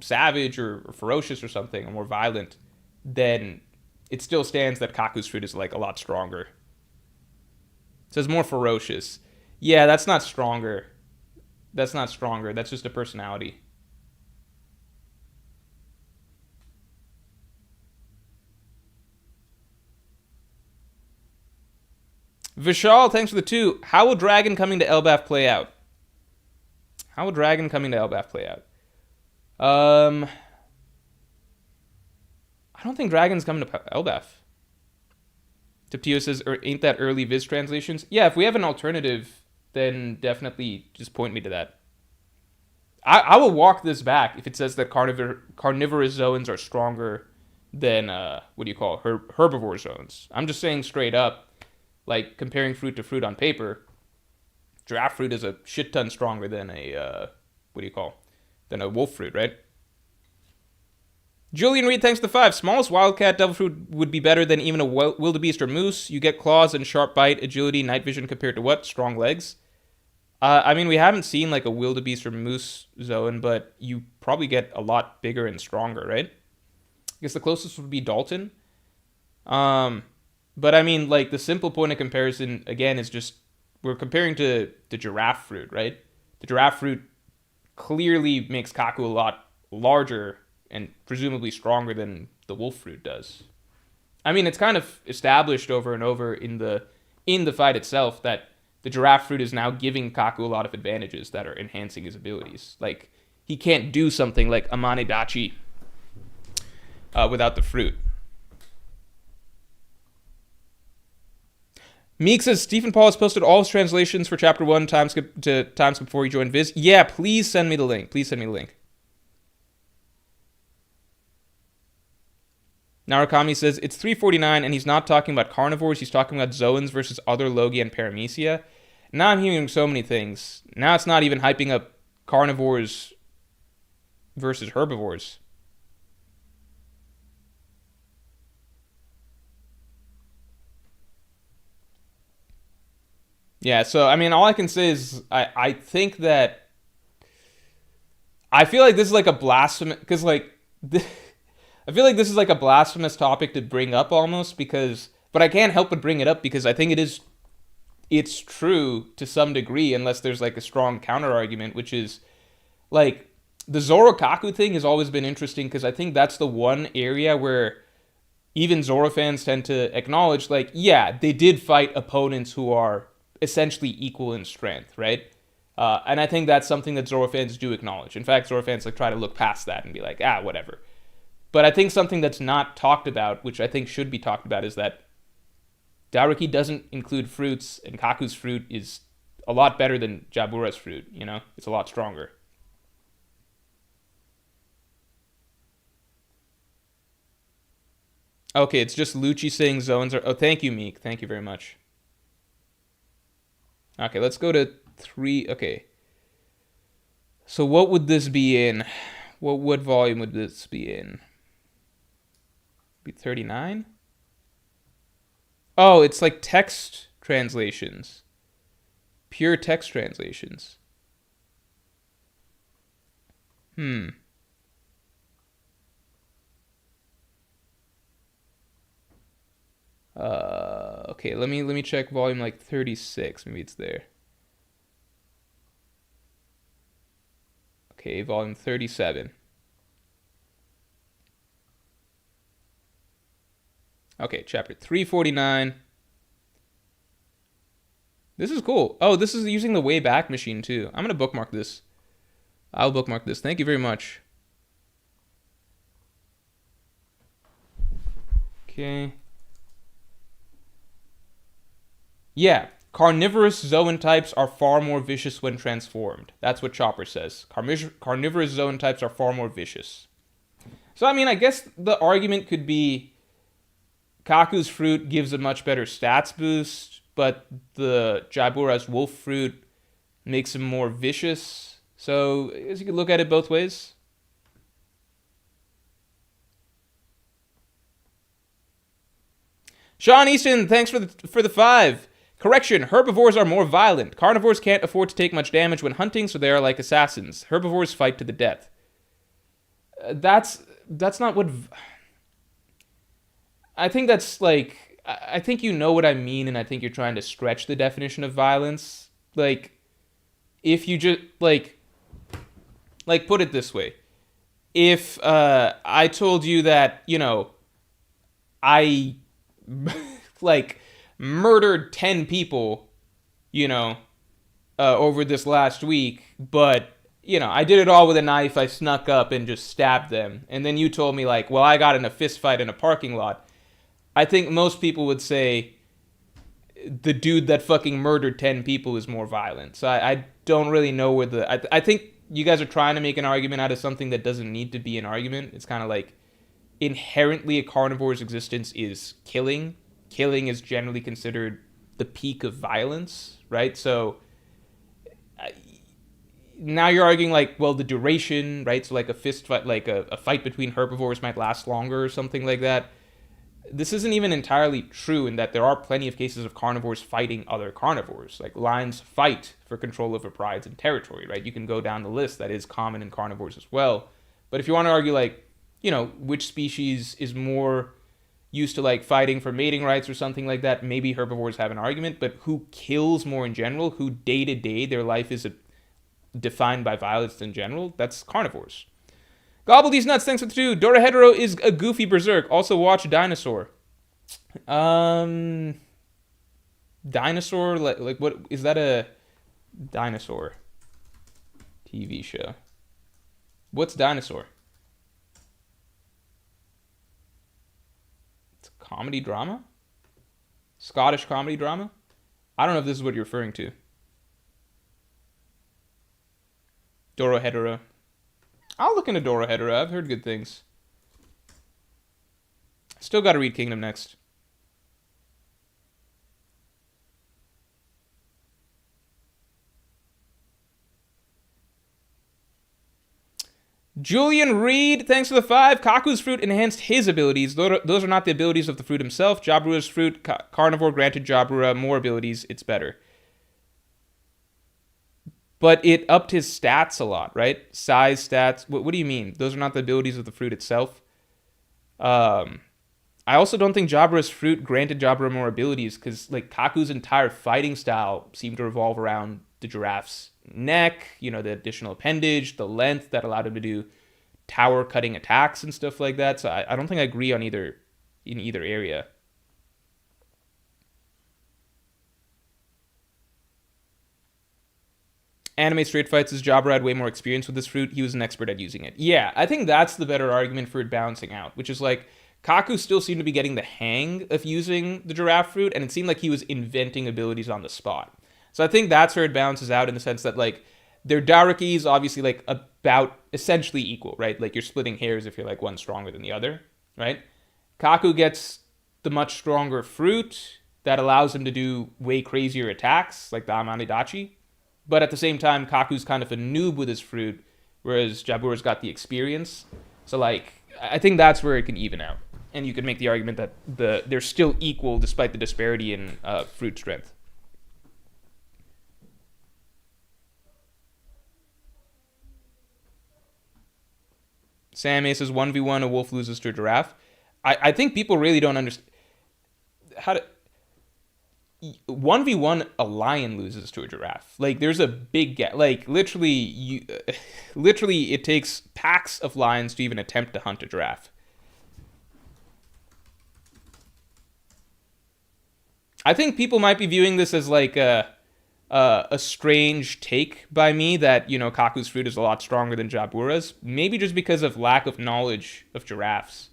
savage or ferocious or something, or more violent, then it still stands that Kaku's fruit is like a lot stronger. It says more ferocious. Yeah, that's not stronger. That's not stronger. That's just a personality. Vishal, thanks for the 2. How will Dragon coming to Elbaf play out? How will Dragon coming to Elbaf play out? I don't think Dragon's coming to Elbaf. Tiptio says, ain't that early Viz translations? Yeah, if we have an alternative, then definitely just point me to that. I will walk this back if it says that carnivorous zones are stronger than, herbivore zones. I'm just saying straight up, like comparing fruit to fruit on paper, giraffe fruit is a shit ton stronger than a than a wolf fruit, right? Julian Reed, thanks to 5. Smallest wildcat devil fruit would be better than even a wildebeest or moose. You get claws and sharp bite, agility, night vision compared to what? Strong legs. I mean, we haven't seen like a wildebeest or moose zone, but you probably get a lot bigger and stronger, right? I guess the closest would be Dalton. But I mean, like the simple point of comparison again is just we're comparing to the giraffe fruit, right? The giraffe fruit clearly makes Kaku a lot larger and presumably stronger than the wolf fruit does. I mean, it's kind of established over and over in the fight itself that the giraffe fruit is now giving Kaku a lot of advantages that are enhancing his abilities. Like, he can't do something like Amane Dachi without the fruit. Meek says, Stephen Paul has posted all his translations for Chapter 1 time skip before he joined Viz. Yeah, please send me the link. Narakami says, it's 349 and he's not talking about carnivores. He's talking about Zoans versus other Logia and Paramecia. Now I'm hearing so many things. Now it's not even hyping up carnivores versus herbivores. Yeah, so, I mean, all I can say is I think that I feel like this is like a blasphemous, because, like, I feel like this is like a blasphemous topic to bring up almost, because, but I can't help but bring it up because I think it's true to some degree, unless there's, like, a strong counter-argument, which is, like, the Zoro Kaku thing has always been interesting, because I think that's the one area where even Zoro fans tend to acknowledge, like, yeah, they did fight opponents who are essentially equal in strength, right? And I think that's something that Zoro fans do acknowledge. In fact, Zoro fans like try to look past that and be like, whatever. But I think something that's not talked about, which I think should be talked about, is that Dairiki doesn't include fruits, and Kaku's fruit is a lot better than Jabura's fruit, you know? It's a lot stronger. Okay, it's just Lucci saying zones are... Oh, thank you, Meek. Thank you very much. Okay, let's go to 3. Okay. So what would this be in? What volume would this be in? Be 39? Oh, it's like text translations. Pure text translations. Okay, let me check volume like 36. Maybe it's there. Okay, volume 37. Okay, chapter 349. This is cool. Oh, this is using the Wayback Machine too. I'm gonna bookmark this. I'll bookmark this. Thank you very much. Okay. Yeah, carnivorous Zoan types are far more vicious when transformed. That's what Chopper says. Carnivorous Zoan types are far more vicious. So, I mean, I guess the argument could be Kaku's fruit gives a much better stats boost, but the Jabura's wolf fruit makes him more vicious. So, I guess you could look at it both ways. Sean Easton, thanks for the 5. Correction, herbivores are more violent. Carnivores can't afford to take much damage when hunting, so they are like assassins. Herbivores fight to the death. That's not what... I think that's like... I think you know what I mean, and I think you're trying to stretch the definition of violence. Like, if you just... Like, put it this way. If I told you that, you know, I... like... murdered 10 people, you know, over this last week, but, you know, I did it all with a knife. I snuck up and just stabbed them. And then you told me, like, well, I got in a fist fight in a parking lot. I think most people would say the dude that fucking murdered 10 people is more violent. So I don't really know where the... I think you guys are trying to make an argument out of something that doesn't need to be an argument. It's kind of like inherently a carnivore's existence is killing. Killing is generally considered the peak of violence, right? So now you're arguing like, well, the duration, right? So like a fist fight, like a fight between herbivores might last longer or something like that. This isn't even entirely true in that there are plenty of cases of carnivores fighting other carnivores. Like lions fight for control over prides and territory, right? You can go down the list. That is common in carnivores as well. But if you want to argue like, which species is more used to like fighting for mating rights or something like that, maybe herbivores have an argument. But who kills more in general, who day to day their life is defined by violence in general, that's carnivores. Gobble these nuts, thanks for the 2. Dorohedoro is a goofy berserk. Also watch Dinosaur. Dinosaur, like what is that, a dinosaur TV show? What's Dinosaur? It's a comedy drama? Scottish comedy drama? I don't know if this is what you're referring to. Dorohedoro. I'll look into Dorohedoro. I've heard good things. Still got to read Kingdom next. Julian Reed, thanks for the 5. Kaku's fruit enhanced his abilities. Those are not the abilities of the fruit himself. Jaburu's fruit, carnivore granted Jabura more abilities. It's better. But it upped his stats a lot, right? Size stats. What do you mean? Those are not the abilities of the fruit itself. I also don't think Jabura's fruit granted Jabura more abilities because like Kaku's entire fighting style seemed to revolve around the giraffe's neck, the additional appendage, the length that allowed him to do tower cutting attacks and stuff like that. So I don't think I agree on in either area. Anime straight fights, his Jabra had way more experience with this fruit. He was an expert at using it. Yeah, I think that's the better argument for it balancing out, which is like Kaku still seemed to be getting the hang of using the giraffe fruit, and it seemed like he was inventing abilities on the spot. So I think that's where it balances out in the sense that like their Darakis obviously like about essentially equal, right? Like you're splitting hairs if you're like one stronger than the other, right? Kaku gets the much stronger fruit that allows him to do way crazier attacks like the Amanidachi. But at the same time, Kaku's kind of a noob with his fruit, whereas Jabura's got the experience. So, like, I think that's where it can even out. And you could make the argument that they're still equal despite the disparity in fruit strength. Sam A says 1v1, a wolf loses to a giraffe. I think people really don't understand how to... 1v1 a lion loses to a giraffe. Like there's a big gap. Like literally it takes packs of lions to even attempt to hunt a giraffe. I think people might be viewing this as like a strange take by me that Kaku's fruit is a lot stronger than Jabura's, maybe just because of lack of knowledge of giraffes.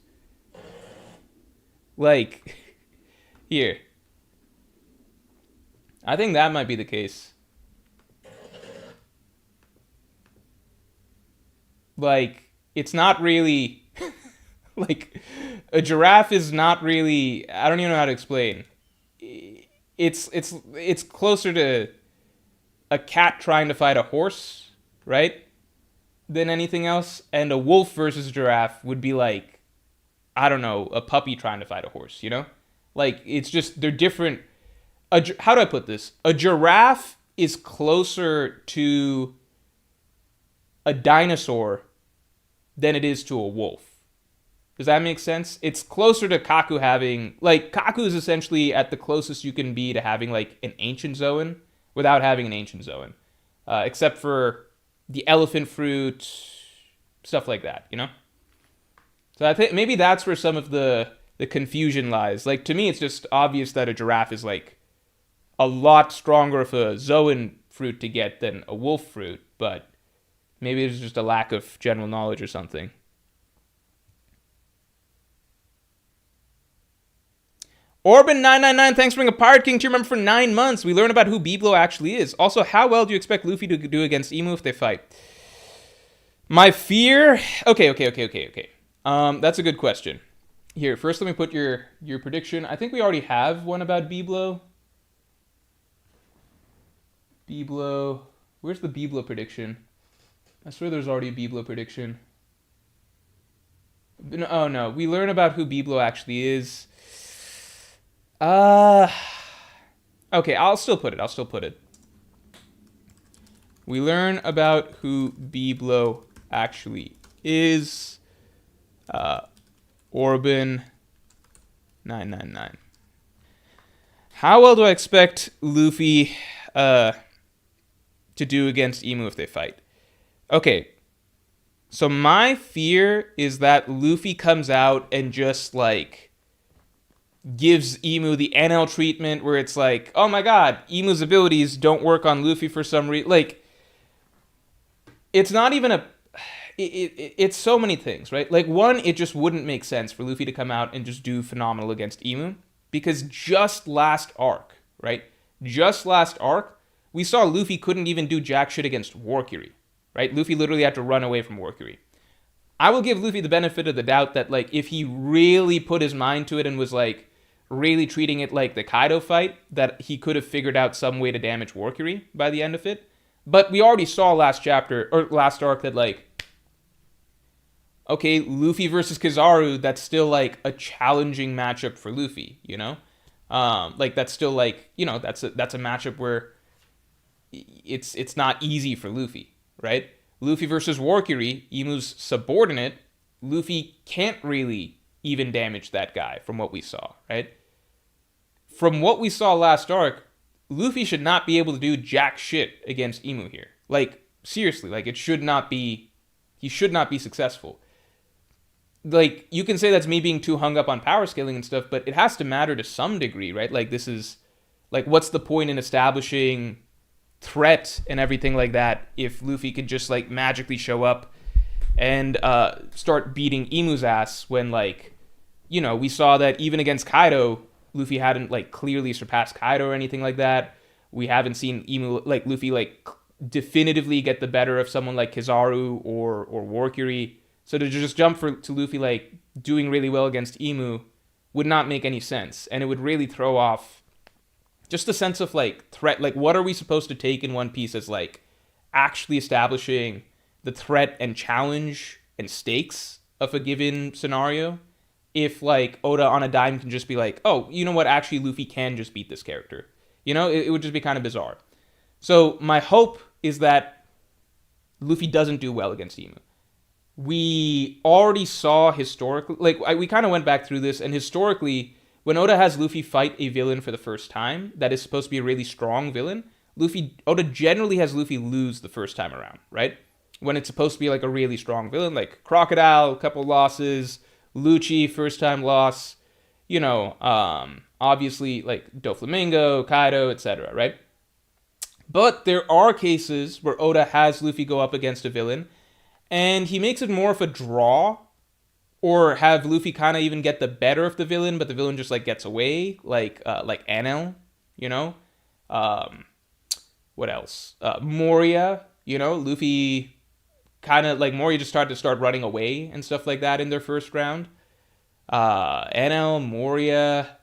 Like here, I think that might be the case. Like, it's not really... like, a giraffe is not really... I don't even know how to explain. It's closer to a cat trying to fight a horse, right? Than anything else. And a wolf versus a giraffe would be like, I don't know, a puppy trying to fight a horse, Like, it's just, they're different... how do I put this? A giraffe is closer to a dinosaur than it is to a wolf. Does that make sense? It's closer to Kaku having... Like, Kaku is essentially at the closest you can be to having, like, an ancient Zoan without having an ancient Zoan. Except for the elephant fruit, stuff like that, So I think maybe that's where some of the confusion lies. Like, to me, it's just obvious that a giraffe is, like, a lot stronger of a Zoan fruit to get than a wolf fruit, but maybe it's just a lack of general knowledge or something. Orban999, thanks for being a Pirate King tier member for 9 months. We learn about who Biblo actually is. Also, how well do you expect Luffy to do against Emu if they fight? My fear... Okay. That's a good question. Here, first let me put your prediction. I think we already have one about Biblo. Biblo. Where's the Biblo prediction? I swear there's already a Biblo prediction. No, oh no, we learn about who Biblo actually is. Uh okay, I'll still put it. We learn about who Biblo actually is. Orban 999. How well do I expect Luffy to do against Emu if they fight? Okay, so my fear is that Luffy comes out and just like gives Emu the NL treatment where it's like, oh my god, Emu's abilities don't work on Luffy for some reason. Like, it's not even a... It's so many things, right? Like, one, it just wouldn't make sense for Luffy to come out and just do phenomenal against Emu. Because just last arc, right? Just last arc, we saw Luffy couldn't even do jack shit against Warcury, right? Luffy literally had to run away from Warcury. I will give Luffy the benefit of the doubt that, like, if he really put his mind to it and was, like, really treating it like the Kaido fight, that he could have figured out some way to damage Warcury by the end of it. But we already saw last chapter, or last arc, that, like, okay, Luffy versus Kizaru, that's still, like, a challenging matchup for Luffy, you know? Like, that's still, like, you know, that's a matchup where it's not easy for Luffy, right? Luffy versus Warcury, Emu's subordinate, Luffy can't really even damage that guy from what we saw, right? From what we saw last arc, Luffy should not be able to do jack shit against Emu here. Like, seriously, like, he should not be successful. Like, you can say that's me being too hung up on power scaling and stuff, but it has to matter to some degree, right? Like, this is, like, what's the point in establishing threat and everything like that if Luffy could just, like, magically show up and start beating Emu's ass when, like, you know, we saw that even against Kaido, Luffy hadn't, like, clearly surpassed Kaido or anything like that. We haven't seen Luffy, like, definitively get the better of someone like Kizaru or Warcury. So to just jump to Luffy, like, doing really well against Emu would not make any sense. And it would really throw off just the sense of, like, threat. Like, what are we supposed to take in One Piece as, like, actually establishing the threat and challenge and stakes of a given scenario if, like, Oda on a dime can just be like, oh, you know what, actually Luffy can just beat this character. You know, it would just be kind of bizarre. So my hope is that Luffy doesn't do well against Emu. We already saw historically, like, we kind of went back through this, and historically, when Oda has Luffy fight a villain for the first time that is supposed to be a really strong villain, Oda generally has Luffy lose the first time around, right? When it's supposed to be, like, a really strong villain, like Crocodile, a couple losses, Lucci, first time loss, you know, obviously, like, Doflamingo, Kaido, etc., right? But there are cases where Oda has Luffy go up against a villain, and he makes it more of a draw, or have Luffy kind of even get the better of the villain, but the villain just, like, gets away, like Enel, you know? What else? Moria, you know? Luffy kind of, like, Moria just started to start running away and stuff like that in their first round. Enel, Moria,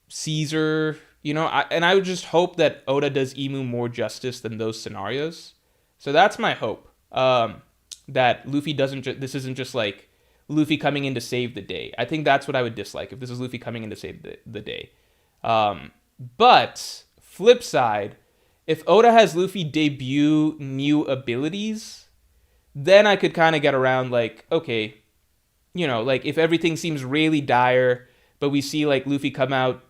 Caesar, you know? And I would just hope that Oda does Emu more justice than those scenarios. So that's my hope. That Luffy this isn't just, like, Luffy coming in to save the day. I think that's what I would dislike, if this is Luffy coming in to save the day. But, flip side, if Oda has Luffy debut new abilities, then I could kind of get around, like, okay, you know, like, if everything seems really dire, but we see, like, Luffy come out,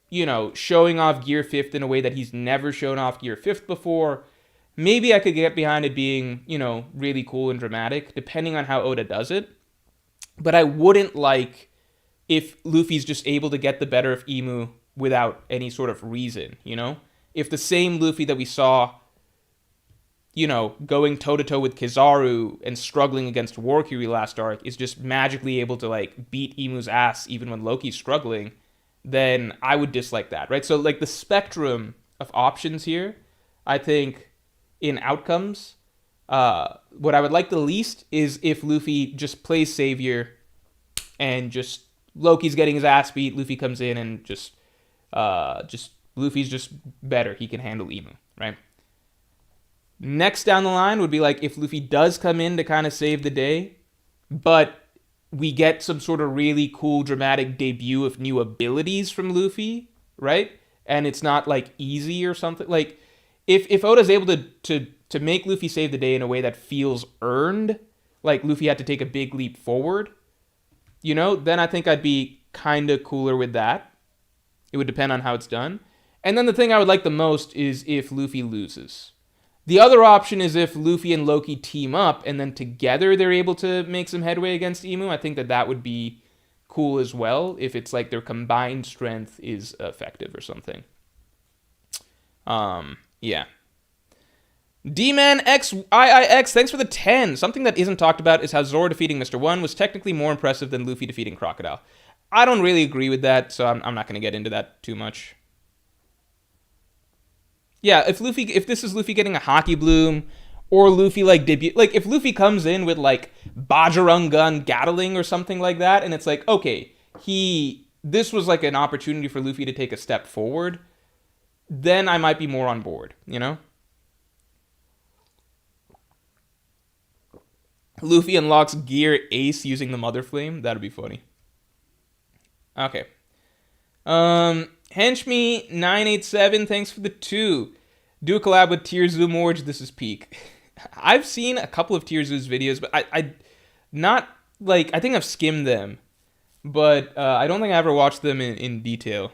you know, showing off Gear 5th in a way that he's never shown off Gear 5th before, maybe I could get behind it being, you know, really cool and dramatic, depending on how Oda does it. But I wouldn't like if Luffy's just able to get the better of Emu without any sort of reason, you know? If the same Luffy that we saw, you know, going toe-to-toe with Kizaru and struggling against Warcury last arc is just magically able to, like, beat Emu's ass even when Loki's struggling, then I would dislike that, right? So, like, the spectrum of options here, I think, in outcomes, what I would like the least is if Luffy just plays Savior and just Loki's getting his ass beat, Luffy comes in and just Luffy's just better. He can handle Emu, right? Next down the line would be like if Luffy does come in to kind of save the day, but we get some sort of really cool dramatic debut of new abilities from Luffy, right? And it's not like easy or something. Like if Oda's able to make Luffy save the day in a way that feels earned, like Luffy had to take a big leap forward, then I think I'd be kind of cooler with that. It would depend on how it's done. And then the thing I would like the most is if Luffy loses. The other option is if Luffy and Loki team up and then together they're able to make some headway against Imu. I think that would be cool as well if it's like their combined strength is effective or something. Yeah. D-Man XIIX, thanks for the 10. Something that isn't talked about is how Zoro defeating Mr. One was technically more impressive than Luffy defeating Crocodile. I don't really agree with that, so I'm not going to get into that too much. Yeah, if this is Luffy getting a Haki Bloom, or Luffy like debut, like if Luffy comes in with like Bajarungun Gatling or something like that, and it's like, okay, this was like an opportunity for Luffy to take a step forward, then I might be more on board, Luffy unlocks Gear Ace using the Mother Flame. That'd be funny. Okay. Henchme987, thanks for the 2. Do a collab with Tearzu Morge, this is peak. I've seen a couple of Tearzu's videos, but I think I've skimmed them. But I don't think I ever watched them in detail.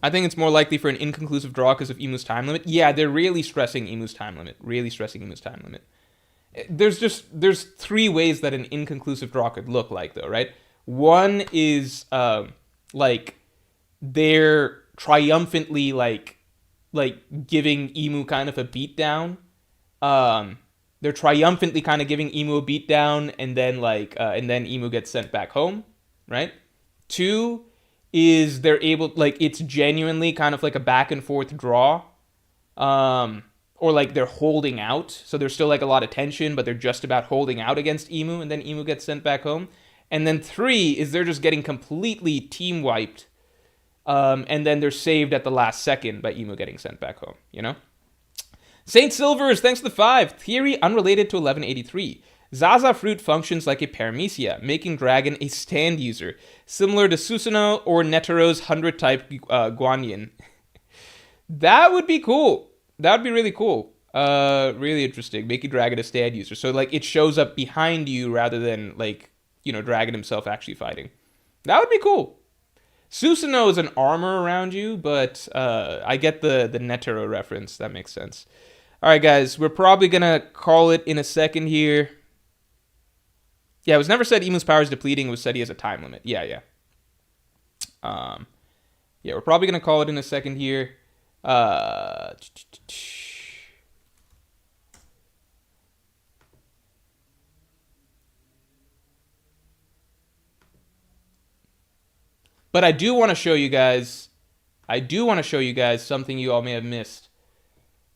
I think it's more likely for an inconclusive draw because of Imu's time limit. Yeah, they're really stressing Imu's time limit. There's 3 ways that an inconclusive draw could look like, though, right? One is like they're triumphantly like giving Imu kind of a beatdown. They're triumphantly kind of giving Imu a beatdown, and then Imu gets sent back home, right? 2 is they're able, like, it's genuinely kind of like a back and forth draw. Or like they're holding out, so there's still like a lot of tension, but they're just about holding out against Imu, and then Imu gets sent back home. And then 3 is they're just getting completely team wiped, and then they're saved at the last second by Imu getting sent back home, Saint Silvers, thanks for the 5. Theory unrelated to 1183. Zaza fruit functions like a paramecia, making Dragon a stand user, similar to Susanoo or Netero's 100-type Guanyin. That would be cool. That would be really cool. Really interesting. Making Dragon a stand user. So, like, it shows up behind you rather than, like, Dragon himself actually fighting. That would be cool. Susanoo is an armor around you, but I get the Netero reference. That makes sense. All right, guys. We're probably going to call it in a second here. Yeah, it was never said Imu's power is depleting. It was said he has a time limit. Yeah. Yeah, we're probably going to call it in a second here. But I do want to show you guys something you all may have missed,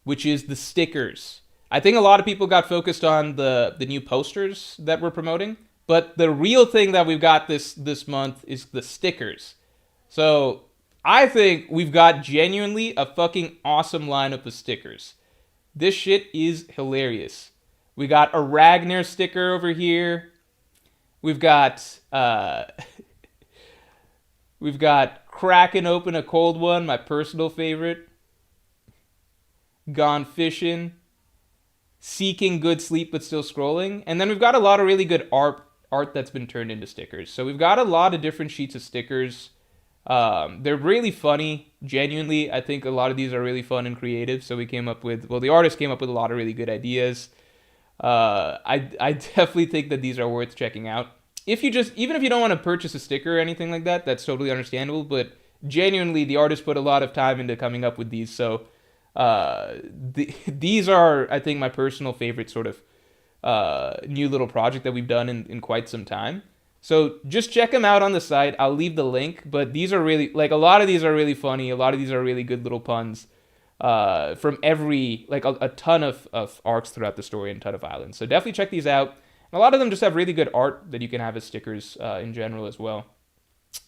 which is the stickers. I think a lot of people got focused on the new posters that we're promoting, but the real thing that we've got this month is the stickers. So I think we've got genuinely a fucking awesome lineup of stickers. This shit is hilarious. We got a Ragnar sticker over here. We've got cracking open a cold one, my personal favorite. Gone fishing. Seeking good sleep but still scrolling. And then we've got a lot of really good art that's been turned into stickers. So we've got a lot of different sheets of stickers. They're really funny. Genuinely, I think a lot of these are really fun and creative. So the artist came up with a lot of really good ideas. I definitely think that these are worth checking out. Even if you don't want to purchase a sticker or anything like that, that's totally understandable. But genuinely, the artist put a lot of time into coming up with these. So these are, I think, my personal favorite sort of new little project that we've done in quite some time. So just check them out on the site. I'll leave the link. But these are really, like, a lot of these are really funny. A lot of these are really good little puns from every, like, a ton of arcs throughout the story and a ton of islands. So definitely check these out. And a lot of them just have really good art that you can have as stickers in general as well.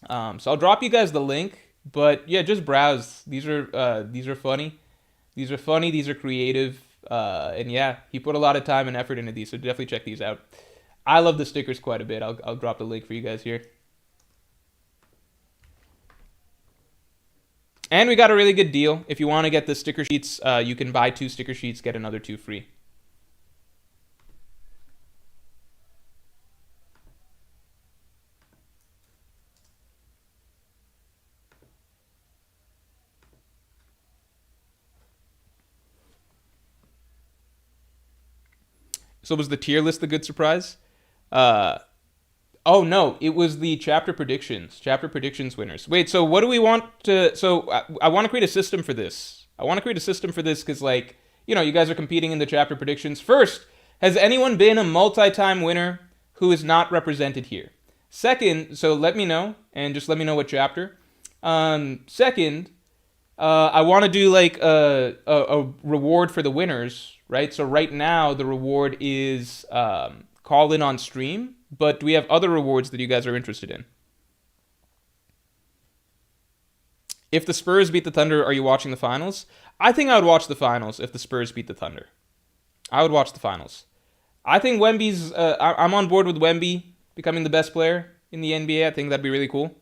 So I'll drop you guys the link But yeah, just browse. These are funny. These are funny. These are creative. And yeah, he put a lot of time and effort into these, so definitely check these out. I love the stickers quite a bit. I'll drop the link for you guys here. And we got a really good deal. If you want to get the sticker sheets, you can buy 2 sticker sheets, get another 2 free. So was the tier list the good surprise? Uh, oh no, it was the chapter predictions. Chapter predictions winners. Wait, so what do we want to? So I want to create a system for this. I want to create a system for this because, like, you guys are competing in the chapter predictions. First, has anyone been a multi-time winner who is not represented here? Second, so let me know and just let me know what chapter. Second, I want to do like a reward for the winners, right? So right now the reward is call in on stream, but do we have other rewards that you guys are interested in? If the Spurs beat the Thunder, are you watching the finals? I think I would watch the finals if the Spurs beat the Thunder. I would watch the finals. I think Wemby's. I'm on board with Wemby becoming the best player in the NBA. I think that'd be really cool.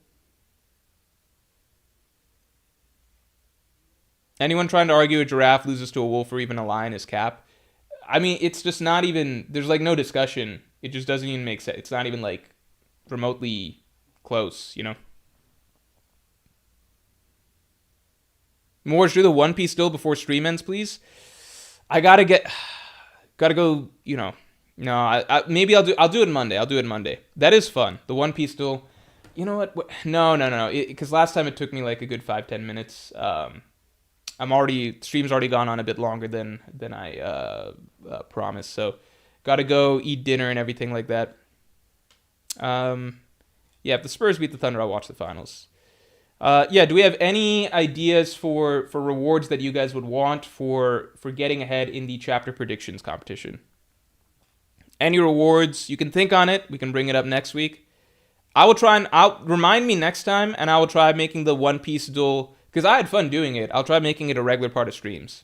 Anyone trying to argue a giraffe loses to a wolf or even a lion is cap? I mean, it's just not even. There's like no discussion. It just doesn't even make sense. It's not even like remotely close. More do the One Piece still before stream ends, please. I gotta go. No, maybe I'll do it Monday. I'll do it Monday. That is fun. The One Piece still. You know what? No. Because last time it took me like a good 5-10 minutes. Stream's already gone on a bit longer than I promised. So, gotta go eat dinner and everything like that. Yeah, if the Spurs beat the Thunder, I'll watch the finals. Yeah, do we have any ideas for rewards that you guys would want for getting ahead in the chapter predictions competition? Any rewards? You can think on it. We can bring it up next week. I'll remind me next time, and I will try making the One Piece duel, because I had fun doing it. I'll try making it a regular part of streams.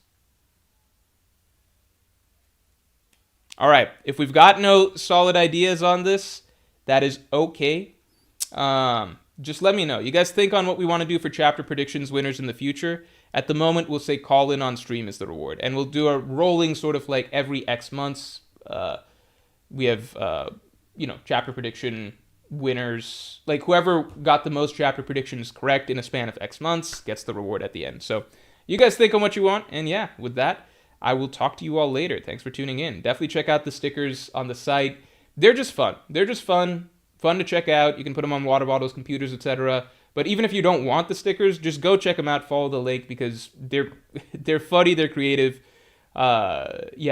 All right, if we've got no solid ideas on this, that is okay. Just let me know. You guys think on what we want to do for chapter predictions winners in the future. At the moment, we'll say call in on stream is the reward. And we'll do a rolling sort of like every X months. We have, chapter prediction winners. Like whoever got the most chapter predictions correct in a span of X months gets the reward at the end. So you guys think on what you want. And yeah, with that, I will talk to you all later. Thanks for tuning in. Definitely check out the stickers on the site. They're just fun. Fun to check out. You can put them on water bottles, computers, etc. But even if you don't want the stickers, just go check them out. Follow the link because they're funny, they're creative. Yeah,